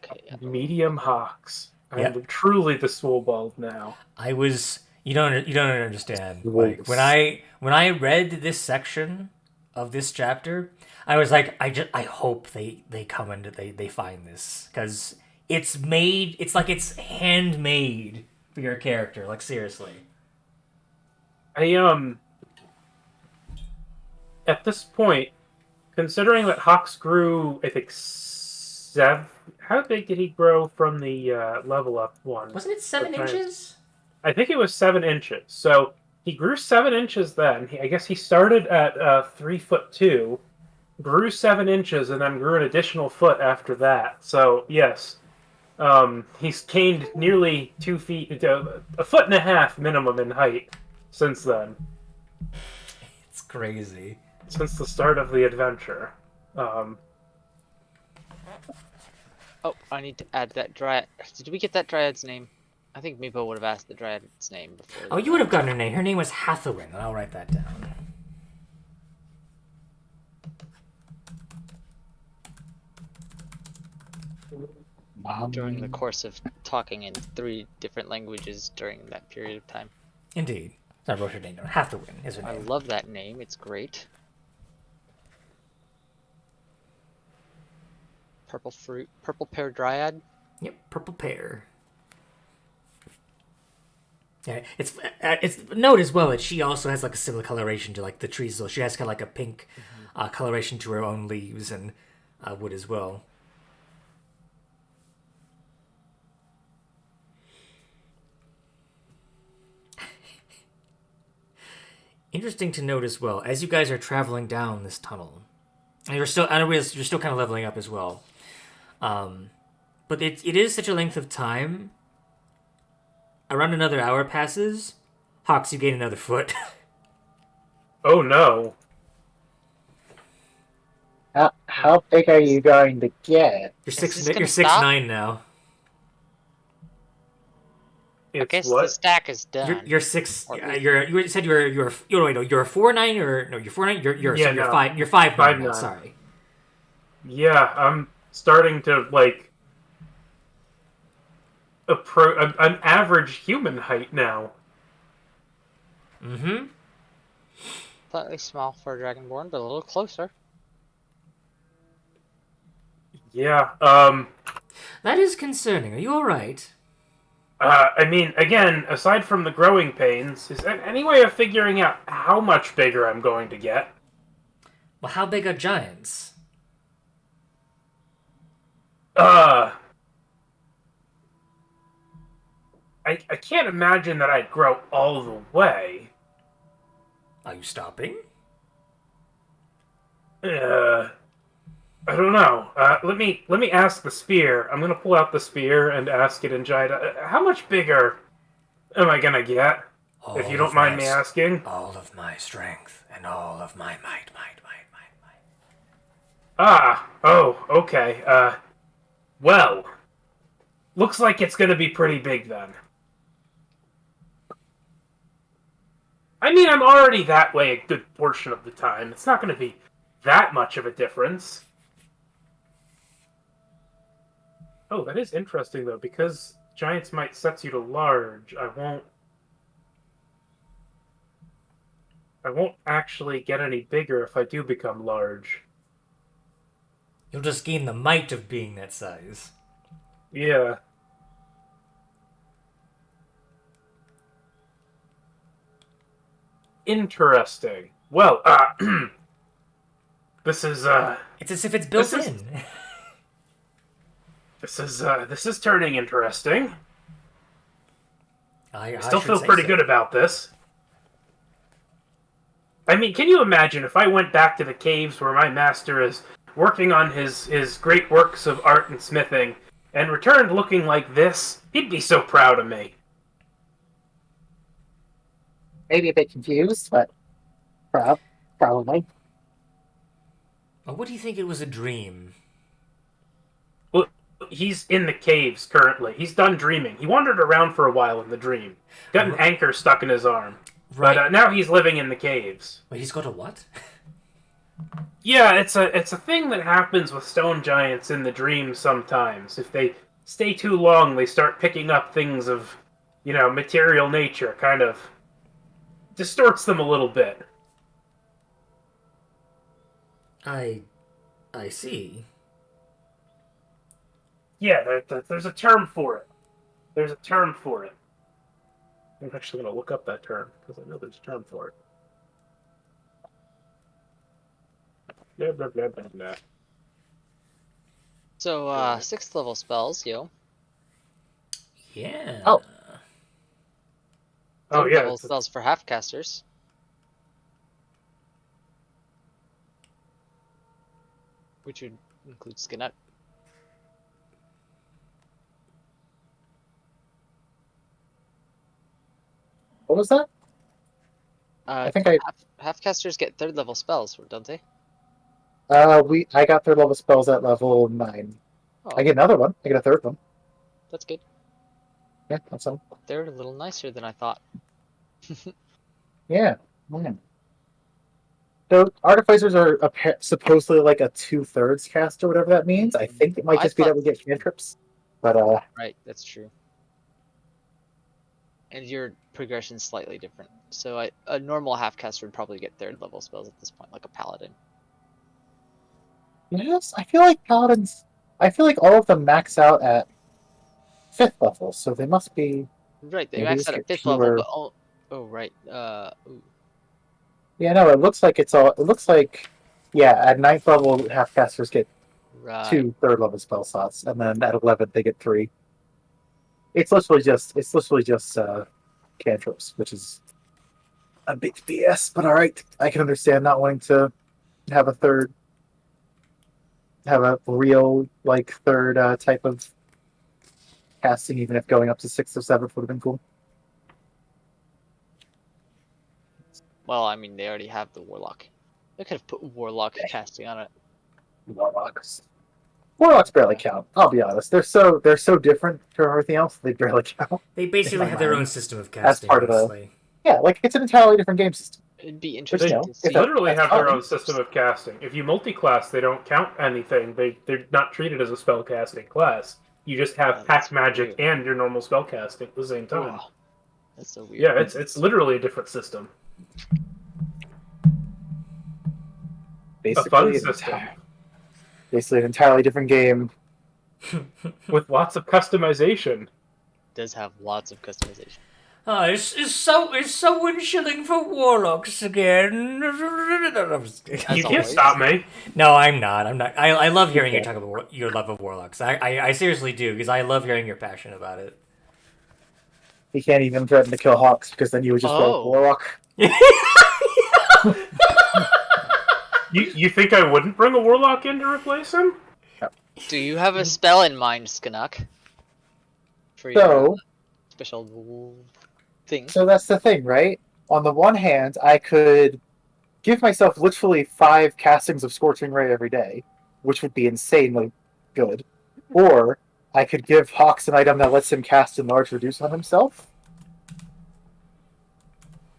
Okay, yeah. Medium Hawks. Yep. I'm truly the Swollbald now. I was. You don't understand. Like when I read this section of this chapter, I was like, I hope they come into they find this, because it's made. It's like it's handmade for your character. Like seriously. At this point, considering that Hawks grew, I think, 7. How big did he grow from the level up one? Wasn't it 7 inches? I think it was 7 inches. So he grew 7 inches then. I guess he started at 3'2", grew 7 inches, and then grew an additional foot after that. So yes, he's gained nearly 2 feet, a foot and a half minimum in height since then. It's crazy. Since the start of the adventure. Oh, I need to add that dryad. Did we get that dryad's name? I think Meepo would have asked the dryad's name before. Oh, you would have gotten her name. Her name was Hathawin, and I'll write that down. During the course of talking in 3 different languages during that period of time. Indeed. I wrote her name down. Hathawin is her I name. love that name. It's great. Purple pear dryad. Yep, purple pear. Yeah, it's note as well that she also has like a similar coloration to like the trees. So she has kind of like a pink coloration to her own leaves and wood as well. Interesting to note as well as you guys are traveling down this tunnel, and I realize you're still kind of leveling up as well. But it is such a length of time. Around another hour passes. Hawks, you gain another foot. Oh no. How big are you going to get? You're this six. gonna You're stop? 6'9" now. It's Okay, so what? the stack is done. You're six. Or at least- You said you're you wait no you're a 4'9" or no you're 4'9". Yeah, So you're no. 5. You're 5'9" now. 5'9". Sorry. Yeah, I'm starting to like an average human height now. Mm-hmm. Slightly small for a dragonborn, but a little closer. Yeah. That is concerning. Are you all right? I mean, again, aside from the growing pains, is there any way of figuring out how much bigger I'm going to get? Well, how big are giants? I can't imagine that I'd grow all the way. Are you stopping? I don't know. Let me ask the spear. I'm gonna pull out the spear and ask it in giant. How much bigger am I gonna get? If you don't mind me asking. All of my strength and all of my might. Ah. Oh. Okay. Well. Looks like it's gonna be pretty big then. I mean, I'm already that way a good portion of the time. It's not gonna be that much of a difference. Oh, that is interesting, though, because Giant's Might sets you to large. I won't actually get any bigger if I do become large. You'll just gain the might of being that size. Yeah. Interesting. Well, this is, It's as if it's built This is- in. this is turning interesting. I Still should feel say pretty so. good about this. I mean, can you imagine if I went back to the caves where my master is working on his great works of art and smithing and returned looking like this? He'd be so proud of me. Maybe a bit confused, but probably. Or what do you think it was a dream? Well, he's in the caves currently. He's done dreaming. He wandered around for a while in the dream. Got an anchor stuck in his arm. Right. But now he's living in the caves. Wait, he's got a what? Yeah, it's a thing that happens with stone giants in the dream sometimes. If they stay too long, they start picking up things of, material nature, kind of distorts them a little bit. I see. Yeah, there's a term for it. There's a term for it. I'm actually going to look up that term, because I know there's a term for it. Blah, blah, blah, blah, blah. So, 6th level spells, yo. Yeah. Oh. Oh, 3rd yeah. level spells for half casters. Which would include skin up. What was that? I think I Half casters get 3rd level spells, don't they? I got third level spells at level 9. Oh, I get another one. I get a third one. that's good. Yeah, that's all. They're a little nicer than I thought. Yeah. So artificers are supposedly like a 2/3 cast or whatever that means. I think it might I just be that thought- we get cantrips. But Right, that's true. And your progression's slightly different. So a normal half caster would probably get 3rd level spells at this point, like a paladin. yes, I feel like paladins. I feel like all of them max out at 5th level, so they must be. Right, they Maybe max just out at get 5th fewer- level, but oh right. Ooh. Yeah, no, it looks like it's all. It looks like, yeah, at 9th level, half casters get Right. 2 third level spell slots, and then at 11th they get 3. It's literally just cantrips, which is a big BS. But all right, I can understand not wanting to have have a real like third type of casting, even if going up to 6th or 7th would have been cool. Well, I mean, they already have the Warlock. They could have put Warlock casting on it. Warlocks barely count. I'll be honest. They're so different from everything else. They barely count. They In basically my have their mind. own system of As casting, part of honestly. Yeah, like it's an entirely different game system. It'd be Which, interesting you know, to if see. that- Literally that's have their fine. own system of casting. If you multi-class, they don't count anything. They're not treated as a spell casting class. You just have Oh, pack that's magic weird. and your normal spell casting at the same time. Ugh, that's so weird. Yeah, it's literally a different system. Basically, A fun an system basically an entirely different game. with lots of customization. It does have lots of customization. Oh, it's so unchilling for warlocks again. You can't always. stop me. No, I'm not. I'm not. I love hearing you Okay. talk about your love of warlocks. I seriously do, because I love hearing your passion about it. He can't even threaten to kill Hawks because then you would just roll Oh. Warlock. You think I wouldn't bring a warlock in to replace him? Do you have a spell in mind, Skanuk? For your So, special thing? so that's the thing, right? On the one hand, I could give myself literally 5 castings of Scorching Ray every day, which would be insanely good. Or I could give Hawks an item that lets him cast Enlarge Reduce on himself.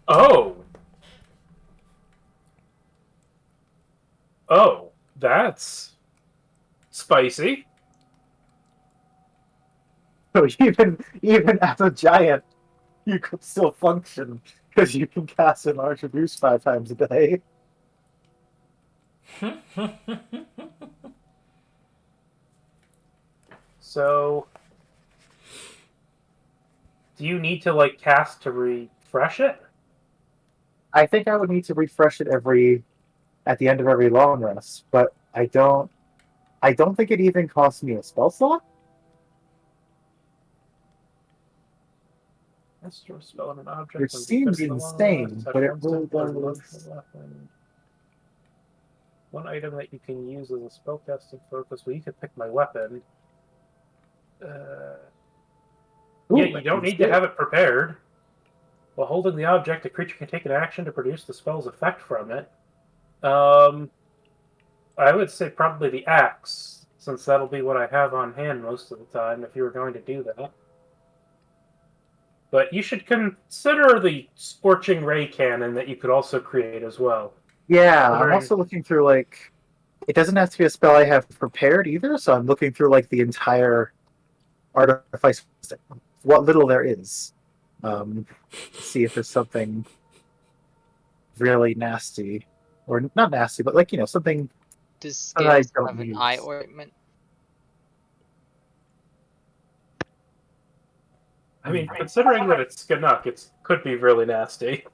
Oh. Oh, that's spicy. So even as a giant, you could still function because you can cast Enlarge Reduce 5 times a day. So, do you need to like cast to refresh it? I think I would need to refresh it at the end of every long rest, but I don't think it even costs me a spell slot. Restore spell on an object. Which when seems defending a long insane, rest, but it touch really one step or does. weapon. One item that you can use as a spellcasting purpose. Well, you could pick my weapon. Ooh, Yeah, you don't that's need to good. have it prepared. While holding the object, a creature can take an action to produce the spell's effect from it. I would say probably the axe, since that'll be what I have on hand most of the time if you were going to do that. But you should consider the Scorching Ray cannon that you could also create as well. Yeah, I'm Considering- also looking through like it doesn't have to be a spell I have prepared either, so I'm looking through like the entire artifice, what little there is. See if there's something really nasty, or not nasty, but like something. Does I Scales don't have an use. eye ointment? I mean, considering that it's Skanuk, it could be really nasty.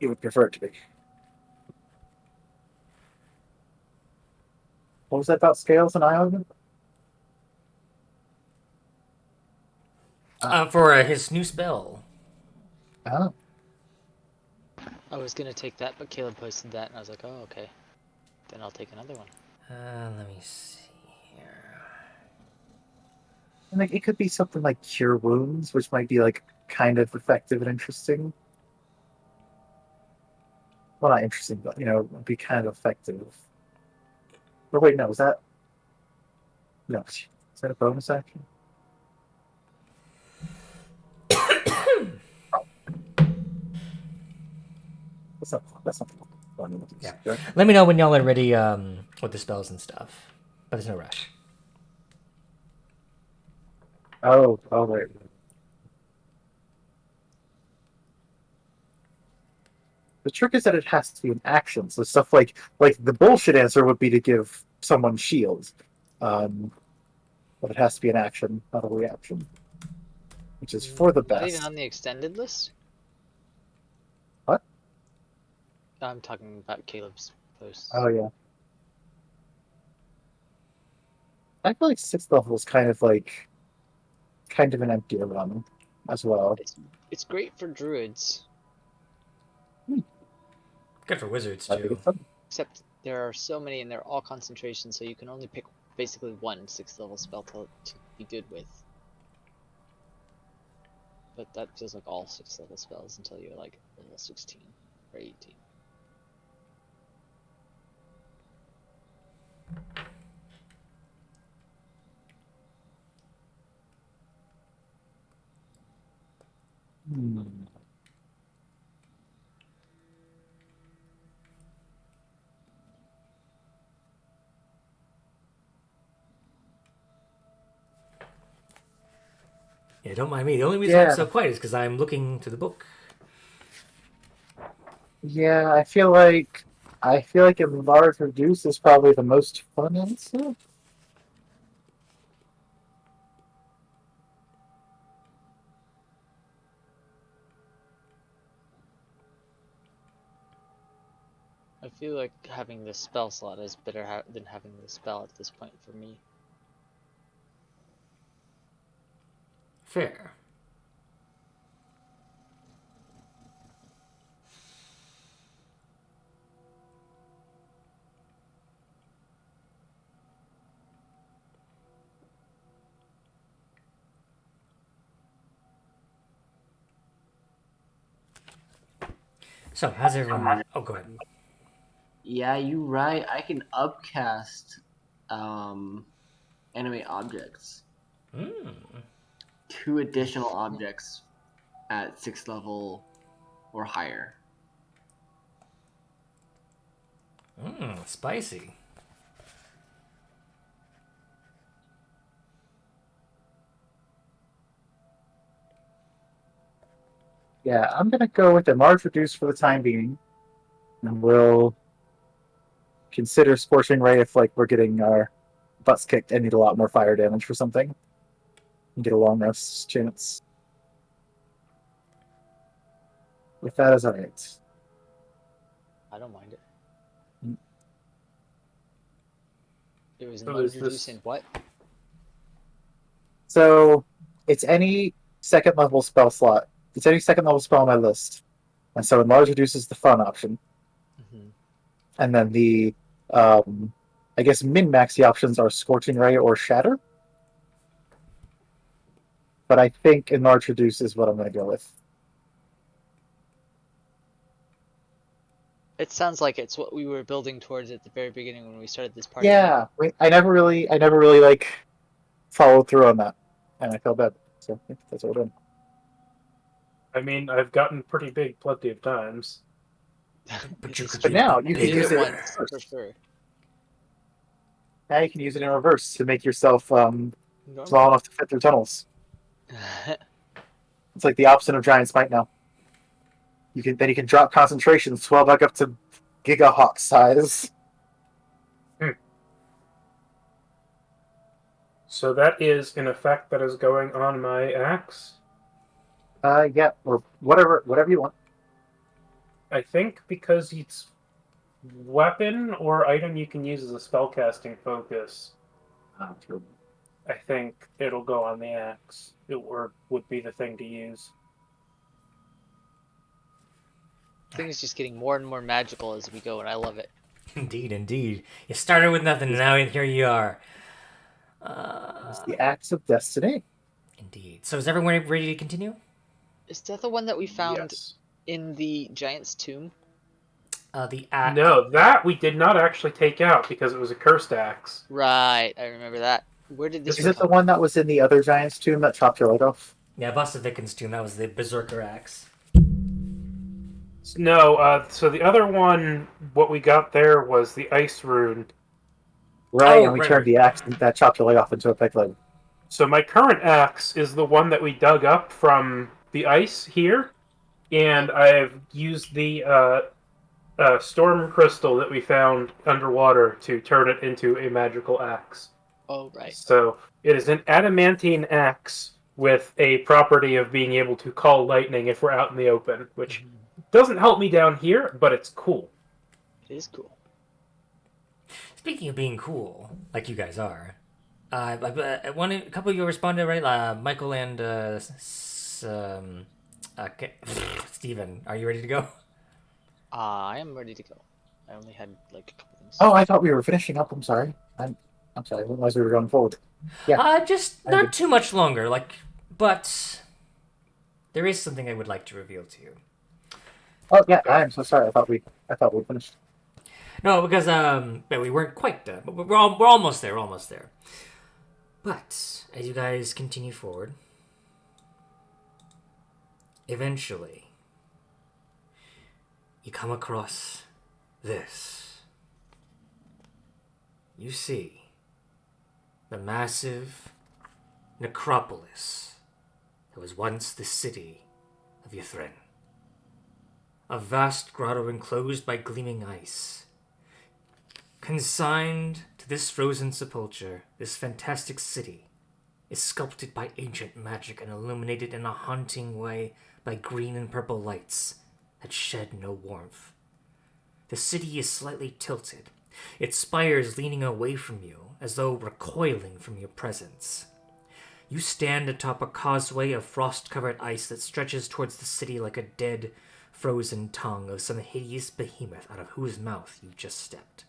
You would prefer it to be. What was that about scales and eye For his new spell. Oh. I was gonna take that, but Caleb posted that, and I was like, oh, okay. Then I'll take another one. Let me see here. And like it could be something like cure wounds, which might be like kind of effective and interesting. Well, not interesting, but would be kind of effective. Or wait, no, is that a bonus action? That's not fun. Yeah. Let me know when y'all are ready with the spells and stuff. But there's no rush. Oh, right. The trick is that it has to be an action. So stuff like the bullshit answer would be to give someone shield. but it has to be an action, not a reaction, which is for the Not even best. on the extended list? What? I'm talking about Caleb's posts. Oh yeah. I feel like 6th level is kind of an empty run as well. It's great for druids, Good for wizards I think too. it's fun. except there are so many and they're all concentrations, so you can only pick basically one 6th level spell to be good with. But that feels like all 6th level spells until you're like level 16 or 18. Hmm. Yeah, don't mind me. The only reason I'm Yeah. so quiet is because I'm looking to the book. Yeah, I feel like Enlarge Reduce is probably the most fun answer. I feel like having the spell slot is better than having the spell at this point for me. Fair. So, how's everyone? Oh, go ahead. Yeah, you right. I can upcast animate objects. Mm. 2 additional objects at 6th level or higher. Spicy. Yeah, I'm gonna go with Enlarge Reduce for the time being, and we'll consider Scorching Ray if we're getting our butts kicked and need a lot more fire damage for something. And get a long rest chance. If that is alright. I don't mind it. Mm. It was So enlarged is reduce this- in what? So it's any 2nd level spell slot. It's any 2nd level spell on my list. And so Enlarge Reduce is the fun option. Mm-hmm. And then the I guess min-maxy options are Scorching Ray or Shatter. But I think Enlarge Reduce is what I'm gonna go with. It sounds like it's what we were building towards at the very beginning when we started this party. Yeah, I never really followed through on that, and I feel bad. So yeah, that's what we're doing. I mean, I've gotten pretty big plenty of times. But you could But be now a bit you can Did use it it in once reverse. for sure. Now you can use it in reverse to make yourself small Normal. enough to fit through tunnels. It's like the opposite of Giant Smite now. You can drop concentration, swell back up to Gigahawk size. So that is an effect that is going on my axe. Yeah, or whatever you want. I think because it's weapon or item you can use as a spellcasting focus, True. I think it'll go on the axe. Would be the thing to use. Things just getting more and more magical as we go, and I love it. Indeed, indeed. You started with nothing, and now here you are. It's the Axe of Destiny. Indeed. So is everyone ready to continue? Is that the one that we found Yes. in the giant's tomb? No, that we did not actually take out because it was a cursed axe. Right, I remember that. Where did this Is one it the come one that was in the other Giant's tomb that chopped your leg off? Yeah, Bustavikin's tomb. That was the Berserker axe. No, so the other one, what we got there was the ice rune. Right, Oh, and we right, turned right. the axe that chopped your leg off into a peg leg. So my current axe is the one that we dug up from the ice here, and I've used the storm crystal that we found underwater to turn it into a magical axe. Oh, right. So It is an adamantine axe with a property of being able to call lightning if we're out in the open, which doesn't help me down here, but it's cool. It is cool. Speaking of being cool, like you guys are, a couple of you responded, right? Michael and okay. Steven, are you ready to go? I am ready to go. I only had like a couple things. Oh, I thought we were finishing up. I'm sorry. I'm sorry. I didn't realize we were going forward. Yeah. Just I'm not good. too much longer, but there is something I would like to reveal to you. Oh yeah, I am so sorry. I thought we finished. No, because but we weren't quite done. But we're almost there. We're almost there. But as you guys continue forward, eventually you come across this. You see the massive necropolis that was once the city of Ythryn. A vast grotto enclosed by gleaming ice. Consigned to this frozen sepulchre, this fantastic city is sculpted by ancient magic and illuminated in a haunting way by green and purple lights that shed no warmth. The city is slightly tilted, its spires leaning away from you as though recoiling from your presence. You stand atop a causeway of frost-covered ice that stretches towards the city like a dead, frozen tongue of some hideous behemoth out of whose mouth you just stepped.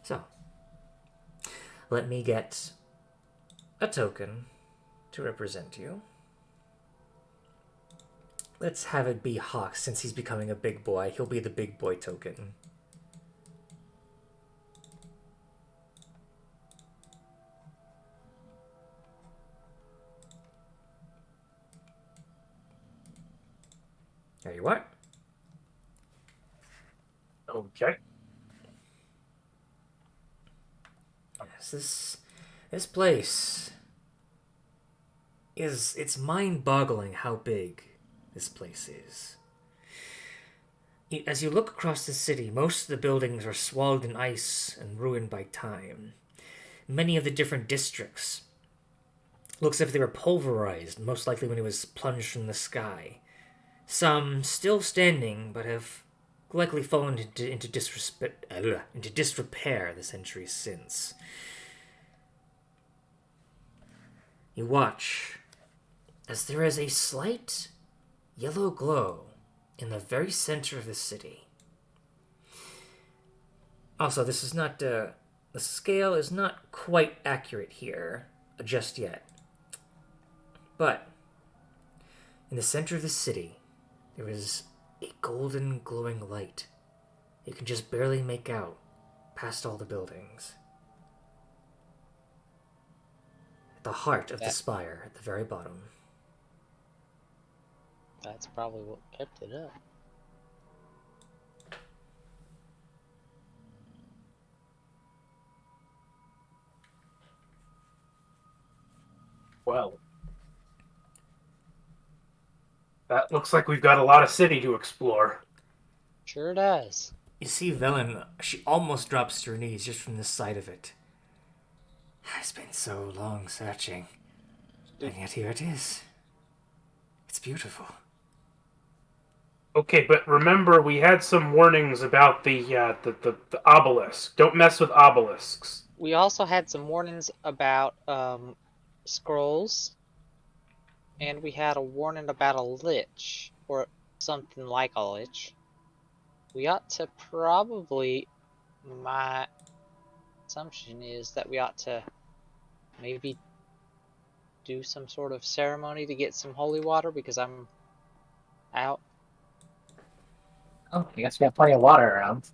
So, let me get a token to represent you. Let's have it be Hawk, since he's becoming a big boy. He'll be the big boy token. There you are. Okay. Yes, this place it's mind-boggling how big this place is. As you look across the city, most of the buildings are swathed in ice and ruined by time. Many of the different districts looks as if they were pulverized, most likely when it was plunged from the sky. Some still standing, but have likely fallen into disrepair the centuries since. You watch as there is a slight yellow glow in the very center of the city. Also, this is not the scale is not quite accurate here just yet. But in the center of the city, there is a golden glowing light you can just barely make out past all the buildings. At the heart of the spire, at the very bottom. That's probably what kept it up. Well, that looks like we've got a lot of city to explore. Sure does. You see Velen, she almost drops to her knees just from the sight of it. It's been so long searching, and yet here it is. It's beautiful. Okay, but remember we had some warnings about the obelisk. Don't mess with obelisks. We also had some warnings about scrolls, and we had a warning about a lich, or something like a lich. We ought to probably, my assumption is that we ought to maybe do some sort of ceremony to get some holy water, because I'm out. Oh, I guess we have plenty of water around.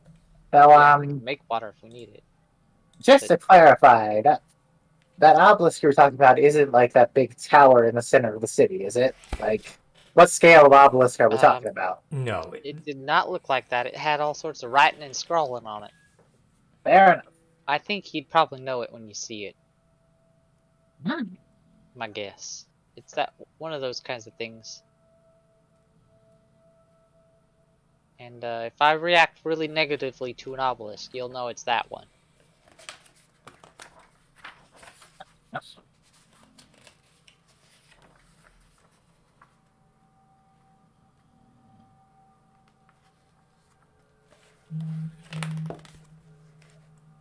So, We can make water if we need it. just to clarify, that obelisk you were talking about isn't like that big tower in the center of the city, is it? Like, what scale of obelisk are we talking about? No. It did not look like that. It had all sorts of writing and scrawling on it. Fair enough. I think you'd probably know it when you see it. Hmm. My guess. It's that one of those kinds of things. And if I react really negatively to an obelisk, you'll know it's that one.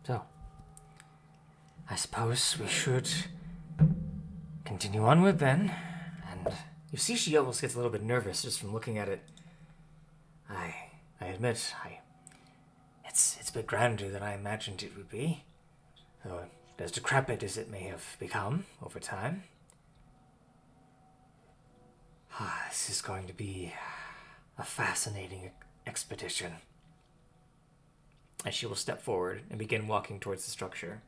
So, I suppose we should continue onward then. And you see, she almost gets a little bit nervous just from looking at it. I admit, it's a bit grander than I imagined it would be. Though as decrepit as it may have become over time. This is going to be a fascinating expedition. And she will step forward and begin walking towards the structure.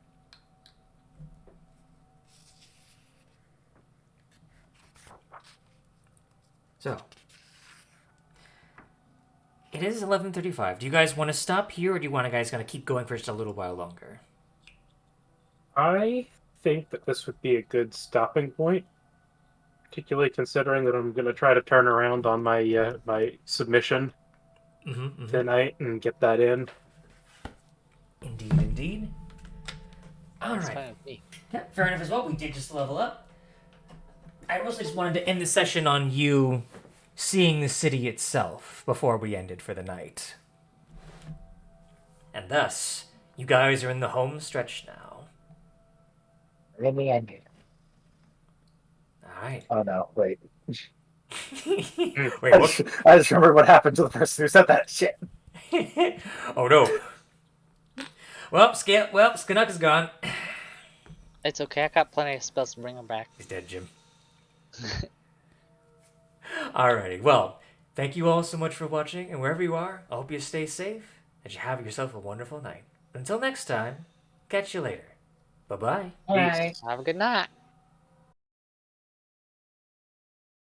So, it is 11:35. Do you guys want to stop here, or do you want to guys going to keep going for just a little while longer? I think that this would be a good stopping point, particularly considering that I'm going to try to turn around on my my submission tonight and get that in. Indeed, indeed. All That's right. fine with me. Yeah, fair enough as well. We did just level up. I mostly just wanted to end the session on you seeing the city itself before we ended for the night. And thus, you guys are in the home stretch now. Really, I knew. Alright. Oh no, wait. Wait, I what? just remembered what happened to the person who said that shit. Oh no. Well, Skanuk is gone. It's okay. I got plenty of spells to bring him back. He's dead, Jim. Alrighty, well, thank you all so much for watching, and wherever you are, I hope you stay safe, and you have yourself a wonderful night. Until next time, catch you later. Bye-bye. Bye. Have a good night.